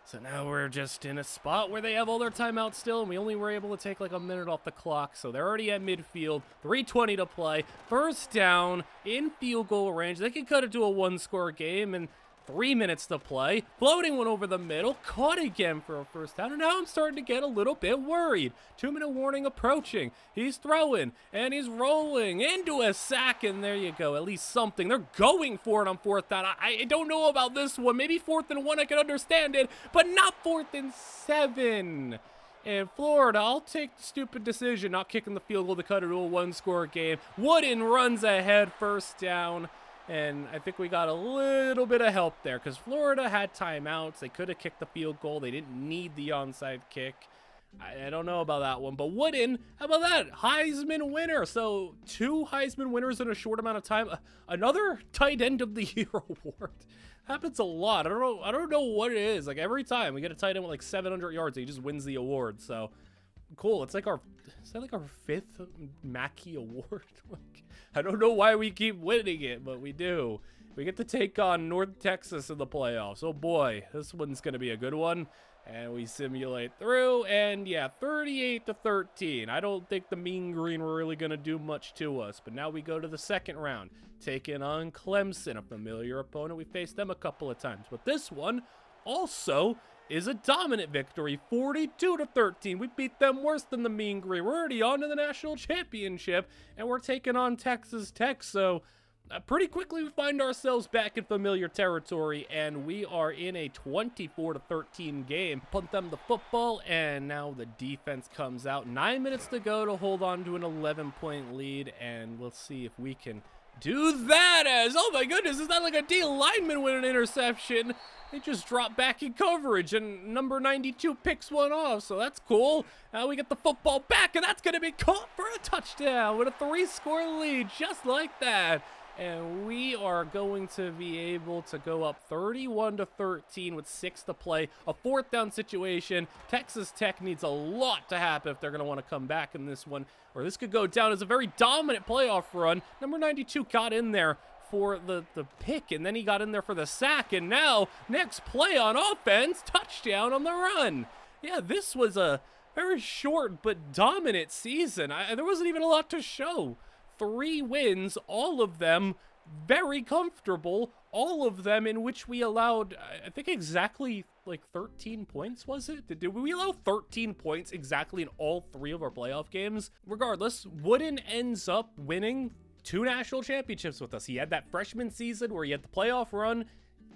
Speaker 1: So now we're just in a spot where they have all their timeouts still, and we only were able to take like a minute off the clock. So they're already at midfield, 3:20 to play. First down, in field goal range. They can cut it to a 1-score game, and 3 minutes to play. Floating one over the middle, caught again for a first down, and now I'm starting to get a little bit worried. 2-minute warning approaching. He's throwing, and he's rolling into a sack, and there you go. At least something. They're going for it on 4th down. I don't know about this one. Maybe 4th and 1, I can understand it, but not 4th and 7. And Florida, I'll take the stupid decision, not kicking the field goal to cut it to a 1-score game. Wooden runs ahead, first down. And I think we got a little bit of help there because Florida had timeouts. They could have kicked the field goal. They didn't need the onside kick. I don't know about that one. But Wooden, how about that? Heisman winner. So 2 Heisman winners in a short amount of time. Another tight end of the year award. Happens a lot. I don't know what it is. Like every time we get a tight end with like 700 yards, he just wins the award. So cool. It's like our 5th Mackey award. I don't know why we keep winning it, but we do. We get to take on North Texas in the playoffs. Oh boy, this one's going to be a good one. And we simulate through, and yeah, 38-13. I don't think the Mean Green were really going to do much to us, but now we go to the second round, taking on Clemson, a familiar opponent. We faced them a couple of times, but this one also is a dominant victory, 42-13. We beat them worse than the Mean Green. We're already on to the national championship, and we're taking on Texas Tech, so pretty quickly we find ourselves back in familiar territory, and we are in a 24-13 game. Punt them the football, and now the defense comes out. 9 minutes to go to hold on to an 11-point lead, and we'll see if we can do that as, oh my goodness, is that like a D lineman with an interception? They just drop back in coverage, and number 92 picks one off, so that's cool. Now we get the football back, and that's going to be caught for a touchdown with a 3-score lead, just like that. And we are going to be able to go up 31-13 with 6 to play. A 4th down situation. Texas Tech needs a lot to happen if they're going to want to come back in this one, or this could go down as a very dominant playoff run. Number 92 got in there for the pick, and then he got in there for the sack, and now next play on offense, touchdown on the run. Yeah, this was a very short but dominant season. There wasn't even a lot to show. 3 wins, all of them very comfortable, all of them in which we allowed, I think exactly like 13 points, was it? Did we allow 13 points exactly in all 3 of our playoff games? Regardless, Wooden ends up winning 2 national championships with us. He had that freshman season where he had the playoff run,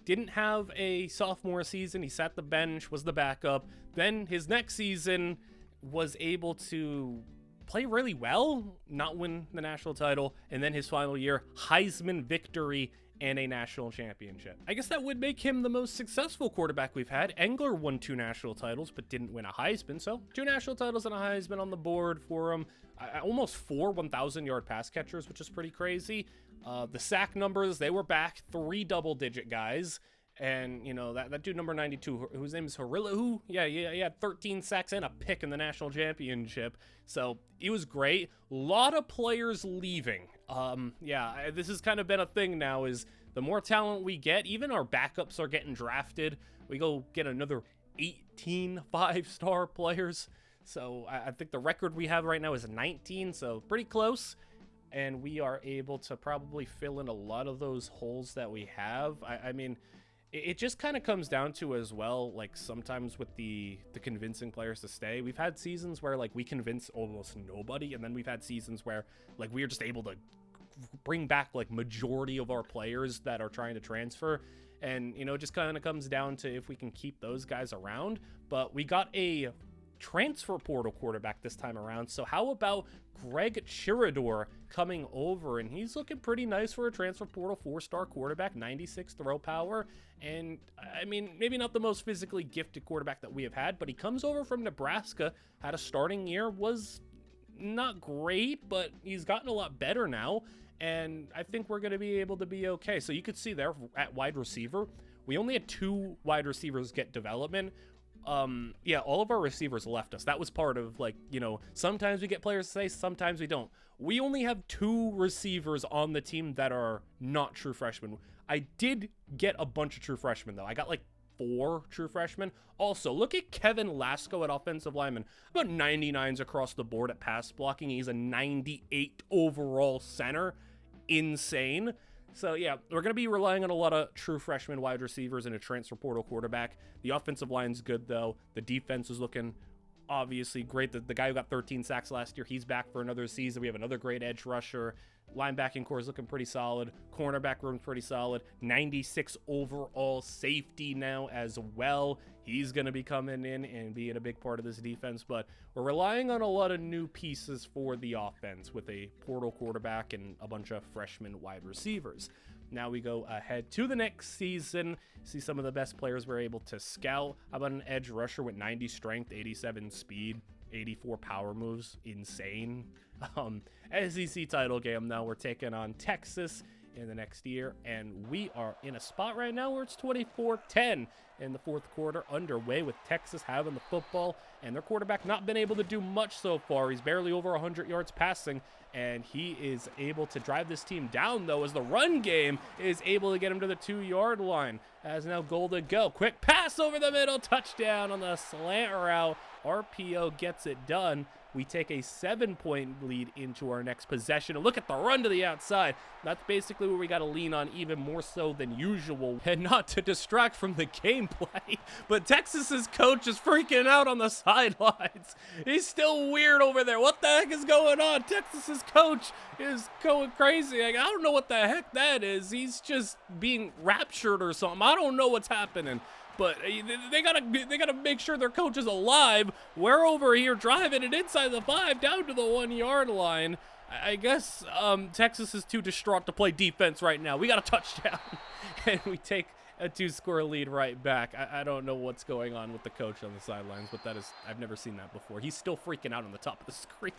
Speaker 1: didn't have a sophomore season. He sat the bench, was the backup. Then his next season was able to play really well, not win the national title, and then his final year, Heisman victory and a national championship. I guess that would make him the most successful quarterback we've had. Engler won 2 national titles, but didn't win a Heisman, so 2 national titles and a Heisman on the board for him. Almost 4 1,000-yard pass catchers, which is pretty crazy. The sack numbers, they were back, 3 double-digit guys. And, you know, that dude number 92, whose name is Harilahu, yeah, he had 13 sacks and a pick in the national championship. So, he was great. A lot of players leaving. Yeah, this has kind of been a thing now, is the more talent we get, even our backups are getting drafted. We go get another 18 5-star players. So I think the record we have right now is 19, so pretty close. And we are able to probably fill in a lot of those holes that we have. I mean, it just kind of comes down to as well, like sometimes with the convincing players to stay. We've had seasons where like we convince almost nobody, and then we've had seasons where like we are just able to bring back like majority of our players that are trying to transfer. And, you know, it just kind of comes down to if we can keep those guys around. But we got a transfer portal quarterback this time around. So how about Greg Chirador coming over? And he's looking pretty nice for a transfer portal 4-star quarterback, 96 throw power. And I mean, maybe not the most physically gifted quarterback that we have had, but he comes over from Nebraska, had a starting year, was not great, but he's gotten a lot better now. And I think we're going to be able to be okay. So you could see there at wide receiver, we only had 2 wide receivers get development. Yeah, all of our receivers left us. That was part of, like, you know, sometimes we get players to say, sometimes we don't. We only have 2 receivers on the team that are not true freshmen. I did get a bunch of true freshmen, though. I got like 4 true freshmen. Also, look at Kevin Lasco at offensive lineman. About 99s across the board at pass blocking. He's a 98 overall center. Insane. So yeah, we're going to be relying on a lot of true freshman wide receivers and a transfer portal quarterback. The offensive line's good, though. The defense is looking obviously great. The guy who got 13 sacks last year, he's back for another season. We have another great edge rusher. Linebacking core is looking pretty solid. Cornerback room's pretty solid. 96 overall safety now as well. He's going to be coming in and being a big part of this defense, but we're relying on a lot of new pieces for the offense with a portal quarterback and a bunch of freshman wide receivers. Now we go ahead to the next season, see some of the best players we're able to scout. How about an edge rusher with 90 strength, 87 speed, 84 power moves? Insane. SEC title game now. We're taking on Texas in the next year, and we are in a spot right now where it's 24-10 in the fourth quarter, underway with Texas having the football, and their quarterback not been able to do much so far. He's barely over 100 yards passing, and he is able to drive this team down, though, as the run game is able to get him to the 2-yard line. As now goal to go. Quick pass over the middle, touchdown on the slant route. RPO gets it done. We take a 7-point lead into our next possession. And look at the run to the outside. That's basically where we got to lean on even more so than usual. And not to distract from the gameplay, but Texas's coach is freaking out on the sidelines. He's still weird over there. What the heck is going on? Texas's coach is going crazy. Like, I don't know what the heck that is. He's just being raptured or something. I don't know what's happening. But they gotta make sure their coach is alive. We're over here driving it inside the 5 down to the 1-yard line. I guess Texas is too distraught to play defense right now. We got a touchdown, and we take a 2-score lead right back. I don't know what's going on with the coach on the sidelines, but I've never seen that before. He's still freaking out on the top of the screen.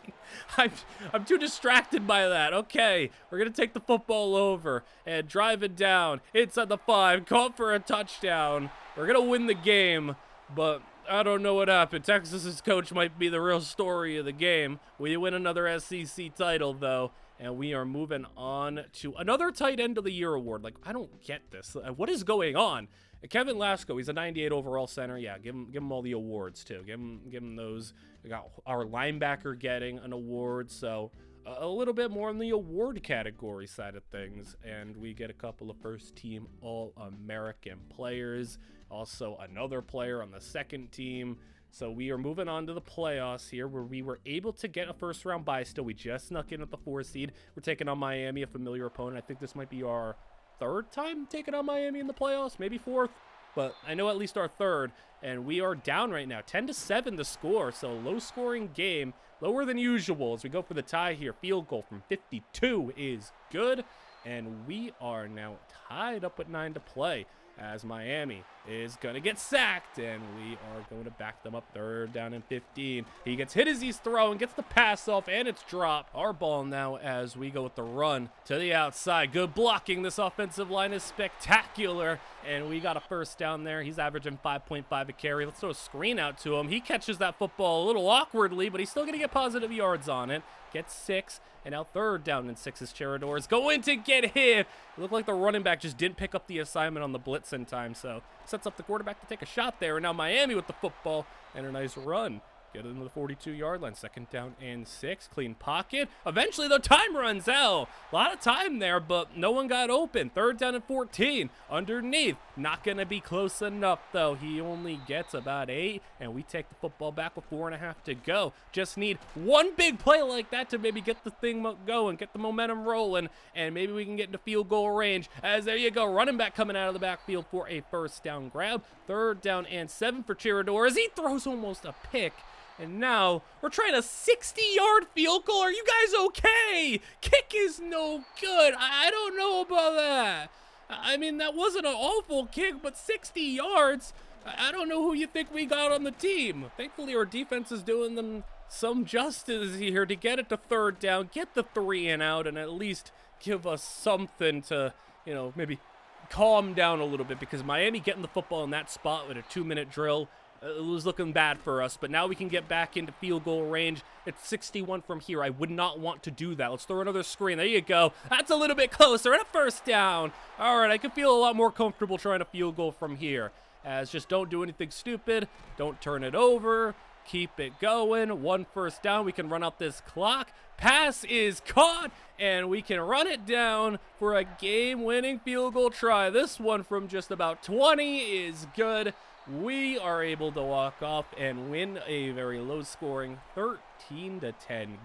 Speaker 1: I'm too distracted by that. Okay, we're gonna take the football over and drive it down inside the 5, caught for a touchdown. We're gonna win the game, but I don't know what happened. Texas's coach might be the real story of the game. We win another SEC title, though, and we are moving on to another tight end of the year award. Like, I don't get this. What is going on? Kevin Lasco, he's a 98 overall center. Yeah, give him all the awards too. Give him those. We got our linebacker getting an award, so a little bit more in the award category side of things, and we get a couple of first-team All-American players. Also, another player on the second team. So we are moving on to the playoffs here, where we were able to get a first-round bye still. We just snuck in at the 4 seed. We're taking on Miami, a familiar opponent. I think this might be our 3rd time taking on Miami in the playoffs, maybe 4th, but I know at least our 3rd. And we are down right now, 10-7 the score, so low-scoring game, lower than usual as we go for the tie here. Field goal from 52 is good, and we are now tied up with 9 to play, as Miami is going to get sacked, and we are going to back them up 3rd down and 15. He gets hit as he's throwing, gets the pass off, and it's dropped. Our ball now as we go with the run to the outside. Good blocking. This offensive line is spectacular, and we got a first down there. He's averaging 5.5 a carry. Let's throw a screen out to him. He catches that football a little awkwardly, but he's still going to get positive yards on it. Gets 6, and now 3rd down and 6 as Chirador is going to get hit. It looked like the running back just didn't pick up the assignment on the blitz in time, so sets up the quarterback to take a shot there. And now Miami with the football and a nice run Get it into the 42-yard line. 2nd down and 6. Clean pocket. Eventually, the time runs out. A lot of time there, but no one got open. 3rd down and 14. Underneath. Not going to be close enough, though. He only gets about 8, and we take the football back with 4.5 to go. Just need one big play like that to maybe get the thing going, get the momentum rolling, and maybe we can get into field goal range. As there you go, running back coming out of the backfield for a 1st down grab. 3rd down and 7 for Chirador as he throws almost a pick. And now we're trying a 60-yard field goal. Are you guys okay? Kick is no good. I don't know about that. I mean, that wasn't an awful kick, but 60 yards. I don't know who you think we got on the team. Thankfully, our defense is doing them some justice here to get it to 3rd down, get the 3 and out, and at least give us something to, you know, maybe calm down a little bit, because Miami getting the football in that spot with a 2-minute drill, it was looking bad for us, but now we can get back into field goal range. It's 61 from here. I would not want to do that. Let's throw another screen. There you go. That's a little bit closer, and a 1st down. All right, I can feel a lot more comfortable trying a field goal from here. As just don't do anything stupid. Don't turn it over. Keep it going. 1 1st down. We can run out this clock. Pass is caught, and we can run it down for a game-winning field goal try. This one from just about 20 is good. We are able to walk off and win a very low-scoring 13-10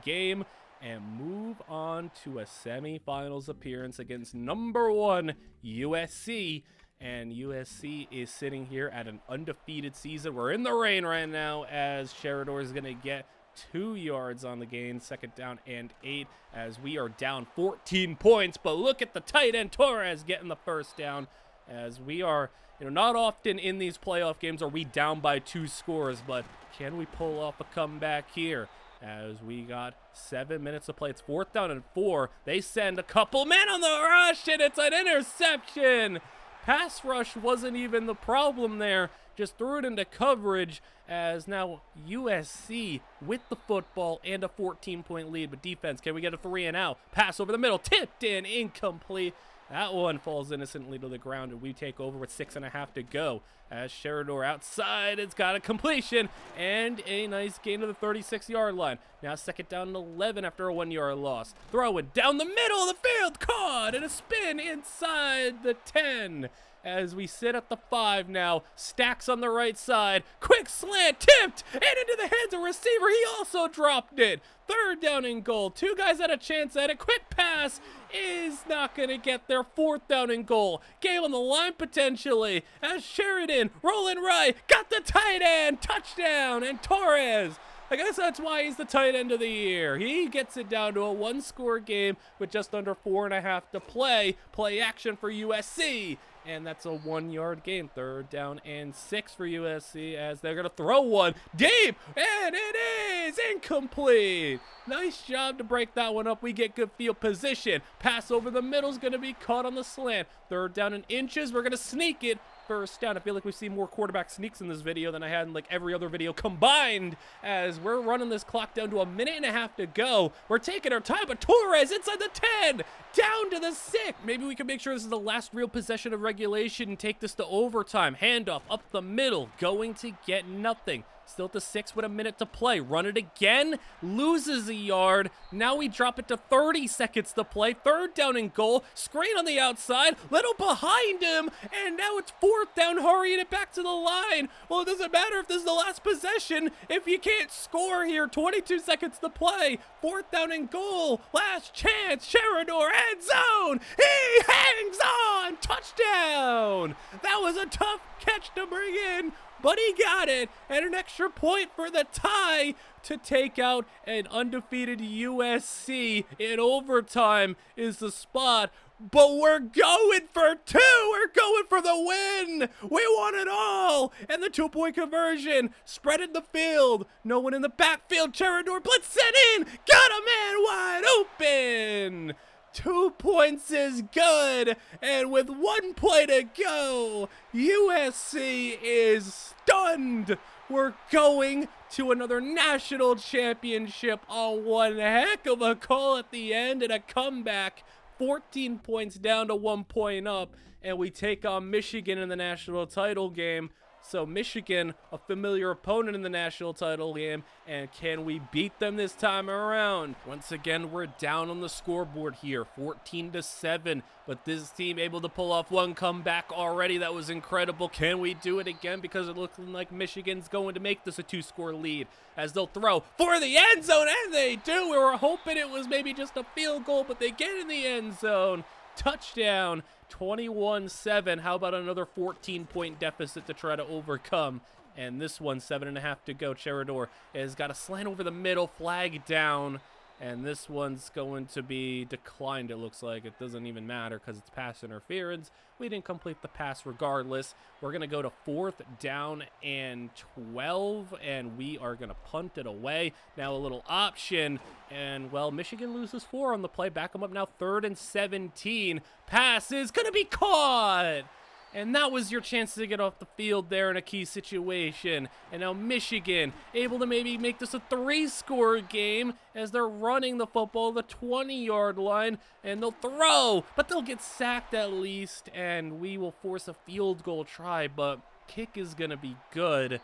Speaker 1: game and move on to a semifinals appearance against number 1 USC. And USC is sitting here at an undefeated season. We're in the rain right now as Chirador is going to get 2 yards on the gain. 2nd down and 8 as we are down 14 points. But look at the tight end Torres getting the 1st down as we are, you know, not often in these playoff games are we down by 2 scores, but can we pull off a comeback here? As we got 7 minutes to play. It's 4th down and 4. They send a couple men on the rush, and it's an interception. Pass rush wasn't even the problem there. Just threw it into coverage as now USC with the football and a 14-point lead. But defense, can we get a 3 and out? Pass over the middle, tipped in, incomplete. That one falls innocently to the ground, and we take over with 6.5 to go. As Chirador outside, it's got a completion and a nice gain to the 36-yard line. Now 2nd down and 11 after a 1-yard loss. Throwing down the middle of the field, caught, and a spin inside the 10. As we sit at the 5 now, Stacks on the right side, quick slant, tipped, and into the hands of receiver. He also dropped it. 3rd down and goal. 2 guys had a chance at it. Quick pass is not going to get there. 4th down and goal. Game on the line potentially as Sheridan rolling right, got the tight end, touchdown, and Torres. I guess that's why he's the tight end of the year. He gets it down to a 1-score game with just under 4.5 to play. Play action for USC. And that's a 1-yard gain. 3rd down and 6 for USC as they're going to throw one deep. And it is incomplete. Nice job to break that one up. We get good field position. Pass over the middle is going to be caught on the slant. 3rd down and inches. We're going to sneak it. 1st down. I feel like we've seen more quarterback sneaks in this video than I had in like every other video combined as we're running this clock down to a 1.5 to go. We're taking our time, but Torres inside the 10, down to the 6. Maybe we can make sure this is the last real possession of regulation and take this to overtime. Handoff up the middle, going to get nothing. Still at the 6 with a minute to play. Run it again. Loses a yard. Now we drop it to 30 seconds to play. 3rd down and goal. Screen on the outside. Little behind him. And now it's 4th down. Hurrying it back to the line. Well, it doesn't matter if this is the last possession if you can't score here. 22 seconds to play. 4th down and goal. Last chance. Chirador, end zone. He hangs on. Touchdown. That was a tough catch to bring in, but he got it, and an extra point for the tie to take out an undefeated USC in overtime is the spot. But we're going for 2. We're going for the win. We want it all. And the 2-point conversion. Spread in the field. No one in the backfield. Chirador blitz it in. Got a man wide open. 2 points is good, and with 1 play to go, USC is stunned. We're going to another national championship on one heck of a call at the end and a comeback. 14 points down to 1 point up, and we take on Michigan in the national title game. So Michigan, a familiar opponent in the national title game, and can we beat them this time around? Once again, we're down on the scoreboard here, 14-7, but this team able to pull off one comeback already. That was incredible. Can we do it again? Because it looks like Michigan's going to make this a 2-score lead as they'll throw for the end zone, and they do. We were hoping it was maybe just a field goal, but they get in the end zone. Touchdown, 21-7. How about another 14-point deficit to try to overcome? And this one, 7.5 to go. Cherador has got a slant over the middle, flag down. And this one's going to be declined, it looks like. It doesn't even matter because it's pass interference. We didn't complete the pass regardless. We're going to go to 4th down and 12, and we are going to punt it away. Now a little option, and, well, Michigan loses 4 on the play. Back them up now, 3rd and 17. Pass is going to be caught! And that was your chance to get off the field there in a key situation. And now Michigan able to maybe make this a 3-score game as they're running the football the 20-yard line. And they'll throw, but they'll get sacked at least. And we will force a field goal try, but kick is going to be good.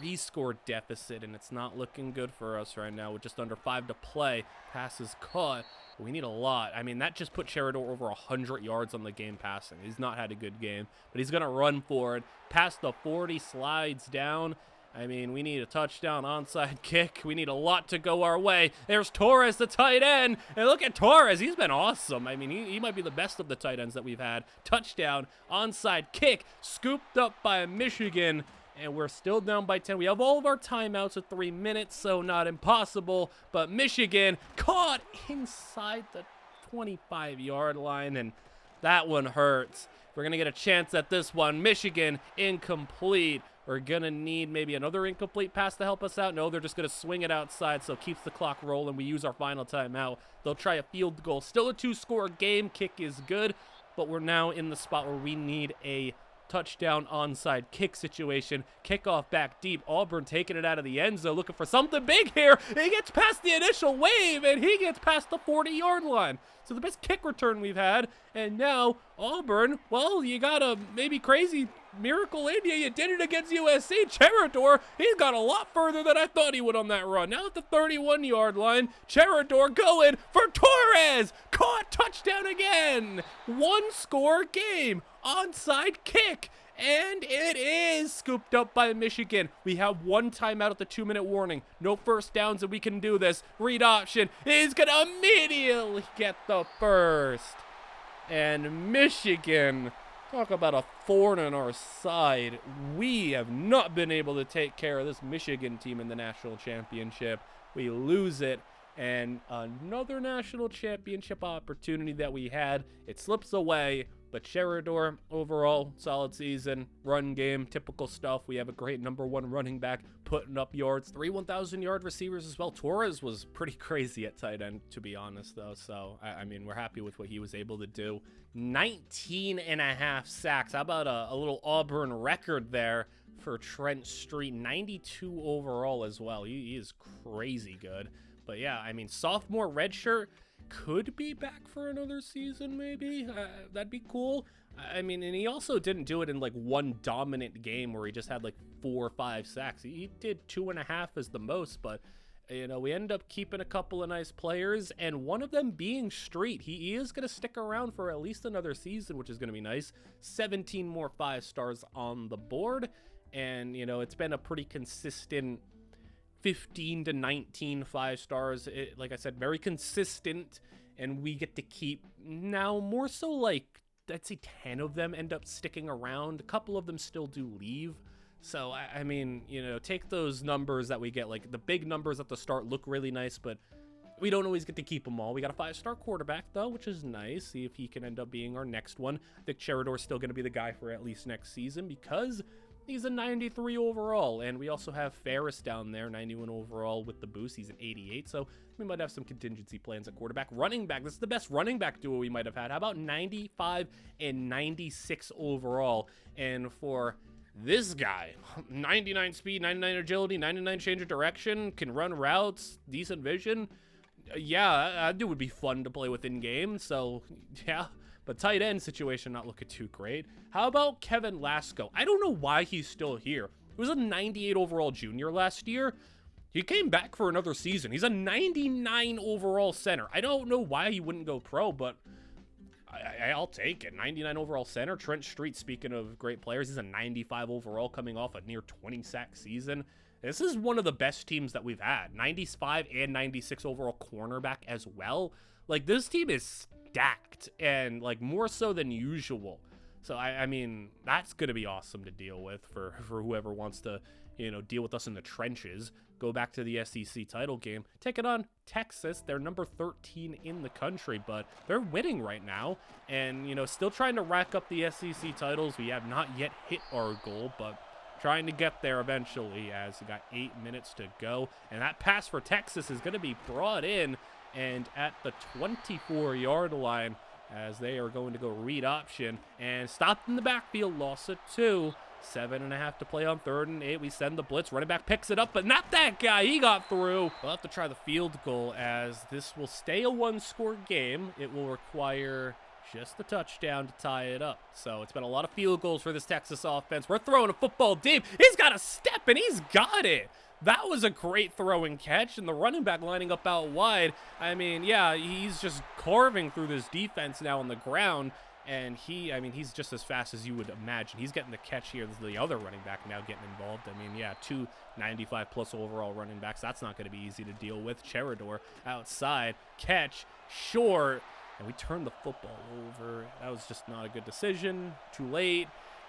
Speaker 1: 3-score deficit, and it's not looking good for us right now with just under 5 to play. Pass is caught. We need a lot. I mean, that just put Cherador over 100 yards on the game passing. He's not had a good game, but he's going to run for it. Past the 40, slides down. I mean, we need a touchdown, onside kick. We need a lot to go our way. There's Torres, the tight end. And look at Torres. He's been awesome. I mean, he might be the best of the tight ends that we've had. Touchdown, onside kick, scooped up by Michigan. And we're still down by 10. We have all of our timeouts at 3 minutes, so not impossible. But Michigan caught inside the 25-yard line, and that one hurts. We're going to get a chance at this one. Michigan incomplete. We're going to need maybe another incomplete pass to help us out. No, they're just going to swing it outside, so it keeps the clock rolling. We use our final timeout. They'll try a field goal. Still a 2-score game. Kick is good, but we're now in the spot where we need a touchdown onside kick situation. Kickoff back deep. Auburn taking it out of the end zone, looking for something big here. He gets past the initial wave, and he gets past the 40-yard line. So the best kick return we've had. And now Auburn, well, you got a maybe crazy miracle in you. You did it against USC. Cherador, he's got a lot further than I thought he would on that run. Now at the 31-yard line, Cherador going for Torres. Caught, touchdown again. 1-score game. Onside kick. And it is scooped up by Michigan. We have one timeout at the 2-minute warning. No first downs, and we can do this. Read option is going to immediately get the first. And Michigan, talk about a thorn in our side. We have not been able to take care of this Michigan team in the national championship. We lose it. And another national championship opportunity that we had, it slips away. But Cherador, overall, solid season, run game, typical stuff. We have a great #1 running back putting up yards. 3 1,000-yard receivers as well. Torres was pretty crazy at tight end, to be honest, though. So, I mean, we're happy with what he was able to do. 19.5 sacks. How about a little Auburn record there for Trent Street? 92 overall as well. He is crazy good. But, yeah, I mean, sophomore redshirt. Could be back for another season, maybe. That'd be cool. I mean, and he also didn't do it in like one dominant game where he just had like 4 or 5 sacks. He did 2.5 as the most, but you know, we end up keeping a couple of nice players, and one of them being Street. He is going to stick around for at least another season, which is going to be nice. 17 more 5 stars on the board, and you know, it's been a pretty consistent 15 to 19 5 stars. Like I said, very consistent, and we get to keep now more so like, I'd say 10 of them end up sticking around. A couple of them still do leave. So, I mean, you know, take those numbers that we get, like the big numbers at the start look really nice, but we don't always get to keep them all. We got a 5-star quarterback, though, which is nice. See if he can end up being our next one. I think Cherador's still going to be the guy for at least next season because he's a 93 overall, and we also have Ferris down there, 91 overall with the boost. He's an 88, so we might have some contingency plans at quarterback. Running back, this is the best running back duo we might have had. How about 95 and 96 overall? And for this guy, 99 speed, 99 agility, 99 change of direction, can run routes, decent vision. Yeah, that dude would be fun to play with in game, so yeah. But tight end situation not looking too great. How about Kevin Lasco? I don't know why he's still here. He was a 98 overall junior last year. He came back for another season. He's a 99 overall center. I don't know why he wouldn't go pro, but I'll take it. 99 overall center. Trent Street, speaking of great players, he's a 95 overall coming off a near 20 sack season. This is one of the best teams that we've had. 95 and 96 overall cornerback as well. Like, this team is stacked, and like more so than usual. So I mean, that's going to be awesome to deal with for whoever wants to, deal with us in the trenches. Go back to the SEC title game, take it on Texas. They're number 13 in the country, but they're winning right now, and still trying to rack up the SEC titles. We have not yet hit our goal, but trying to get there eventually, as we got 8 minutes to go. And that pass for Texas is going to be brought in, and at the 24-yard line, as they are going to go read option and stopped in the backfield, loss of 2. 7.5 to play on 3rd and 8. We send the blitz. Running back picks it up, but not that guy. He got through. We'll have to try the field goal, as this will stay a 1-score game. It will require just the touchdown to tie it up. So it's been a lot of field goals for this Texas offense. We're throwing a football deep. He's got a step, and he's got it. That was a great throw and catch, and the running back lining up out wide. I mean, yeah, he's just carving through this defense now on the ground. And he's just as fast as you would imagine. He's getting the catch here. This is the other running back now getting involved. I mean, yeah, 2 95-plus overall running backs. That's not going to be easy to deal with. Cherador outside, catch, short, and we turn the football over. That was just not a good decision. Too late.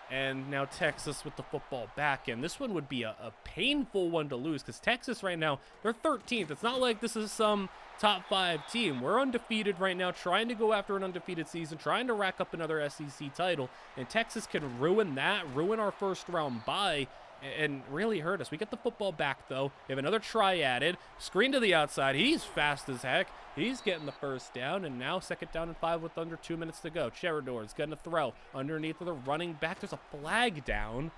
Speaker 1: And now Texas with the football back. And this one would be a painful one to lose, because Texas right now, they're 13th. It's not like this is some top 5 team. We're undefeated right now, trying to go after an undefeated season, trying to rack up another SEC title. And Texas can ruin that, ruin our first round bye, and really hurt us. We get the football back, though. We have another try added. Screen to the outside. He's fast as heck. He's getting the first down, and now 2nd down and 5 with under 2 minutes to go. Cherador is going to throw underneath of the running back. There's a flag down,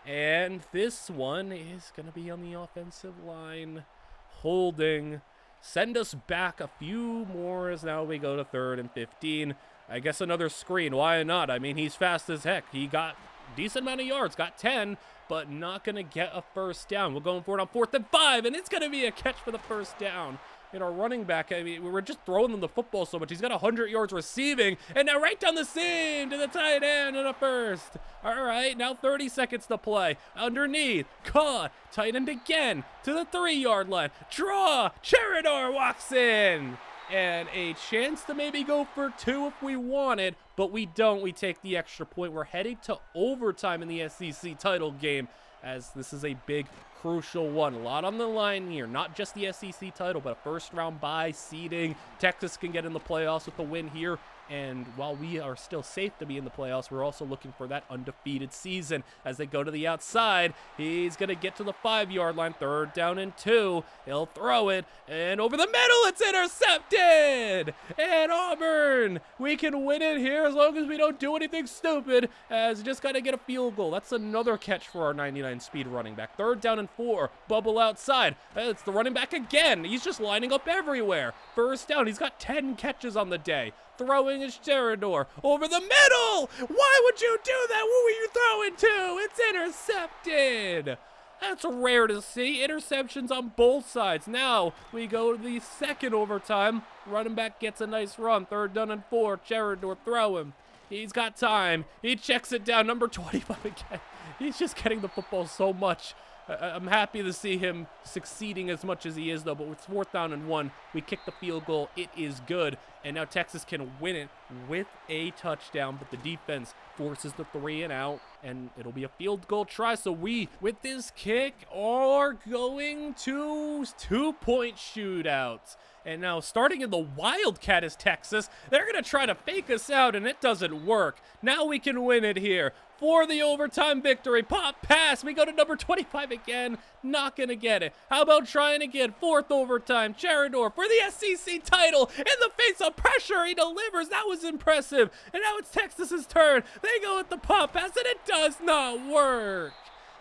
Speaker 1: and this one is going to be on the offensive line. Holding. Send us back a few more, as now we go to 3rd and 15. I guess another screen. Why not? I mean, he's fast as heck. He got decent amount of yards, got 10, but not going to get a first down. We're going for it on 4th and 5, and it's going to be a catch for the first down. And our running back, I mean, we were just throwing him the football so much. He's got 100 yards receiving, and now right down the seam to the tight end and a first. All right, now 30 seconds to play. Underneath, caught, tight end again to the 3-yard line. Draw, Cherador walks in. And a chance to maybe go for 2 if we wanted, but we don't. We take the extra point. We're heading to overtime in the SEC title game, as this is a big, crucial one. A lot on the line here. Not just the SEC title, but a first-round bye, seeding. Texas can get in the playoffs with the win here. And while we are still safe to be in the playoffs, we're also looking for that undefeated season. As they go to the outside, he's going to get to the 5-yard line. 3rd down and 2. He'll throw it, and over the middle, it's intercepted! And Auburn, we can win it here as long as we don't do anything stupid, as just got to get a field goal. That's another catch for our 99 speed running back. 3rd down and 4. Bubble outside. It's the running back again. He's just lining up everywhere. 1st down. He's got 10 catches on the day. Throwing is Cherador over the middle. Why would you do that? Who were you throwing to? It's intercepted. That's rare to see. Interceptions on both sides. Now we go to the 2nd overtime. Running back gets a nice run. 3rd down and 4. Cherador throwing. He's got time. He checks it down. Number 25 again. He's just getting the football so much. I'm happy to see him succeeding as much as he is, though, but it's 4th down and 1. We kick the field goal. It is good, and now Texas can win it with a touchdown, but the defense forces the 3 and out, and it'll be a field goal try. So we, with this kick, are going to 2-point shootouts. And now starting in the Wildcat is Texas. They're going to try to fake us out, and it doesn't work. Now we can win it here for the overtime victory. Pop pass. We go to number 25 again. Not going to get it. How about trying again? 4th overtime. Cherador for the SEC title. In the face of pressure, he delivers. That was impressive. And now it's Texas's turn. They go with the pop pass, and it does not work.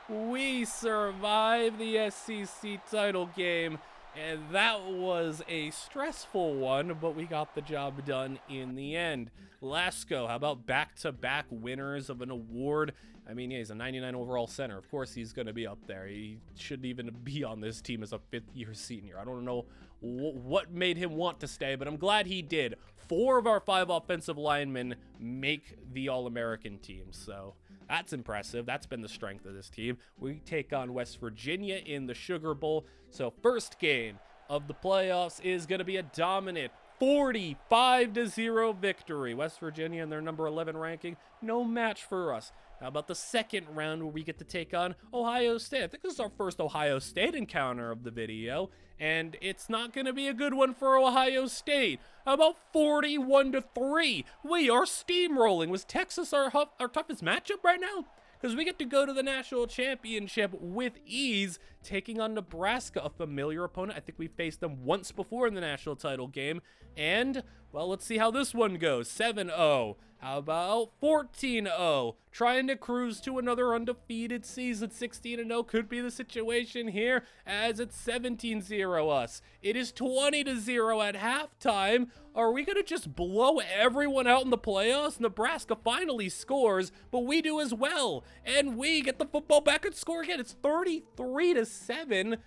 Speaker 1: We survive the SEC title game. And that was a stressful one, but we got the job done in the end. Lasco, how about back-to-back winners of an award? I mean, yeah, he's a 99 overall center. Of course he's going to be up there. He shouldn't even be on this team as a fifth-year senior. I don't know what made him want to stay, but I'm glad he did. 4 of our 5 offensive linemen make the All-American team, so that's impressive. That's been the strength of this team. We take on West Virginia in the Sugar Bowl. So first game of the playoffs is going to be a dominant 45-0 victory. West Virginia in their number 11 ranking, no match for us. How about the second round where we get to take on Ohio State? I think this is our first Ohio State encounter of the video, and it's not going to be a good one for Ohio State. How about 41-3? We are steamrolling. Was Texas our toughest matchup right now? Because we get to go to the national championship with ease, taking on Nebraska, a familiar opponent. I think we faced them once before in the national title game. And, well, let's see how this one goes. 7-0. How about 14-0? Trying to cruise to another undefeated season. 16-0 could be the situation here, as it's 17-0 us. It is 20-0 at halftime. Are we going to just blow everyone out in the playoffs? Nebraska finally scores, but we do as well. And we get the football back and score again. It's 33-7.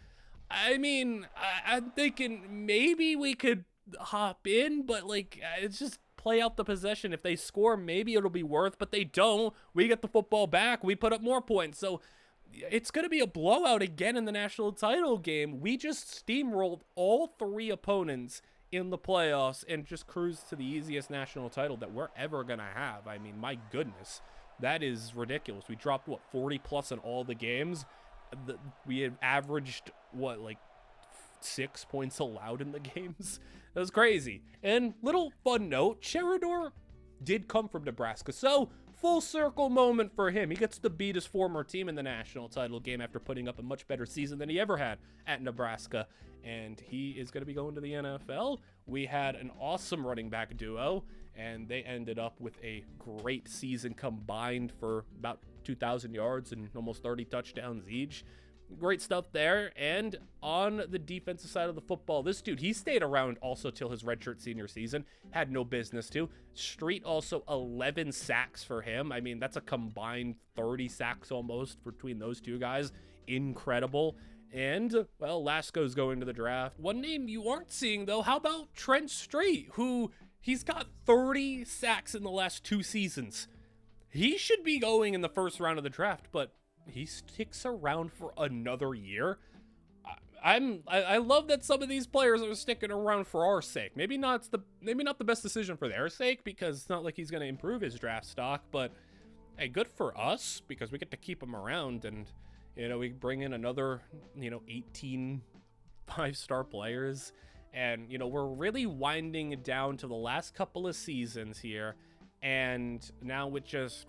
Speaker 1: I mean, I'm thinking maybe we could hop in, but like, it's just play out the possession. If they score, maybe it'll be worth, but they don't. We get the football back. We put up more points. So it's going to be a blowout again in the national title game. We just steamrolled all 3 opponents in the playoffs and just cruised to the easiest national title that we're ever going to have. I mean, my goodness, that is ridiculous. We dropped, what, 40 plus in all the games. We had averaged, what, like 6 points allowed in the games. That was crazy. And little fun note, Cherador did come from Nebraska, so full circle moment for him. He gets to beat his former team in the national title game after putting up a much better season than he ever had at Nebraska, and he is going to be going to the NFL. We had an awesome running back duo, and they ended up with a great season combined for about 2,000 yards and almost 30 touchdowns each. Great stuff there. And on the defensive side of the football, this dude, he stayed around also till his redshirt senior season. Had no business to. Street also 11 sacks for him. I mean, that's a combined 30 sacks almost between those two guys. Incredible. And, well, Lasco's going to the draft. One name you aren't seeing, though, how about Trent Street, who he's got 30 sacks in the last 2 seasons. He should be going in the first round of the draft, but he sticks around for another year. I love that some of these players are sticking around for our sake. Maybe not the best decision for their sake, because it's not like he's going to improve his draft stock, but hey, good for us because we get to keep him around, and we bring in another 18 5-star players, and we're really winding it down to the last couple of seasons here, and now with just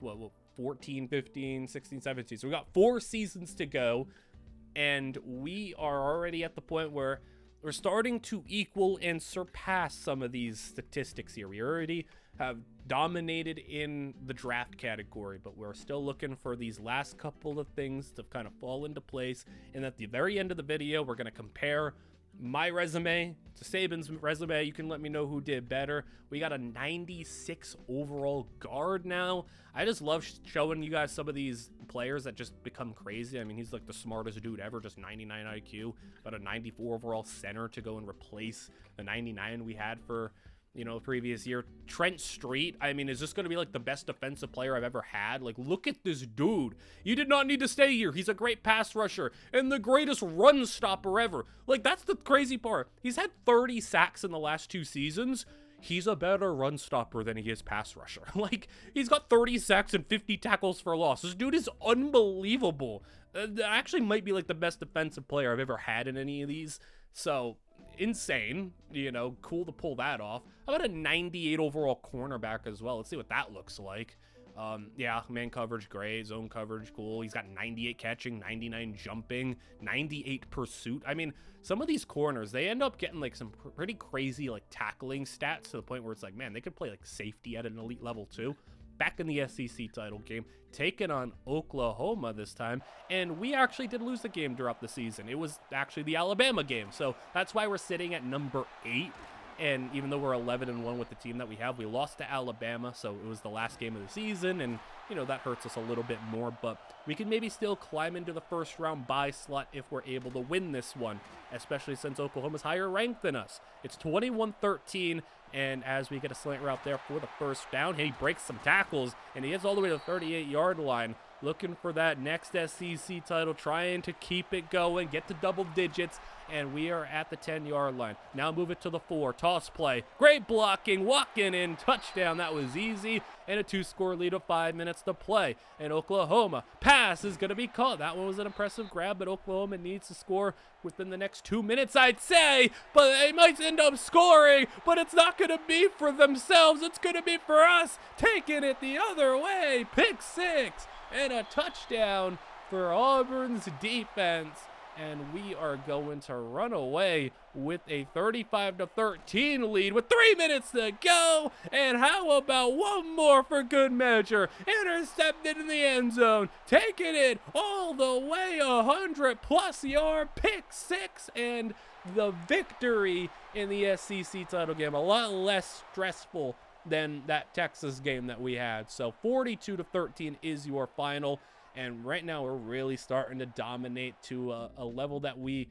Speaker 1: 14, 15, 16, 17. So we got 4 seasons to go, and we are already at the point where we're starting to equal and surpass some of these statistics here. We already have dominated in the draft category, but we're still looking for these last couple of things to kind of fall into place. And at the very end of the video, we're going to compare my resume to Saban's resume. You can let me know who did better. We got a 96 overall guard now. I just love showing you guys some of these players that just become crazy. I mean, he's like the smartest dude ever, just 99 IQ, but a 94 overall center to go and replace the 99 we had for previous year. Trent Street, I mean, is this going to be like the best defensive player I've ever had? Like, look at this dude. You did not need to stay here. He's a great pass rusher and the greatest run stopper ever. Like, that's the crazy part. He's had 30 sacks in the last 2 seasons. He's a better run stopper than he is pass rusher. Like, he's got 30 sacks and 50 tackles for loss. This dude is unbelievable. That actually might be like the best defensive player I've ever had in any of these. So, insane, cool to pull that off. How about a 98 overall cornerback as well? Let's see what that looks like. Yeah, man coverage, great. Zone coverage, cool. He's got 98 catching, 99 jumping, 98 pursuit. I mean, some of these corners, they end up getting like some pretty crazy like tackling stats to the point where it's like, man, they could play like safety at an elite level too. back in the SEC title game, taking on Oklahoma this time, and we actually did lose the game throughout the season. It was actually the Alabama game, so that's why we're sitting at number 8. And even though we're 11-1 with the team that we have, we lost to Alabama, so it was the last game of the season, and you know that hurts us a little bit more, but we can maybe still climb into the first round bye slot if we're able to win this one, especially since Oklahoma's higher ranked than us. It's 21-13, and as we get a slant route there for the first down, he breaks some tackles, and he gets all the way to the 38-yard line, looking for that next SEC title, trying to keep it going, get to double digits, and we are at the 10-yard line. Now move it to the 4, toss play, great blocking, walking in, touchdown, that was easy, and a 2-score lead of 5 minutes to play. And Oklahoma, pass is going to be caught. That one was an impressive grab, but Oklahoma needs to score within the next 2 minutes, I'd say, but they might end up scoring, but it's not going to be for themselves, it's going to be for us, taking it the other way, pick 6, and a touchdown for Auburn's defense. And we are going to run away with a 35-13 lead with 3 minutes to go. And how about one more for good measure? Intercepted in the end zone, taking it all the way 100+ yard, pick 6, and the victory in the SEC title game. A lot less stressful than that Texas game that we had. So 42-13 is your final. And right now we're really starting to dominate to a level that we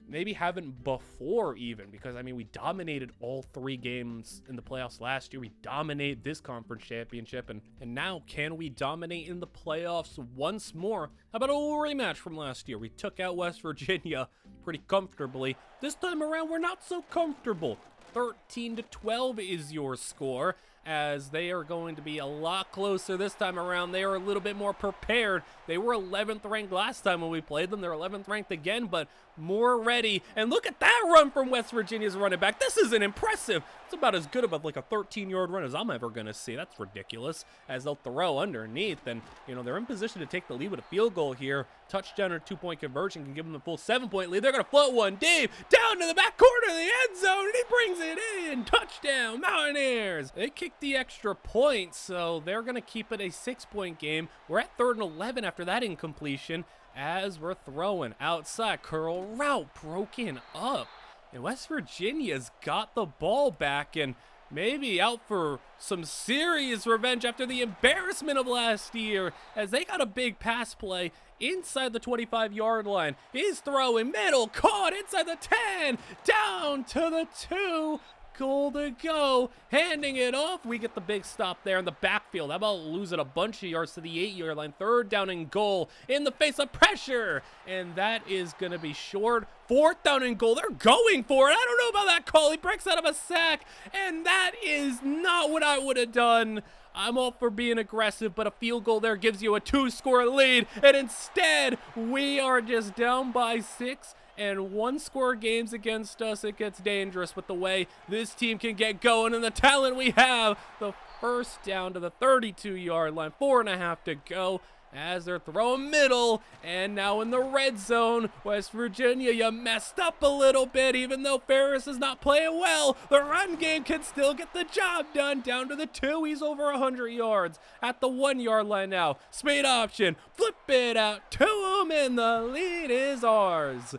Speaker 1: maybe haven't before even, because I mean we dominated all 3 games in the playoffs last year. We dominate this conference championship, and now can we dominate in the playoffs once more? How about a little rematch from last year? We took out West Virginia pretty comfortably. This time around we're not so comfortable. 13-12 is your score, as they are going to be a lot closer this time around. They are a little bit more prepared. They were 11th ranked last time when we played them. They're 11th ranked again, but more ready. And look at that run from West Virginia's running back. This isn't impressive. It's about as good of a 13-yard run as I'm ever going to see. That's ridiculous, as they'll throw underneath. And, you know, they're in position to take the lead with a field goal here. Touchdown or 2-point conversion can give them the full 7-point lead. They're going to float one deep down to the back corner of the end zone, and he brings it in. Touchdown, Mountaineers. They kicked the extra point, so they're going to keep it a 6-point game. We're at 3rd and 11 after that incompletion, as we're throwing outside. Curl route broken up, and West Virginia's got the ball back and maybe out for some serious revenge after the embarrassment of last year, as they got a big pass play inside the 25-yard line. He's throwing middle, caught inside the 10, down to the 2. Goal to go, handing it off. We get the big stop there in the backfield. How about losing a bunch of yards to the 8-yard line? 3rd down and goal in the face of pressure, and that is going to be short. 4th down and goal. They're going for it. I don't know about that call. He breaks out of a sack, and that is not what I would have done. I'm all for being aggressive, but a field goal there gives you a 2-score lead, and instead we are just down by 6. And 1-score games against us, it gets dangerous with the way this team can get going and the talent we have. The first down to the 32-yard line, 4.5 to go, as they're throwing middle, and now in the red zone. West Virginia, you messed up a little bit. Even though Ferris is not playing well, the run game can still get the job done. Down to the 2, he's over 100 yards at the 1-yard line now. Speed option, flip it out to him, and the lead is ours.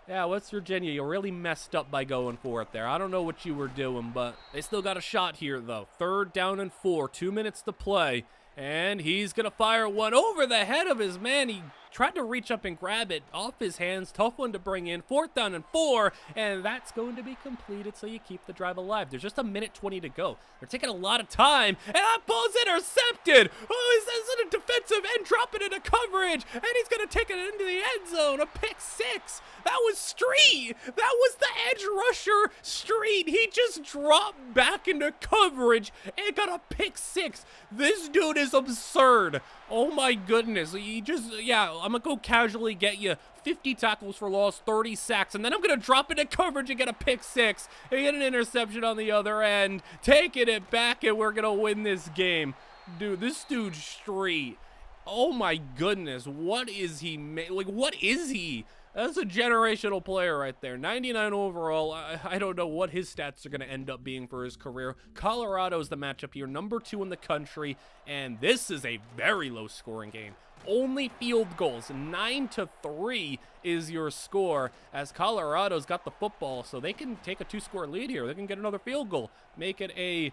Speaker 1: Yeah, West Virginia, you really messed up by going for it there. I don't know what you were doing, but they still got a shot here, though. 3rd down and 4, 2 minutes to play. And he's going to fire one over the head of his man. He tried to reach up and grab it off his hands. Tough one to bring in. 4th down and 4, and that's going to be completed, so you keep the drive alive. There's just 1:20 to go. They're taking a lot of time, and that ball's intercepted. Oh, is it a defensive end dropping into coverage, and he's going to take it into the end zone. A pick 6. That was Street. That was the edge rusher, Street. He just dropped back into coverage and got a pick 6. This dude is absurd. Oh my goodness. He just, yeah, I'm going to go casually get you 50 tackles for loss, 30 sacks, and then I'm going to drop into coverage and get a pick 6 and get an interception on the other end, taking it back, and we're going to win this game. Dude, this dude's Street. Oh my goodness. What is he? Like, what is he? That's a generational player right there. 99 overall. I don't know what his stats are going to end up being for his career. Colorado is the matchup here, number 2 in the country, and this is a very low scoring game. Only field goals. 9-3 is your score, as Colorado's got the football, so they can take a 2-score lead here. They can get another field goal, make it a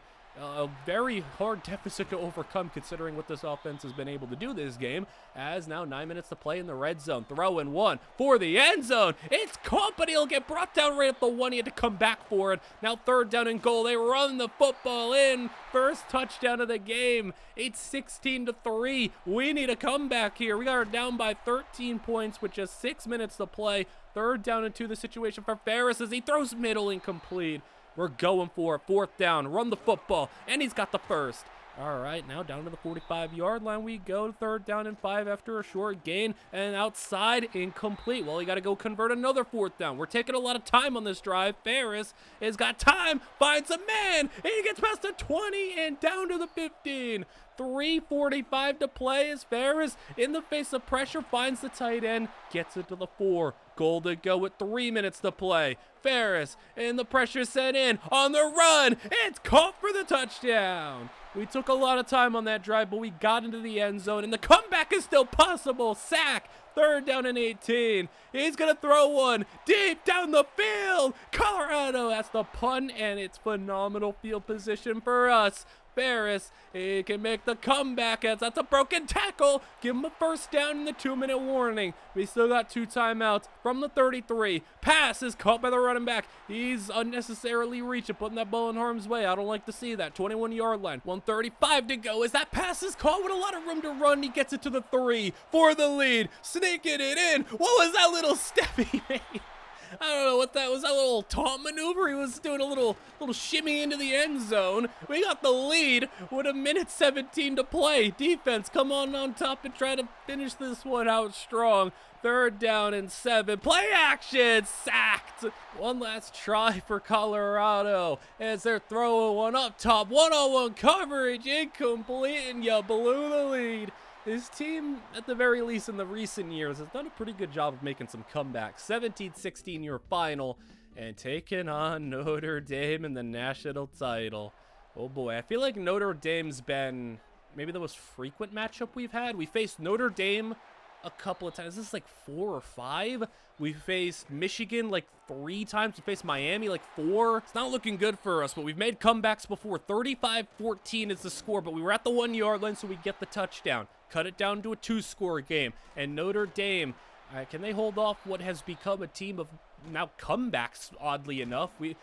Speaker 1: very hard deficit to overcome considering what this offense has been able to do this game, as now 9 minutes to play in the red zone. Throw in one for the end zone. It's caught, but he'll get brought down right at the 1. He had to come back for it. Now 3rd down and goal. They run the football in. First touchdown of the game. It's 16-3. We need a comeback here. We are down by 13 points with just 6 minutes to play. 3rd down and 2, the situation for Ferris as he throws middle incomplete. We're going for it. 4th down. Run the football. And he's got the first. All right, now down to the 45-yard line we go. 3rd down and 5 after a short gain. And outside, incomplete. Well, you got to go convert another 4th down. We're taking a lot of time on this drive. Ferris has got time. Finds a man. And he gets past the 20 and down to the 15. 3:45 to play as Ferris, in the face of pressure, finds the tight end, gets it to the 4. Goal to go with 3 minutes to play. Ferris, and the pressure set in on the run. It's caught for the touchdown. We took a lot of time on that drive, but we got into the end zone, and the comeback is still possible. Sack. 3rd down and 18. He's going to throw one deep down the field. Colorado has the punt, and it's phenomenal field position for us. Ferris, he can make the comeback as that's a broken tackle. Give him a 1st down in the 2-minute warning. We still got 2 timeouts from the 33. Pass is caught by the running back. He's unnecessarily reaching, putting that ball in harm's way. I don't like to see that. 21-yard line. 1:35 to go as that pass is caught with a lot of room to run. He gets it to the 3 for the lead. Sneaking it in. What was that little step he made? I don't know what that was. That little taunt maneuver. He was doing a little shimmy into the end zone. We got the lead with 1:17 to play. Defense, come on top and try to finish this one out strong. 3rd down and 7. Play action. Sacked. One last try for Colorado as they're throwing one up top. 1-on-1 coverage. Incomplete, and you blew the lead. His team, at the very least in the recent years, has done a pretty good job of making some comebacks. 17-16 your final, and taking on Notre Dame in the national title. Oh boy, I feel like Notre Dame's been maybe the most frequent matchup we've had. We faced Notre Dame a couple of times. This is like 4 or 5. We faced Michigan like 3 times. We faced Miami like 4. It's not looking good for us, but we've made comebacks before. 35-14 is the score, but we were at the 1-yard line, so we get the touchdown. Cut it down to a 2-score game. And Notre Dame, can they hold off what has become a team of now comebacks, oddly enough? We've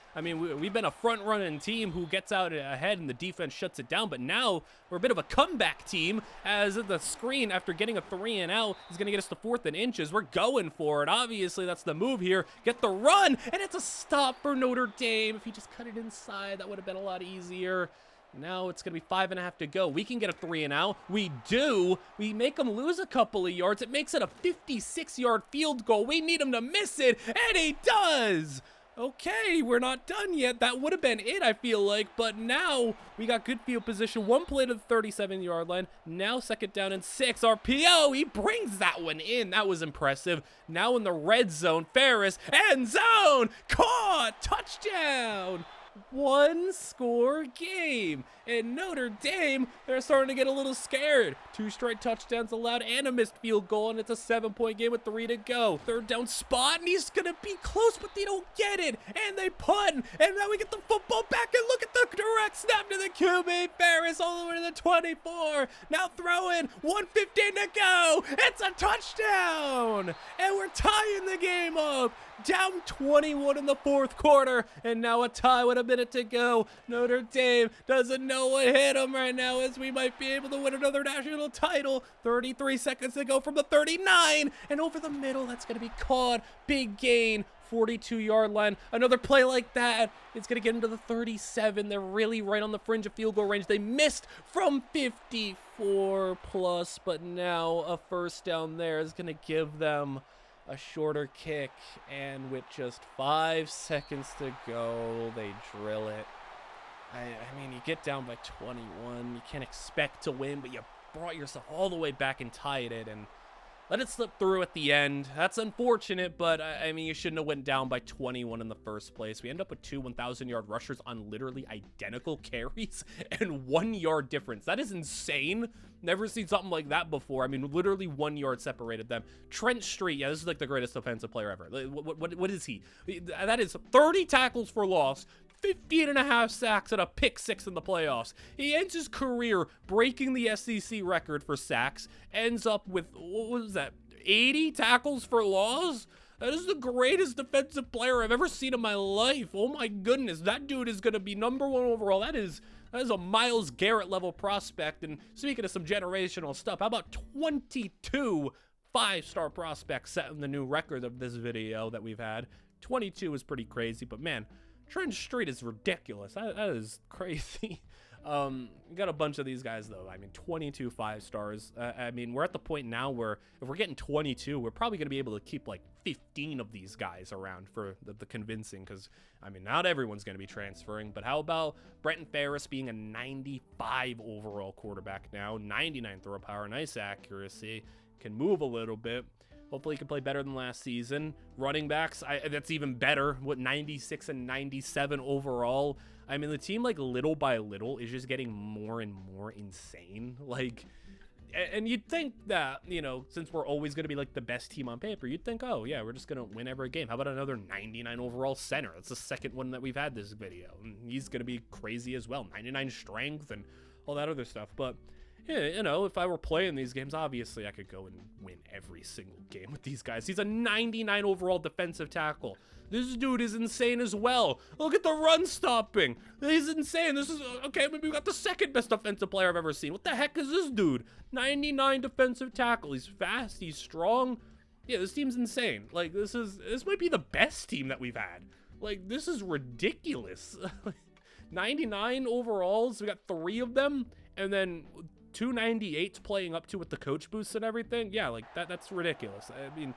Speaker 1: been a front-running team who gets out ahead and the defense shuts it down, but now we're a bit of a comeback team, as the screen, after getting a 3 and out, is going to get us to 4th and inches. We're going for it. Obviously, that's the move here. Get the run, and it's a stop for Notre Dame. If he just cut it inside, that would have been a lot easier. Now it's going to be 5.5 to go. We can get a 3 and out. We do. We make them lose a couple of yards. It makes it a 56-yard field goal. We need him to miss it, and he does. Okay, we're not done yet. That would have been it, I feel like. But now we got good field position. 1 play to the 37-yard line. Now 2nd down and 6. RPO, he brings that one in. That was impressive. Now in the red zone, Ferris, end zone, caught, touchdown. 1-score game, and Notre Dame, they're starting to get a little scared. 2 straight touchdowns allowed and a missed field goal, and it's a 7-point game with 3 to go. 3rd down spot, and he's gonna be close, but they don't get it, and they punt, and now we get the football back, and look at the direct snap to the QB. Ferris all the way to the 24. Now throwing. 1:15 to go. It's a touchdown, and we're tying the game up. Down 21 in the 4th quarter, and now a tie with a minute to go. Notre Dame doesn't know what hit them right now, as we might be able to win another national title. 33 seconds to go from the 39, and over the middle, that's going to be caught. Big gain. 42-yard line. Another play like that, it's going to get into the 37. They're really right on the fringe of field goal range. They missed from 54 plus, but now a 1st down there is going to give them a shorter kick, and with just 5 seconds to go, they drill it. I mean, you get down by 21. You can't expect to win, but you brought yourself all the way back and tied it, and let it slip through at the end. That's unfortunate, but I mean, you shouldn't have went down by 21 in the first place. We end up with 2 1,000-yard rushers on literally identical carries and 1 yard difference. That is insane. Never seen something like that before. I mean, literally 1 yard separated them. Trent Street, yeah, this is like the greatest offensive player ever. What is he? That is 30 tackles for loss, 15.5 sacks, and a pick 6 in the playoffs. He ends his career breaking the SEC record for sacks, ends up with, what was that, 80 tackles for loss? That is the greatest defensive player I've ever seen in my life. Oh my goodness, that dude is going to be #1 overall. That is a Myles Garrett level prospect. And speaking of some generational stuff, how about 22 5-star prospects setting the new record of this video that we've had? 22 is pretty crazy, but man, Trent Street is ridiculous. That is crazy. We got a bunch of these guys, though. I mean, 22 5-stars. I mean, we're at the point now where if we're getting 22, we're probably going to be able to keep like 15 of these guys around for the convincing, because, I mean, not everyone's going to be transferring. But how about Brenton Ferris being a 95 overall quarterback now, 99 throw power, nice accuracy, can move a little bit. Hopefully he can play better than last season. Running backs, that's even better. What, 96 and 97 overall? I mean, the team, like, little by little is just getting more and more insane. Like, and you'd think that, you know, since we're always going to be, like, the best team on paper, you'd think, oh, yeah, we're just going to win every game. How about another 99 overall center? That's the second one that we've had this video. And he's going to be crazy as well. 99 strength and all that other stuff. But yeah, you know, if I were playing these games, obviously I could go and win every single game with these guys. He's a 99 overall defensive tackle. This dude is insane as well. Look at the run stopping. He's insane. This is, okay, maybe we got the second best offensive player I've ever seen. What the heck is this dude? 99 defensive tackle. He's fast. He's strong. Yeah, this team's insane. Like, this might be the best team that we've had. Like, this is ridiculous. 99 overalls. We got 3 of them. And then 298s playing up to with the coach boosts and everything. Yeah, like that's ridiculous. I mean,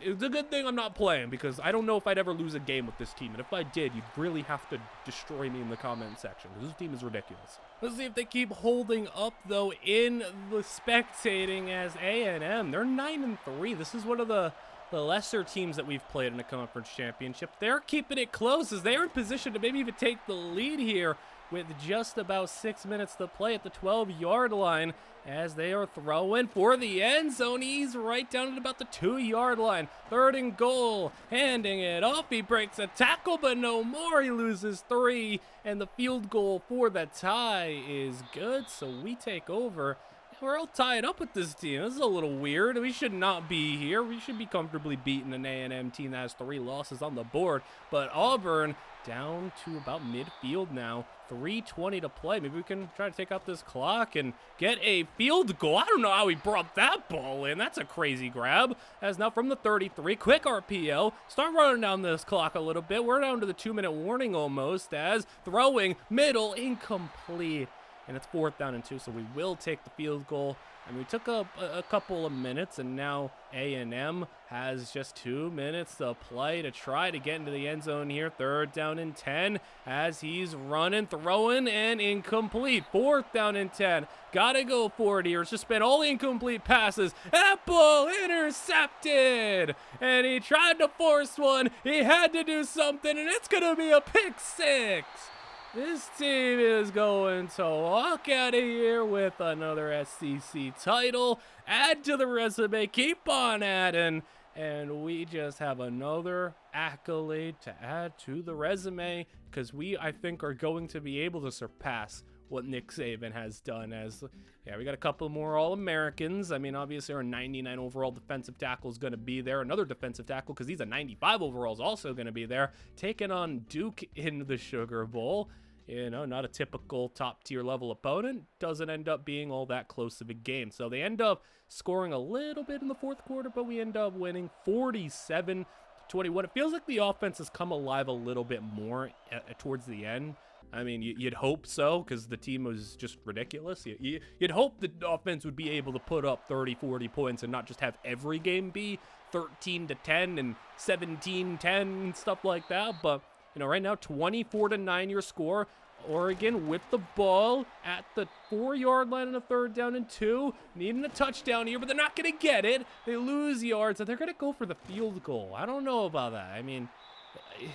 Speaker 1: it's a good thing I'm not playing, because I don't know if I'd ever lose a game with this team. And if I did, you'd really have to destroy me in the comment section, because this team is ridiculous. Let's see if they keep holding up, though, in the spectating, as A&M. They're 9-3. This is one of the lesser teams that we've played in a conference championship. They're keeping it close, as they're in position to maybe even take the lead here with just about 6 minutes to play at the 12-yard line, as they are throwing for the end zone. He's right down at about the 2-yard line. 3rd and goal, handing it off. He breaks a tackle, but no more. He loses 3, and the field goal for the tie is good, so we take over. We're all tied up with this team. This is a little weird. We should not be here. We should be comfortably beating an A&M team that has 3 losses on the board. But Auburn down to about midfield now. 3:20 to play. Maybe we can try to take out this clock and get a field goal. I don't know how he brought that ball in. That's a crazy grab. As now from the 33, quick RPO. Start running down this clock a little bit. We're down to the 2-minute warning almost, as throwing middle incomplete. And it's 4th down and 2, so we will take the field goal. And we took a couple of minutes, and now A&M has just 2 minutes to play to try to get into the end zone here. 3rd down and 10, as he's running, throwing, and incomplete. 4th down and 10. Gotta go for it here. It's just been all incomplete passes. That ball intercepted. And he tried to force one. He had to do something, and it's gonna be a pick 6. This team is going to walk out of here with another SEC title. Add to the resume, keep on adding, and we just have another accolade to add to the resume, because we, I think, are going to be able to surpass what Nick Saban has done. As, yeah, we got a couple more All-Americans. I mean, obviously our 99 overall defensive tackle is going to be there. Another defensive tackle, because he's a 95 overall, is also going to be there, taking on Duke in the Sugar Bowl. You know, not a typical top-tier level opponent. Doesn't end up being all that close of a game. So they end up scoring a little bit in the 4th quarter, but we end up winning 47-21. It feels like the offense has come alive a little bit more towards the end. I mean, you'd hope so, because the team was just ridiculous. You'd hope the offense would be able to put up 30, 40 points and not just have every game be 13-10 and 17-10 and stuff like that. But, you know, right now, 24-9 your score. Oregon with the ball at the 4-yard line on a 3rd down and 2. Needing a touchdown here, but they're not going to get it. They lose yards, and they're going to go for the field goal. I don't know about that. I mean,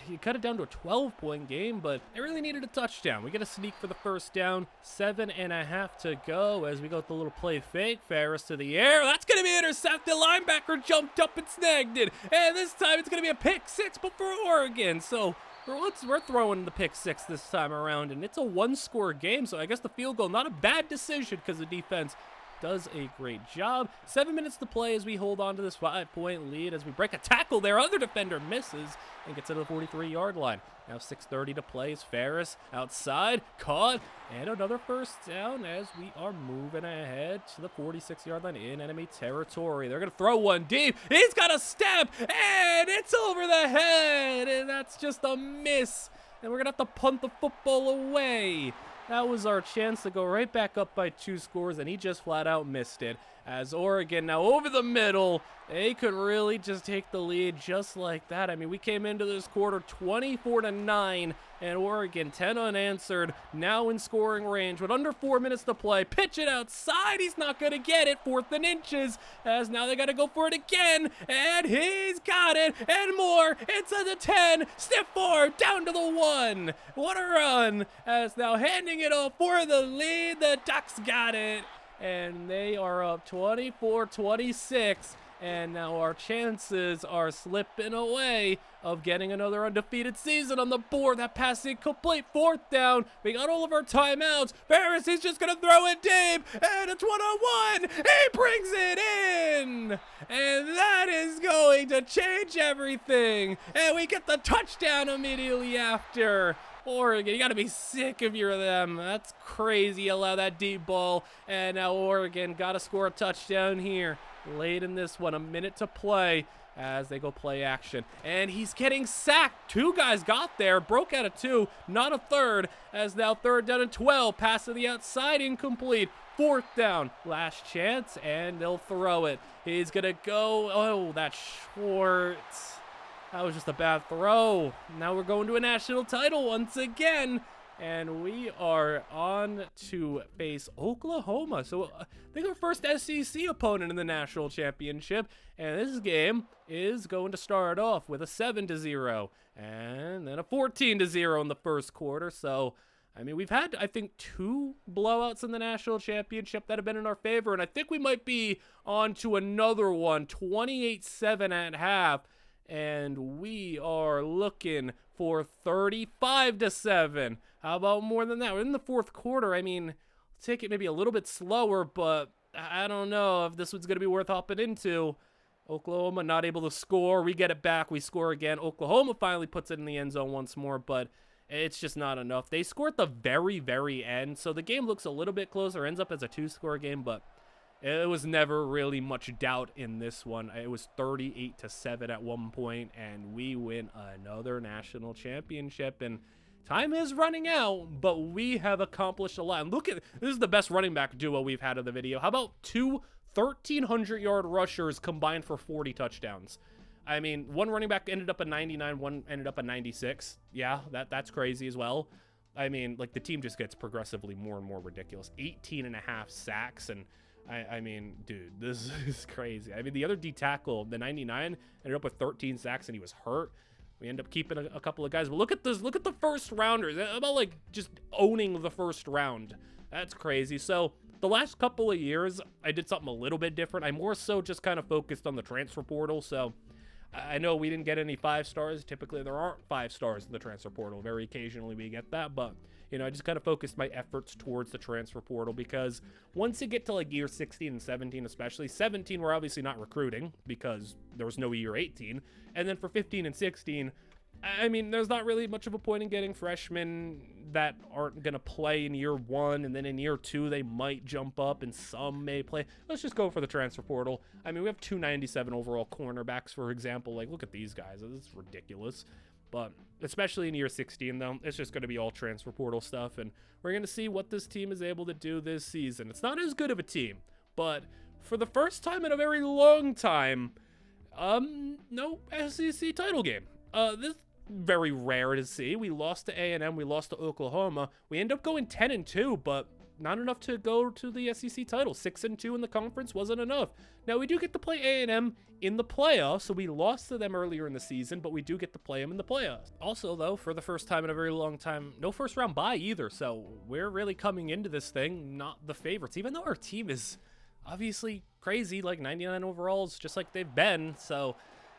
Speaker 1: you cut it down to a 12-point game, but they really needed a touchdown. We get a sneak for the 1st down. 7.5 to go as we go with the little play fake. Ferris to the air. That's going to be intercepted. Linebacker jumped up and snagged it. And this time it's going to be a pick 6, but for Oregon. So we're throwing the pick 6 this time around, and it's a 1-score game. So I guess the field goal, not a bad decision because the defense does a great job. 7 minutes to play as we hold on to this 5-point lead as we break a tackle there. Other defender misses and gets to the 43-yard line. Now 6:30 to play as Ferris outside, caught, and another 1st down as we are moving ahead to the 46-yard line in enemy territory. They're going to throw one deep. He's got a step, and it's over the head, and that's just a miss. And we're going to have to punt the football away. That was our chance to go right back up by 2 scores, and he just flat out missed it. As Oregon now over the middle, they could really just take the lead just like that. I mean, we came into this quarter 24-9, and Oregon 10 unanswered, now in scoring range with under 4 minutes to play. Pitch it outside, he's not going to get it. 4th and inches, as now they got to go for it again, and he's got it, and more. It's at the 10, stiff 4, down to the 1. What a run, as now handing it off for the lead. The Ducks got it, and they are up 24-26. And now our chances are slipping away of getting another undefeated season on the board. That pass incomplete. 4th down. We got all of our timeouts. Ferris is just going to throw it deep. And it's 1-on-1. He brings it in. And that is going to change everything. And we get the touchdown immediately after. Oregon, you got to be sick if you're them. That's crazy. Allow that deep ball. And now Oregon got to score a touchdown here. Late in this one, a minute to play as they go play action. And he's getting sacked. 2 guys got there, broke out of 2, not a 3rd, as now 3rd down and 12. Pass to the outside, incomplete. 4th down, last chance, and they'll throw it. He's going to go, oh, that's short. That was just a bad throw. Now we're going to a national title once again. And we are on to face Oklahoma. So I think our first SEC opponent in the national championship. And this game is going to start off with a 7-0 and then a 14-0 in the 1st quarter. So, I mean, we've had, I think, 2 blowouts in the national championship that have been in our favor. And I think we might be on to another one, 28-7 at half. And we are looking for 35-7. How about more than that? We're in the 4th quarter. I mean, take it maybe a little bit slower, but I don't know if this one's going to be worth hopping into. Oklahoma not able to score. We get it back. We score again. Oklahoma finally puts it in the end zone once more, but it's just not enough. They score at the very, very end, so the game looks a little bit closer. Ends up as a 2-score game, but it was never really much doubt in this one. It was 38-7 at one point, and we win another national championship. And time is running out, but we have accomplished a lot. And look at this is the best running back duo we've had in the video. How about 2 1,300-yard rushers combined for 40 touchdowns? I mean, one running back ended up at 99, one ended up at 96. Yeah, that's crazy as well. I mean, like, the team just gets progressively more and more ridiculous. 18.5 sacks, and I mean, dude, this is crazy. I mean, the other D tackle, the 99, ended up with 13 sacks, and he was hurt. We end up keeping a couple of guys. But look at this. Look at the first rounders. About, like, just owning the first round. That's crazy. So the last couple of years, I did something a little bit different. I more so just kind of focused on the transfer portal. So I know we didn't get any 5 stars. Typically, there aren't 5 stars in the transfer portal. Very occasionally we get that, but you know, I just kind of focused my efforts towards the transfer portal because once you get to like year 16 and 17, especially 17, we're obviously not recruiting because there was no year 18. And then for 15 and 16, I mean, there's not really much of a point in getting freshmen that aren't going to play in year 1, and then in year 2, they might jump up and some may play. Let's just go for the transfer portal. I mean, we have 297 overall cornerbacks, for example. Like, look at these guys. It's ridiculous. But especially in year 16, though, it's just going to be all transfer portal stuff, and we're going to see what this team is able to do this season. It's not as good of a team, but for the first time in a very long time, no SEC title game. very rare to see. We lost to A&M, we lost to Oklahoma. We end up going 10-2, but not enough to go to the SEC title. 6-2 in the conference wasn't enough. Now, we do get to play A&M in the playoffs, so we lost to them earlier in the season, but we do get to play them in the playoffs. Also, though, for the first time in a very long time, no first round bye either, so we're really coming into this thing not the favorites, even though our team is obviously crazy, like 99 overalls, just like they've been. So,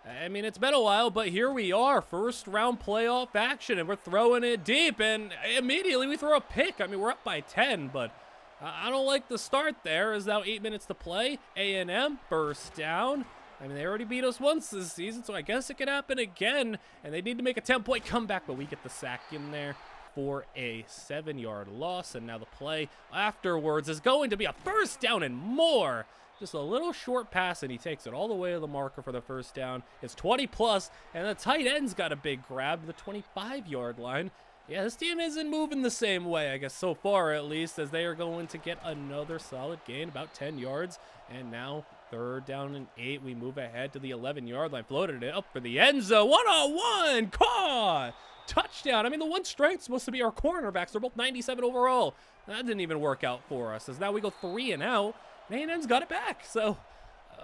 Speaker 1: I mean, it's been a while, but here we are, first round playoff action, and we're throwing it deep, and immediately we throw a pick. I mean, we're up by 10, but I don't like the start there. Is now 8 minutes to play. A&M first down. I mean, they already beat us once this season, so I guess it could happen again, and they need to make a 10-point comeback, but we get the sack in there for a 7-yard loss, and now the play afterwards is going to be a first down and more. Just a little short pass, and he takes it all the way to the marker for the first down. It's 20+, and the tight end's got a big grab to the 25-yard line. Yeah, this team isn't moving the same way, I guess, so far at least, as they are going to get another solid gain, about 10 yards, and now third down and 8. We move ahead to the 11-yard line, floated it up for the end zone. One-on-one, caught! Touchdown. I mean, the one strength is supposed to be our cornerbacks. They're both 97 overall. That didn't even work out for us, as now we go 3 and out. A&M's got it back, so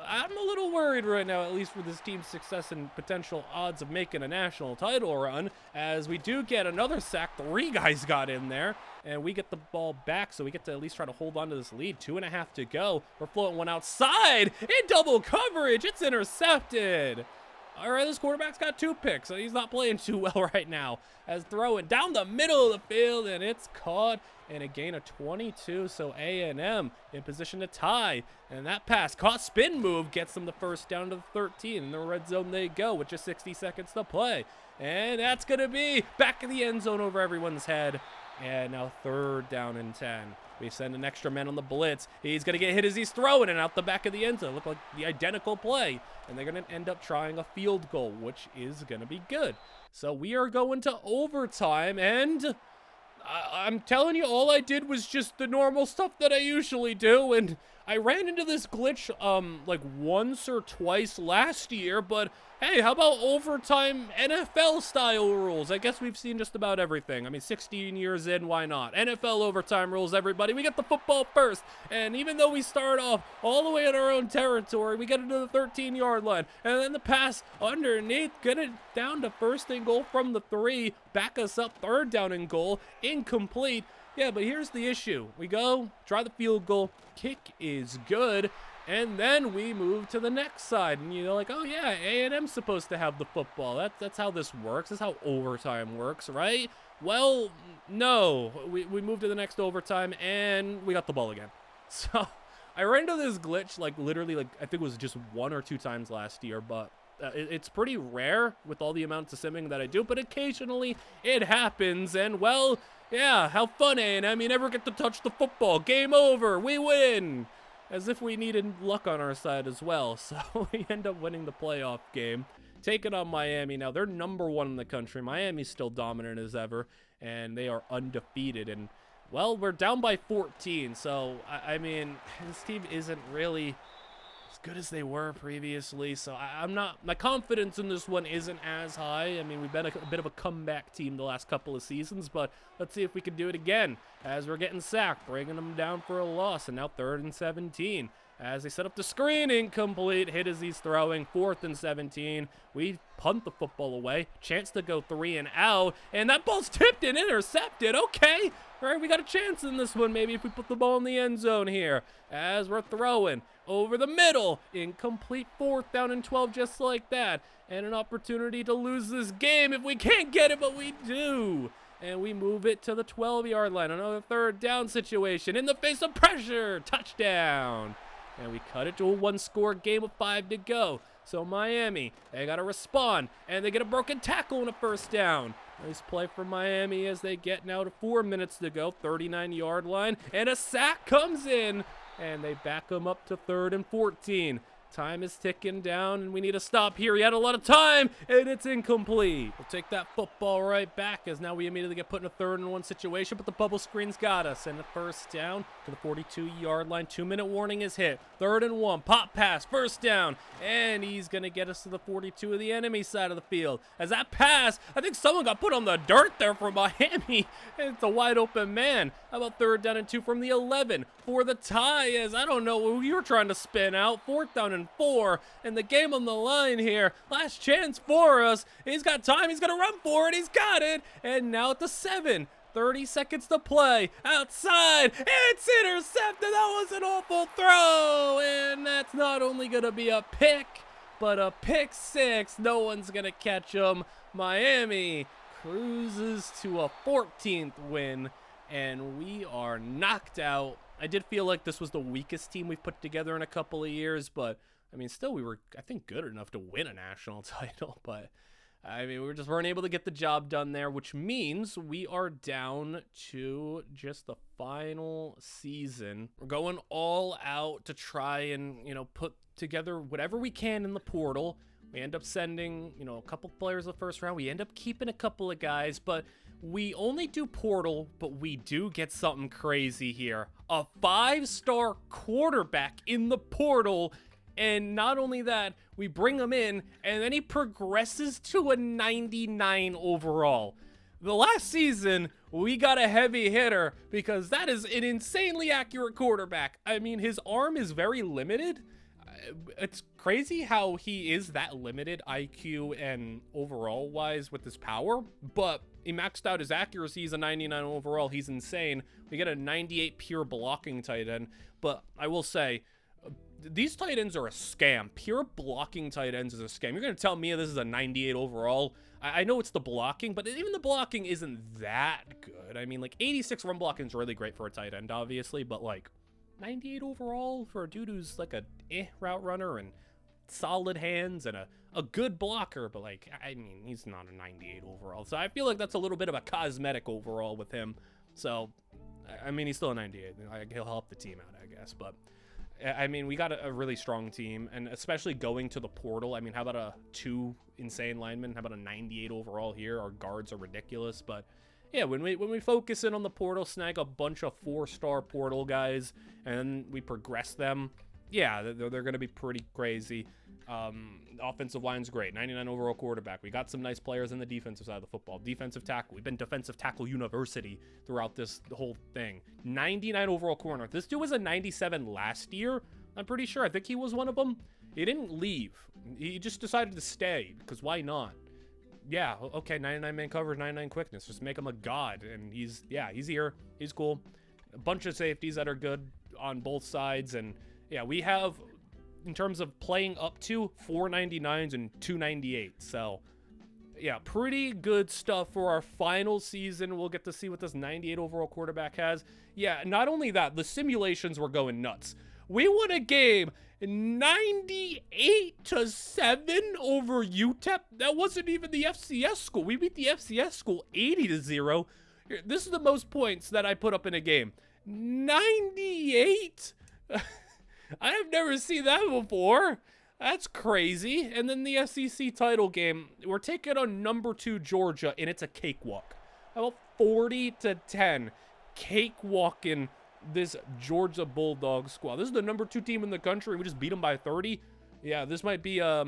Speaker 1: I'm a little worried right now, at least for this team's success and potential odds of making a national title run, as we do get another sack. 3 guys got in there, and we get the ball back, so we get to at least try to hold on to this lead. 2.5 to go. We're floating one outside in double coverage. It's intercepted. All right, this quarterback's got 2 picks, so he's not playing too well right now. As throwing down the middle of the field, and it's caught, and a gain of 22, so A&M in position to tie. And that pass, caught spin move, gets them the first down to the 13. In the red zone they go with just 60 seconds to play. And that's going to be back in the end zone over everyone's head. And now third down and 10. We send an extra man on the blitz. He's going to get hit as he's throwing it out the back of the end zone. Look like the identical play. And they're going to end up trying a field goal, which is going to be good. So we are going to overtime, and I'm telling you, all I did was just the normal stuff that I usually do, and I ran into this glitch like once or twice last year, but hey, how about overtime NFL style rules? I guess we've seen just about everything. I mean, 16 years in, why not? NFL overtime rules, everybody. We get the football first, and even though we start off all the way in our own territory, we get into the 13-yard line, and then the pass underneath, get it down to first and goal from the 3, back us up, third down and goal, incomplete. Yeah, but here's the issue. We go, try the field goal, kick is good, and then we move to the next side. And you're like, oh yeah, A&M's supposed to have the football. That's how this works. That's how overtime works, right? Well, no. We moved to the next overtime, and we got the ball again. So I ran into this glitch, like literally, like I think it was just 1 or 2 times last year, but it's pretty rare with all the amounts of simming that I do, but occasionally it happens, and well, yeah, how fun, A&M. You never get to touch the football. Game over. We win. As if we needed luck on our side as well. So we end up winning the playoff game. Taking on Miami. Now, they're number 1 in the country. Miami's still dominant as ever, and they are undefeated. And, well, we're down by 14. So, I mean, this team isn't really as good as they were previously, so my confidence in this one isn't as high. I mean, we've been a bit of a comeback team the last couple of seasons, but let's see if we can do it again as we're getting sacked, bringing them down for a loss, and now 3rd and 17. As they set up the screen, incomplete, hit as he's throwing, 4th and 17. We punt the football away, chance to go 3 and out, and that ball's tipped and intercepted. Okay, all right, we got a chance in this one, maybe if we put the ball in the end zone here. As we're throwing over the middle, incomplete, 4th down and 12, just like that. And an opportunity to lose this game if we can't get it, but we do. And we move it to the 12-yard line, another 3rd down situation in the face of pressure, touchdown. And we cut it to a 1-score game with 5 to go. So Miami, they got to respond, and they get a broken tackle and a first down. Nice play for Miami as they get now to 4 minutes to go, 39-yard line, and a sack comes in, and they back them up to 3rd and 14. Time is ticking down, and we need to stop here. He had a lot of time, and it's incomplete. We'll take that football right back, as now we immediately get put in a 3rd-and-1 situation, but the bubble screen's got us. And the first down to the 42-yard line. 2-minute warning is hit. 3rd-and-1. Pop pass. First down. And he's going to get us to the 42 of the enemy side of the field. As that pass, I think someone got put on the dirt there from Miami. It's a wide open man. How about 3rd down and 2 from the 11 for the tie? As I don't know who you were trying to spin out. 4th down and 4, and the game on the line here. Last chance for us. He's got time. He's gonna run for it. He's got it. And now at the 7, 30 seconds to play. Outside. It's intercepted. That was an awful throw, and that's not only gonna be a pick, but a pick 6. No one's gonna catch him. Miami cruises to a 14th win, and we are knocked out. I did feel like this was the weakest team we've put together in a couple of years, but I mean, still, we were, I think, good enough to win a national title. But I mean, we just weren't able to get the job done there, which means we are down to just the final season. We're going all out to try and, put together whatever we can in the portal. We end up sending, a couple players the first round. We end up keeping a couple of guys, but we only do portal, but we do get something crazy here. A 5-star quarterback in the portal, and not only that, we bring him in, and then he progresses to a 99 overall. The last season, we got a heavy hitter because that is an insanely accurate quarterback. I mean, his arm is very limited. It's crazy how he is that limited IQ and overall wise with his power, but he maxed out his accuracy. He's a 99 overall. He's insane. We get a 98 pure blocking tight end, but I will say these tight ends are a scam. Pure blocking tight ends is a scam. You're going to tell me this is a 98 overall? I know it's the blocking, but even the blocking isn't that good. I mean, like 86 run blocking is really great for a tight end, obviously, but like 98 overall for a dude who's like a route runner and solid hands and a good blocker, but like, I mean, he's not a 98 overall. So I feel like that's a little bit of a cosmetic overall with him. So, I mean, he's still a 98. He'll help the team out, I guess. But, I mean, we got a really strong team, and especially going to the portal. I mean, how about a 2 insane linemen? How about a 98 overall here? Our guards are ridiculous, but yeah, when we focus in on the portal, snag a bunch of 4-star portal guys, and we progress them, yeah, they're going to be pretty crazy. Offensive line's great. 99 overall quarterback. We got some nice players in the defensive side of the football. Defensive tackle. We've been defensive tackle university throughout this whole thing. 99 overall corner. This dude was a 97 last year. I'm pretty sure. I think he was one of them. He didn't leave. He just decided to stay because why not? Yeah, okay, 99 man coverage, 99 quickness. Just make him a god. And he's here. He's cool. A bunch of safeties that are good on both sides. And yeah, we have, in terms of playing up to, 499s and 298. So yeah, pretty good stuff for our final season. We'll get to see what this 98 overall quarterback has. Yeah, not only that, the simulations were going nuts. We won a game 98-7 over UTEP. That wasn't even the FCS school. We beat the FCS school 80-0. This is the most points that I put up in a game. 98? I have never seen that before. That's crazy. And then the SEC title game, we're taking on number 2 Georgia, and it's a cakewalk. About 40-10. Cakewalking this Georgia Bulldog squad. This is the number 2 team in the country. We just beat them by 30. Yeah, this might be a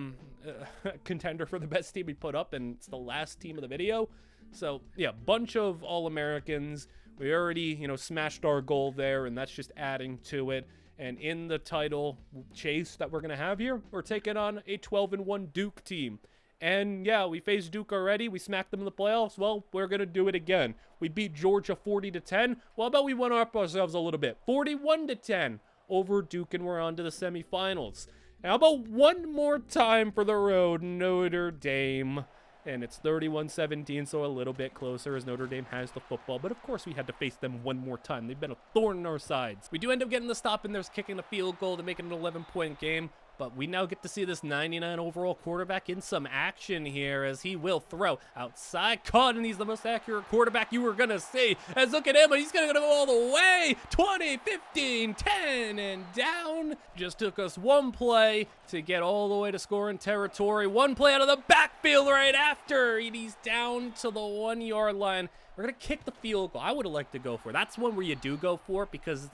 Speaker 1: contender for the best team we put up, and it's the last team of the video. So yeah, bunch of All-Americans. We already, smashed our goal there, and that's just adding to it. And in the title chase that we're gonna have here, we're taking on a 12-1 Duke team. And yeah, we faced Duke already. We smacked them in the playoffs. Well, we're going to do it again. We beat Georgia 40-10. Well, how about we one up ourselves a little bit? 41-10 over Duke, and we're on to the semifinals. And how about one more time for the road, Notre Dame? And it's 31-17, so a little bit closer as Notre Dame has the football. But of course, we had to face them one more time. They've been a thorn in our sides. We do end up getting the stop, and there's kicking a field goal to make it an 11-point game. But we now get to see this 99 overall quarterback in some action here as he will throw outside. Caught, and he's the most accurate quarterback you were going to see. As look at him, he's going to go all the way. 20, 15, 10, and down. Just took us one play to get all the way to scoring territory. One play out of the backfield right after. He's down to the 1 yard line. We're going to kick the field goal. I would have liked to go for it. That's one where you do go for it because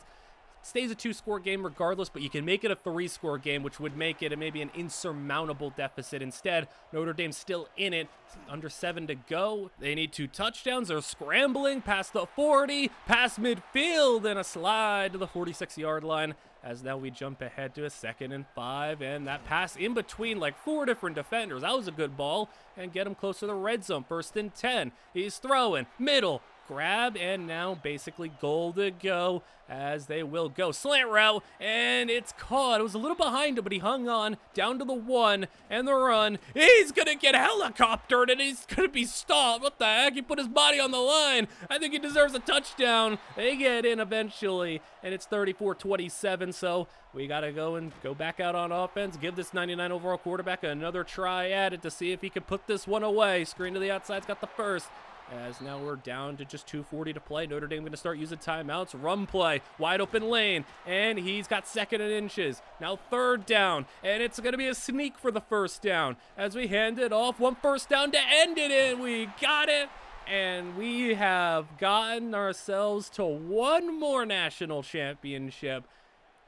Speaker 1: stays a 2-score game regardless, but you can make it a 3-score game, which would make it maybe an insurmountable deficit. Instead, Notre Dame's still in it. Under 7 to go. They need 2 touchdowns. They're scrambling past the 40, past midfield, and a slide to the 46-yard line. As now we jump ahead to a 2nd and 5, and that pass in between like 4 different defenders. That was a good ball, and get him close to the red zone. 1st and 10. He's throwing middle. Grab, and now basically goal to go as they will go slant route, and it's caught. It was a little behind him, but he hung on down to the 1 and the run. He's gonna get helicoptered and he's gonna be stopped. What the heck? He put his body on the line. I think he deserves a touchdown. They get in eventually, and it's 34-27. So we gotta go back out on offense. Give this 99 overall quarterback another try at it to see if he can put this one away. Screen to the outside's got the first. As now we're down to just 2:40 to play. Notre Dame going to start using timeouts. Run play, wide open lane, and he's got 2nd and inches. Now 3rd down, and it's going to be a sneak for the 1st down. As we hand it off, 1 first down to end it, and we got it. And we have gotten ourselves to 1 more national championship.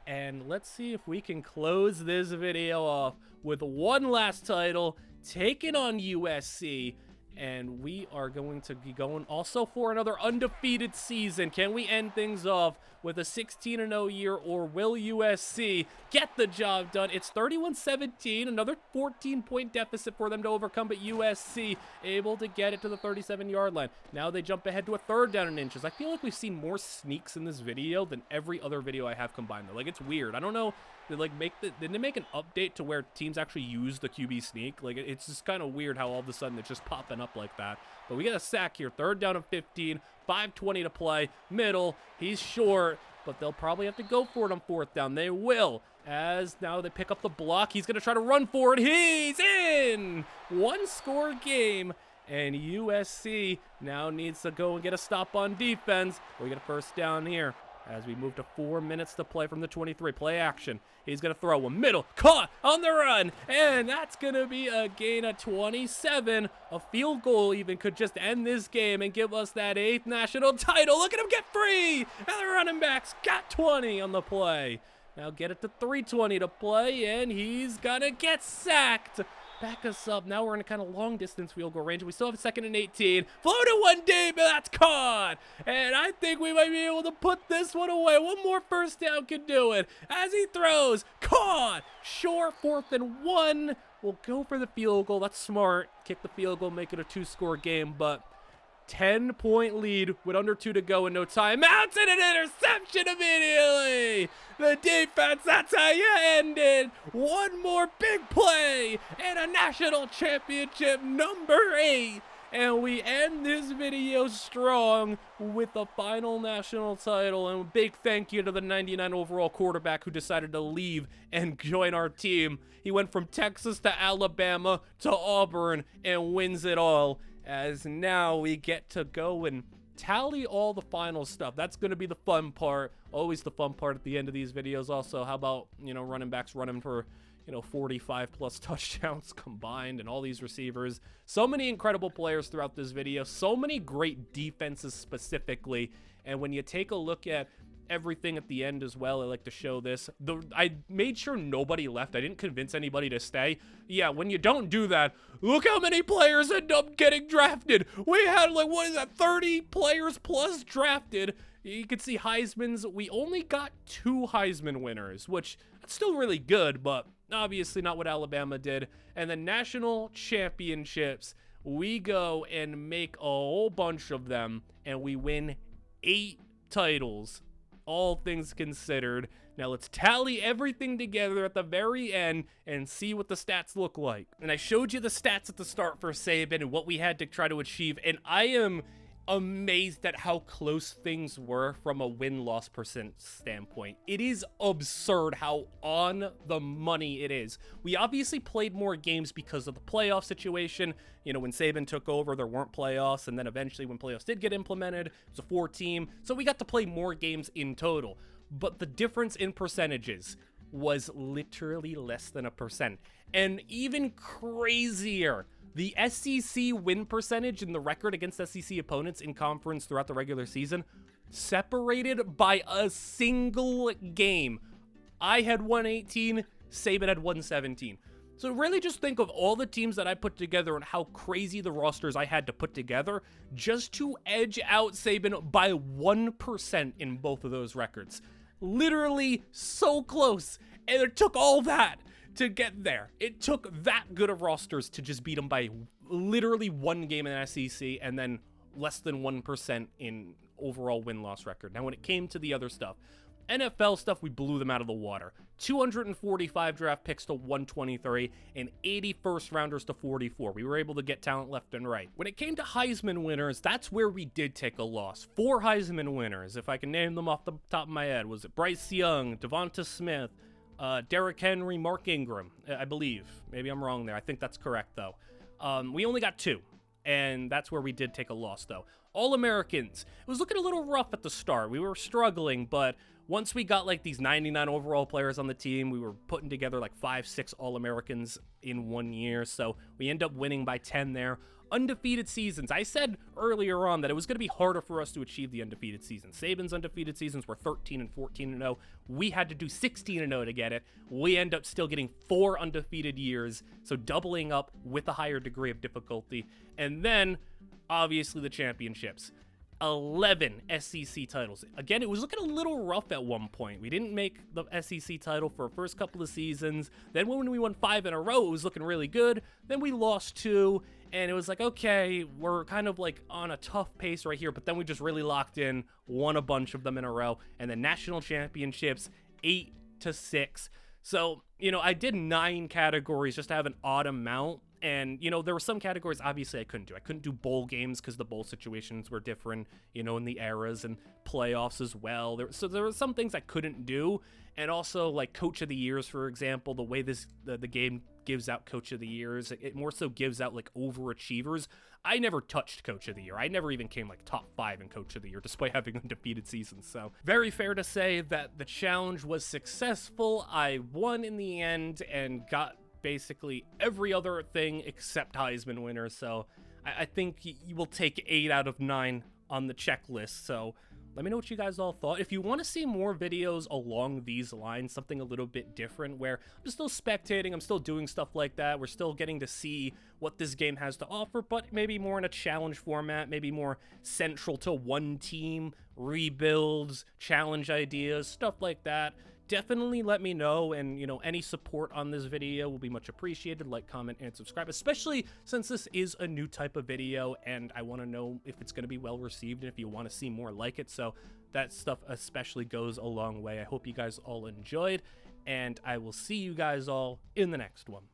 Speaker 1: And let's see if we can close this video off with 1 last title, taking on USC. And we are going to be going also for another undefeated season. Can we end things off with a 16-0 year, or will USC get the job done? It's 31-17, another 14-point deficit for them to overcome, but USC able to get it to the 37-yard line. Now they jump ahead to a 3rd down and inches. I feel like we've seen more sneaks in this video than every other video I have combined. Like, it's weird. I don't know. Didn't they make an update to where teams actually use the QB sneak? Like, it's just kind of weird how all of a sudden it's just popping up like that. But we get a sack here. 3rd down and 15, 5:20 to play. Middle, he's short, but they'll probably have to go for it on 4th down. They will, as now they pick up the block. He's going to try to run for it. He's in! 1-score game. And USC now needs to go and get a stop on defense. We get a 1st down here. As we move to 4 minutes to play from the 23. Play action. He's going to throw a middle. Caught on the run. And that's going to be a gain of 27. A field goal even could just end this game and give us that 8th national title. Look at him get free. And the running back's got 20 on the play. Now get it to 3:20 to play. And he's going to get sacked. Back us up. Now we're in a kind of long distance field goal range. We still have a 2nd and 18. Floated one deep, and that's caught. And I think we might be able to put this one away. 1 more 1st down could do it. As he throws, caught. Short, 4th and 1. We'll go for the field goal. That's smart. Kick the field goal, make it a 2-score game, but 10-point lead with under 2 to go and no timeouts, and an interception immediately. The defense, that's how you end it. 1 more big play and a national championship, number 8. And we end this video strong with the final national title. And a big thank you to the 99 overall quarterback who decided to leave and join our team. He went from Texas to Alabama to Auburn and wins it all. As now we get to go and tally all the final stuff. That's going to be the fun part. Always the fun part at the end of these videos. Also, how about, running backs running for, 45 plus touchdowns combined, and all these receivers. So many incredible players throughout this video. So many great defenses specifically. And when you take a look at everything at the end as well, I like to show this. I made sure nobody left. I didn't convince anybody to stay. Yeah, when you don't do that, look how many players end up getting drafted. We had 30 players plus drafted. You can see Heisman's. We only got 2 Heisman winners, which that's still really good, but obviously not what Alabama did. And the national championships, we go and make a whole bunch of them, and we win 8 titles. All things considered. Now let's tally everything together at the very end and see what the stats look like. And I showed you the stats at the start for Saban and what we had to try to achieve, and I am amazed at how close things were from a win-loss percent standpoint. It is absurd how on the money it is. We obviously played more games because of the playoff situation. You know, when Saban took over, there weren't playoffs, and then eventually when playoffs did get implemented, it was a 4-team, so we got to play more games in total. But the difference in percentages was literally less than 1%. And even crazier, the SEC win percentage in the record against SEC opponents in conference throughout the regular season separated by a single game. I had 118, Saban had 117. So really just think of all the teams that I put together and how crazy the rosters I had to put together just to edge out Saban by 1% in both of those records. Literally so close, and it took all that to get there. It took that good of rosters to just beat them by literally one game in the SEC and then less than 1% in overall win-loss record. Now, when it came to the other stuff, NFL stuff, we blew them out of the water. 245 draft picks to 123 and 80 first-rounders to 44. We were able to get talent left and right. When it came to Heisman winners, that's where we did take a loss. 4 Heisman winners, if I can name them off the top of my head. Was it Bryce Young, Devonta Smith, Derrick Henry, Mark Ingram, I believe. Maybe I'm wrong there. I think that's correct, though. We only got 2, and that's where we did take a loss, though. All-Americans. It was looking a little rough at the start. We were struggling, but once we got, like, these 99 overall players on the team, we were putting together, like, 5-6 All-Americans in 1 year, so we end up winning by 10 there. Undefeated seasons. I said earlier on that it was going to be harder for us to achieve the undefeated season. Saban's undefeated seasons were 13 and 14 and 0. We had to do 16 and 0 to get it. We end up still getting 4 undefeated years, so doubling up with a higher degree of difficulty. And then, obviously, the championships. 11 SEC titles. Again, it was looking a little rough at one point. We didn't make the SEC title for the first couple of seasons. Then when we won 5 in a row, it was looking really good. Then we lost 2, and it was like, okay, we're kind of like on a tough pace right here, but then we just really locked in, won a bunch of them in a row, and the national championships, 8-6. So, you know, I did 9 categories just to have an odd amount. And, you know, there were some categories, obviously, I couldn't do. I couldn't do bowl games because the bowl situations were different, you know, in the eras, and playoffs as well. So there were some things I couldn't do. And also, like, Coach of the Years, for example, the way the game gives out Coach of the Years, it more so gives out, like, overachievers. I never touched Coach of the Year. I never even came, like, top 5 in Coach of the Year, despite having undefeated seasons. So very fair to say that the challenge was successful. I won in the end and got basically every other thing except Heisman winners, so I think you will take 8 out of 9 on the checklist. So let me know what you guys all thought. If you want to see more videos along these lines, something a little bit different where I'm still spectating, I'm still doing stuff like that, we're still getting to see what this game has to offer, but maybe more in a challenge format, maybe more central to one team, rebuilds, challenge ideas, stuff like that, definitely let me know. And, you know, any support on this video will be much appreciated. Like, comment, and subscribe, especially since this is a new type of video and I want to know if it's going to be well received and if you want to see more like it. So that stuff especially goes a long way. I hope you guys all enjoyed, and I will see you guys all in the next one.